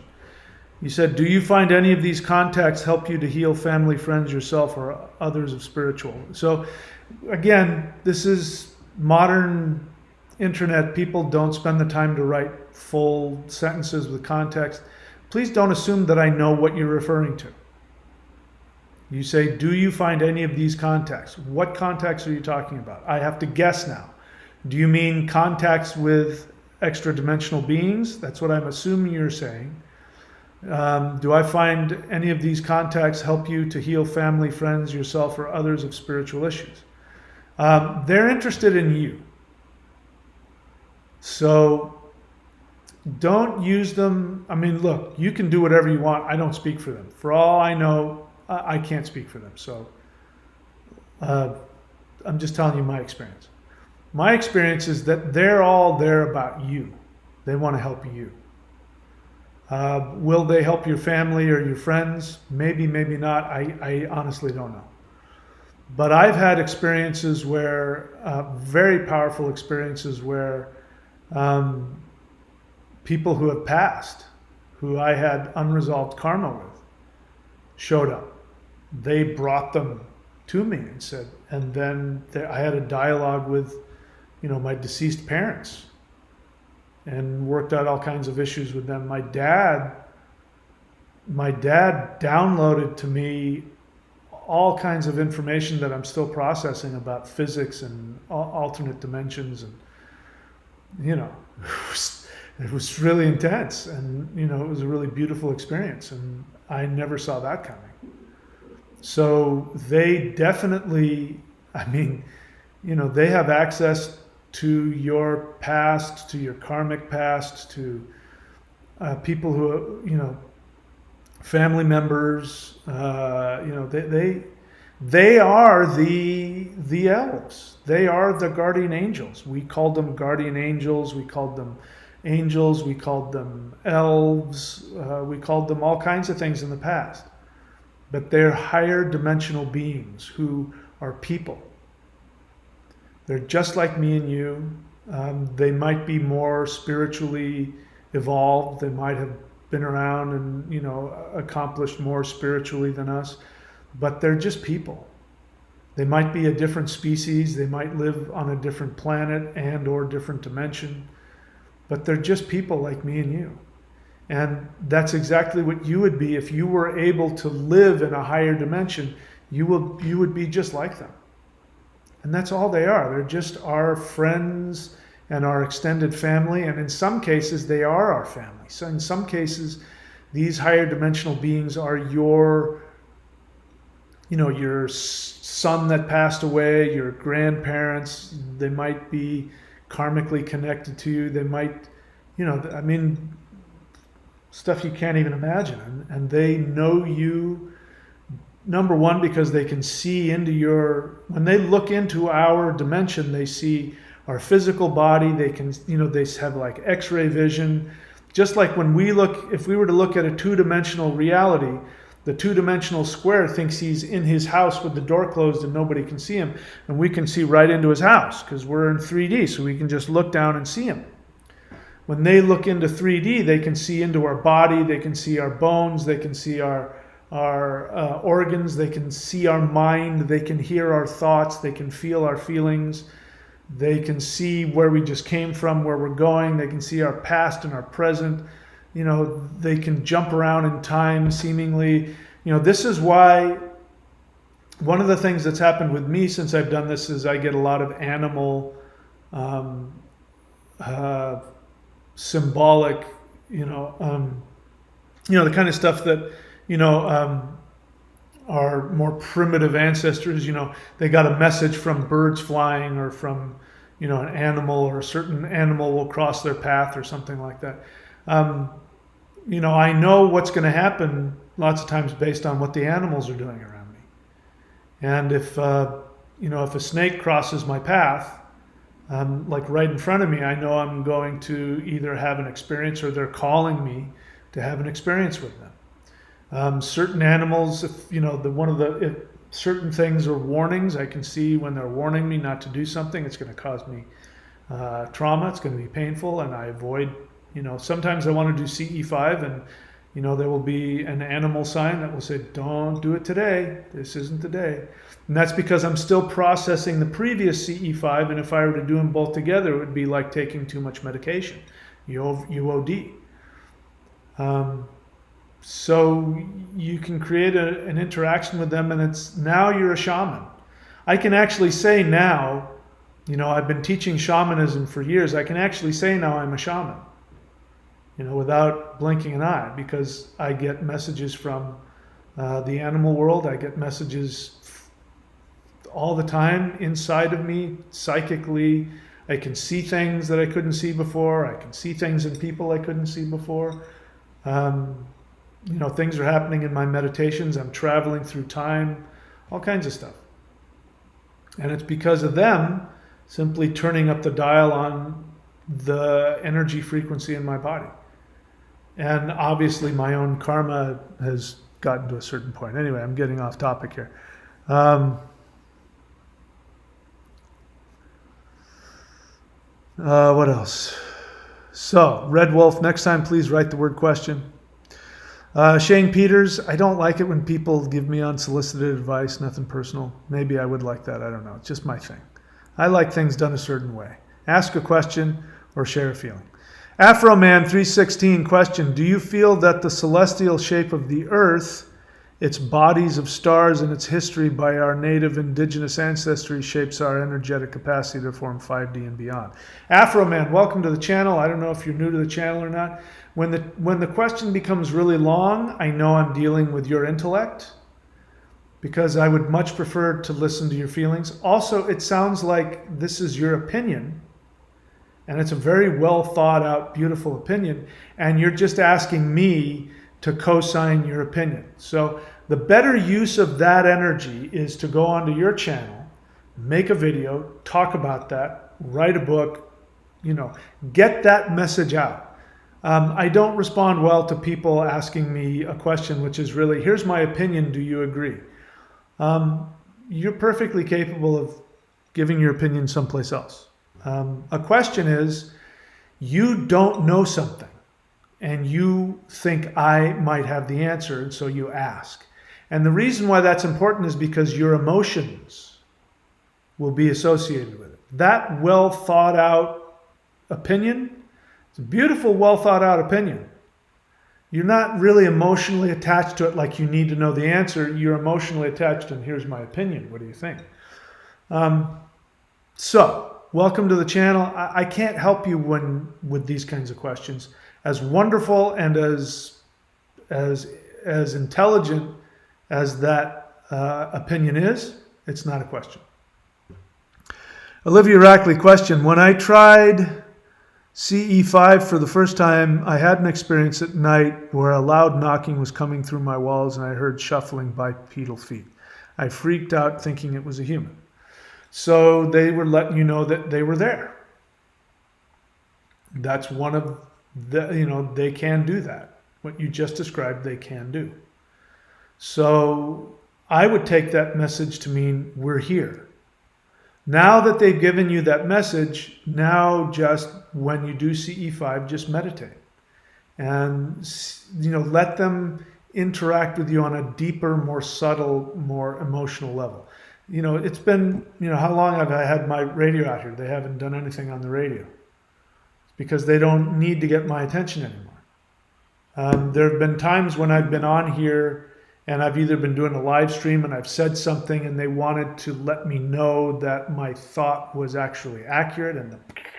You said, do you find any of these contacts help you to heal family, friends, yourself, or others of spiritual? So, again, this is modern internet. People don't spend the time to write full sentences with context. Please don't assume that I know what you're referring to. You say, do you find any of these contacts? What contacts are you talking about? I have to guess now. Do you mean contacts with extra-dimensional beings? That's what I'm assuming you're saying. Do I find any of these contacts help you to heal family, friends, yourself, or others of spiritual issues? They're interested in you. So don't use them. I mean, look, you can do whatever you want. I don't speak for them. For all I know, I can't speak for them. So I'm just telling you my experience. My experience is that they're all there about you. They want to help you. Will they help your family or your friends? Maybe, maybe not. I honestly don't know. But I've had experiences where, very powerful experiences where people who have passed, who I had unresolved karma with, showed up. They brought them to me and said, and then I had a dialogue with, my deceased parents, and worked out all kinds of issues with them. My dad downloaded to me all kinds of information that I'm still processing about physics and alternate dimensions, and it was really intense, and it was a really beautiful experience, and I never saw that coming. So they definitely, they have access to your past, to your karmic past, to people who, family members. They are the elves. They are the guardian angels. We called them guardian angels. We called them angels. We called them elves. We called them all kinds of things in the past. But they're higher dimensional beings who are people. They're just like me and you. They might be more spiritually evolved. They might have been around and, accomplished more spiritually than us. But they're just people. They might be a different species. They might live on a different planet and or different dimension. But they're just people like me and you. And that's exactly what you would be if you were able to live in a higher dimension. You would be just like them. And that's all they are. They're just our friends and our extended family. And in some cases, they are our family. So in some cases, these higher dimensional beings are your son that passed away, your grandparents. They might be karmically connected to you. They might, stuff you can't even imagine. And they know you, number one, because they can see into when they look into our dimension, they see our physical body. They can, they have like X-ray vision. Just like when if we were to look at a two-dimensional reality, the two-dimensional square thinks he's in his house with the door closed and nobody can see him. And we can see right into his house because we're in 3D, so we can just look down and see him. When they look into 3D, they can see into our body, they can see our bones, they can see our organs, they can see our mind, they can hear our thoughts, they can feel our feelings, they can see where we just came from, where we're going, they can see our past and our present. They can jump around in time seemingly. This is why one of the things that's happened with me since I've done this is I get a lot of animal symbolic, the kind of stuff that, our more primitive ancestors, they got a message from birds flying or from, an animal, or a certain animal will cross their path or something like that. I know what's going to happen lots of times based on what the animals are doing around me. And if a snake crosses my path, like right in front of me, I know I'm going to either have an experience or they're calling me to have an experience with them. Certain animals, if if certain things are warnings, I can see when they're warning me not to do something. It's going to cause me trauma. It's going to be painful, and I avoid. Sometimes I want to do CE5, and there will be an animal sign that will say, "Don't do it today. This isn't the day." And that's because I'm still processing the previous CE5, and if I were to do them both together, it would be like taking too much medication, UOD. So you can create an interaction with them, and it's now you're a shaman. I can actually say now, I've been teaching shamanism for years. I can actually say now I'm a shaman, without blinking an eye, because I get messages from the animal world. I get messages all the time inside of me, psychically. I can see things that I couldn't see before. I can see things in people I couldn't see before. Things are happening in my meditations. I'm traveling through time, all kinds of stuff. And it's because of them simply turning up the dial on the energy frequency in my body. And obviously my own karma has gotten to a certain point. Anyway, I'm getting off topic here. What else? So, Red Wolf, next time please write the word question. Shane Peters, I don't like it when people give me unsolicited advice, nothing personal. Maybe I would like that, I don't know. It's just my thing. I like things done a certain way. Ask a question or share a feeling. Afroman 316 question, do you feel that the celestial shape of the Earth, its bodies of stars and its history by our native indigenous ancestry shapes our energetic capacity to form 5D and beyond? Afroman, welcome to the channel. I don't know if you're new to the channel or not. When the question becomes really long, I know I'm dealing with your intellect, because I would much prefer to listen to your feelings. Also, it sounds like this is your opinion, and it's a very well thought out, beautiful opinion, and you're just asking me to co-sign your opinion. So the better use of that energy is to go onto your channel, make a video, talk about that, write a book, get that message out. I don't respond well to people asking me a question, which is really, here's my opinion, do you agree? You're perfectly capable of giving your opinion someplace else. A question is, you don't know something, and you think I might have the answer, and so you ask. And the reason why that's important is because your emotions will be associated with it. That well thought out opinion, it's a beautiful, well thought out opinion. You're not really emotionally attached to it like you need to know the answer. You're emotionally attached, and here's my opinion. What do you think? So, welcome to the channel. I can't help you with these kinds of questions. As wonderful and as intelligent as that opinion is, it's not a question. Olivia Rackley question, when I tried CE5 for the first time, I had an experience at night where a loud knocking was coming through my walls and I heard shuffling bipedal feet. I freaked out thinking it was a human. So they were letting you know that they were there. That's one of the, they can do that. What you just described, they can do. So I would take that message to mean we're here. Now that they've given you that message, now just when you do CE5, just meditate. And, let them interact with you on a deeper, more subtle, more emotional level. It's been, how long have I had my radio out here? They haven't done anything on the radio. It's because they don't need to get my attention anymore. There have been times when I've been on here and I've either been doing a live stream and I've said something and they wanted to let me know that my thought was actually accurate and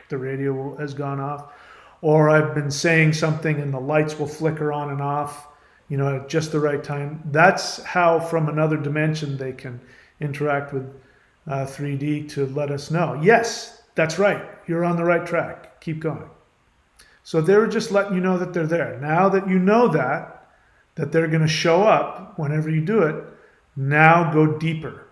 the radio has gone off. Or I've been saying something and the lights will flicker on and off, at just the right time. That's how from another dimension they can interact with 3D to let us know, yes, that's right, you're on the right track, keep going. So they were just letting you know that they're there. Now that you know that they're going to show up whenever you do it, now go deeper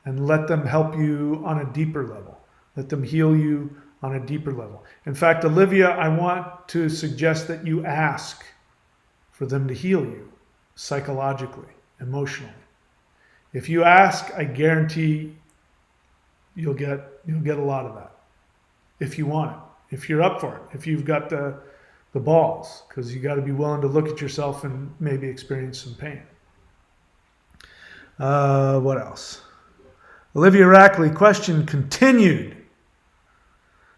and let them help you on a deeper level. Let them heal you on a deeper level. In fact, Olivia, I want to suggest that you ask for them to heal you psychologically, emotionally. If you ask, I guarantee you'll get a lot of that. If you want it, if you're up for it, if you've got the balls, because you got to be willing to look at yourself and maybe experience some pain. What else? Olivia Rackley, question continued.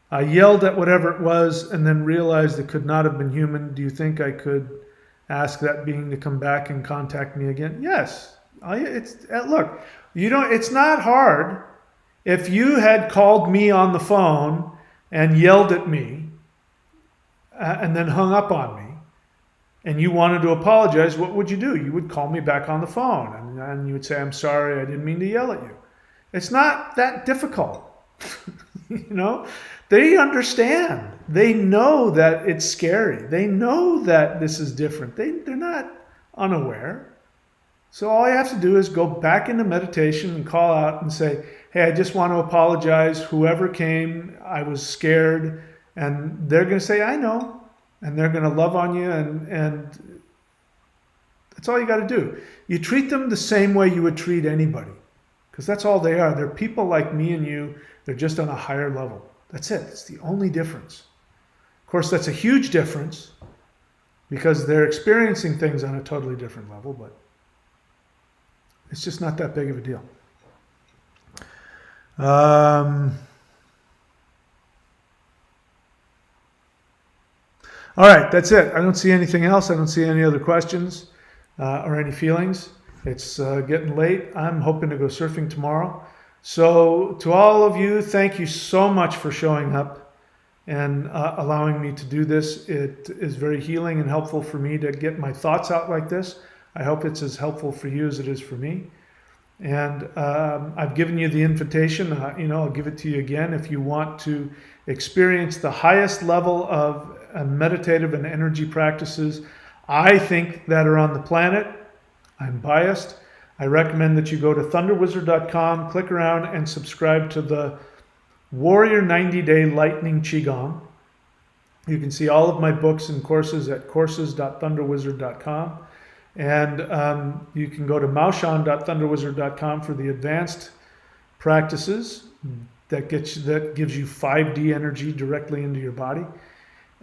I yelled at whatever it was and then realized it could not have been human. Do you think I could ask that being to come back and contact me again? Yes. Look, it's not hard. If you had called me on the phone and yelled at me and then hung up on me and you wanted to apologize, what would you do? You would call me back on the phone and you would say, I'm sorry, I didn't mean to yell at you. It's not that difficult. They understand. They know that it's scary. They know that this is different. They're not unaware. So all you have to do is go back into meditation and call out and say, hey, I just want to apologize. Whoever came, I was scared. And they're going to say, I know. And they're going to love on you. And that's all you got to do. You treat them the same way you would treat anybody. Because that's all they are. They're people like me and you. They're just on a higher level. That's it. It's the only difference. Of course, that's a huge difference because they're experiencing things on a totally different level, but it's just not that big of a deal. All right, that's it. I don't see anything else. I don't see any other questions or any feelings. It's getting late. I'm hoping to go surfing tomorrow. So to all of you, thank you so much for showing up and allowing me to do this. It is very healing and helpful for me to get my thoughts out like this. I hope it's as helpful for you as it is for me. And I've given you the invitation. I'll give it to you again. If you want to experience the highest level of meditative and energy practices, I think, that are on the planet, I'm biased. I recommend that you go to thunderwizard.com, click around, and subscribe to the Warrior 90-Day Lightning Qigong. You can see all of my books and courses at courses.thunderwizard.com. And you can go to maushan.thunderwizard.com for the advanced practices that gives you 5D energy directly into your body.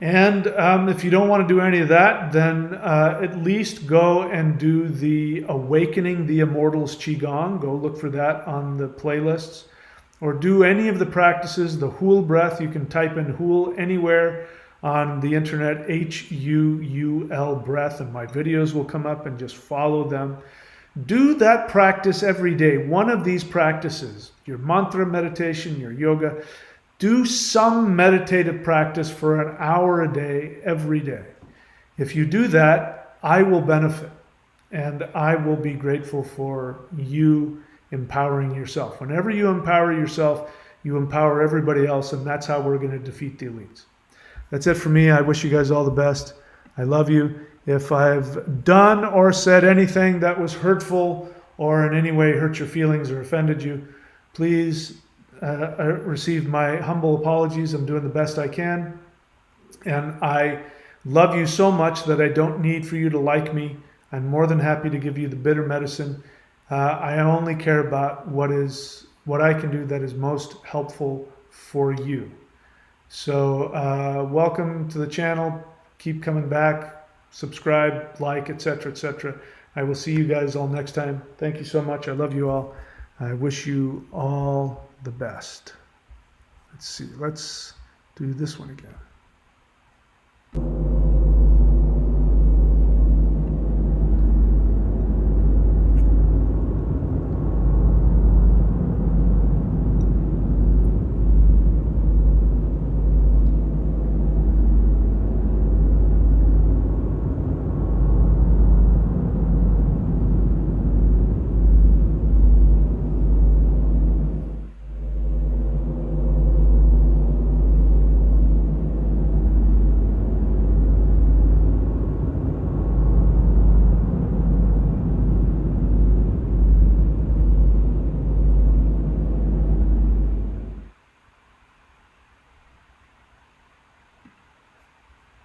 And if you don't want to do any of that, then at least go and do the Awakening the Immortals Qigong. Go look for that on the playlists. Or do any of the practices, the Hul breath. You can type in Hul anywhere on the internet, H-U-U-L breath, and my videos will come up, and just follow them. Do that practice every day. One of these practices, your mantra meditation, your yoga. Do some meditative practice for an hour a day, every day. If you do that, I will benefit, and I will be grateful for you empowering yourself. Whenever you empower yourself, you empower everybody else, and that's how we're going to defeat the elites. That's it for me. I wish you guys all the best. I love you. If I've done or said anything that was hurtful or in any way hurt your feelings or offended you, please receive my humble apologies. I'm doing the best I can. And I love you so much that I don't need for you to like me. I'm more than happy to give you the bitter medicine. I only care about what I can do that is most helpful for you. So welcome to the channel. Keep coming back. Subscribe, like, etc., etc. I will see you guys all next time. Thank you so much. I love you all. I wish you all the best. Let's see. Let's do this one again.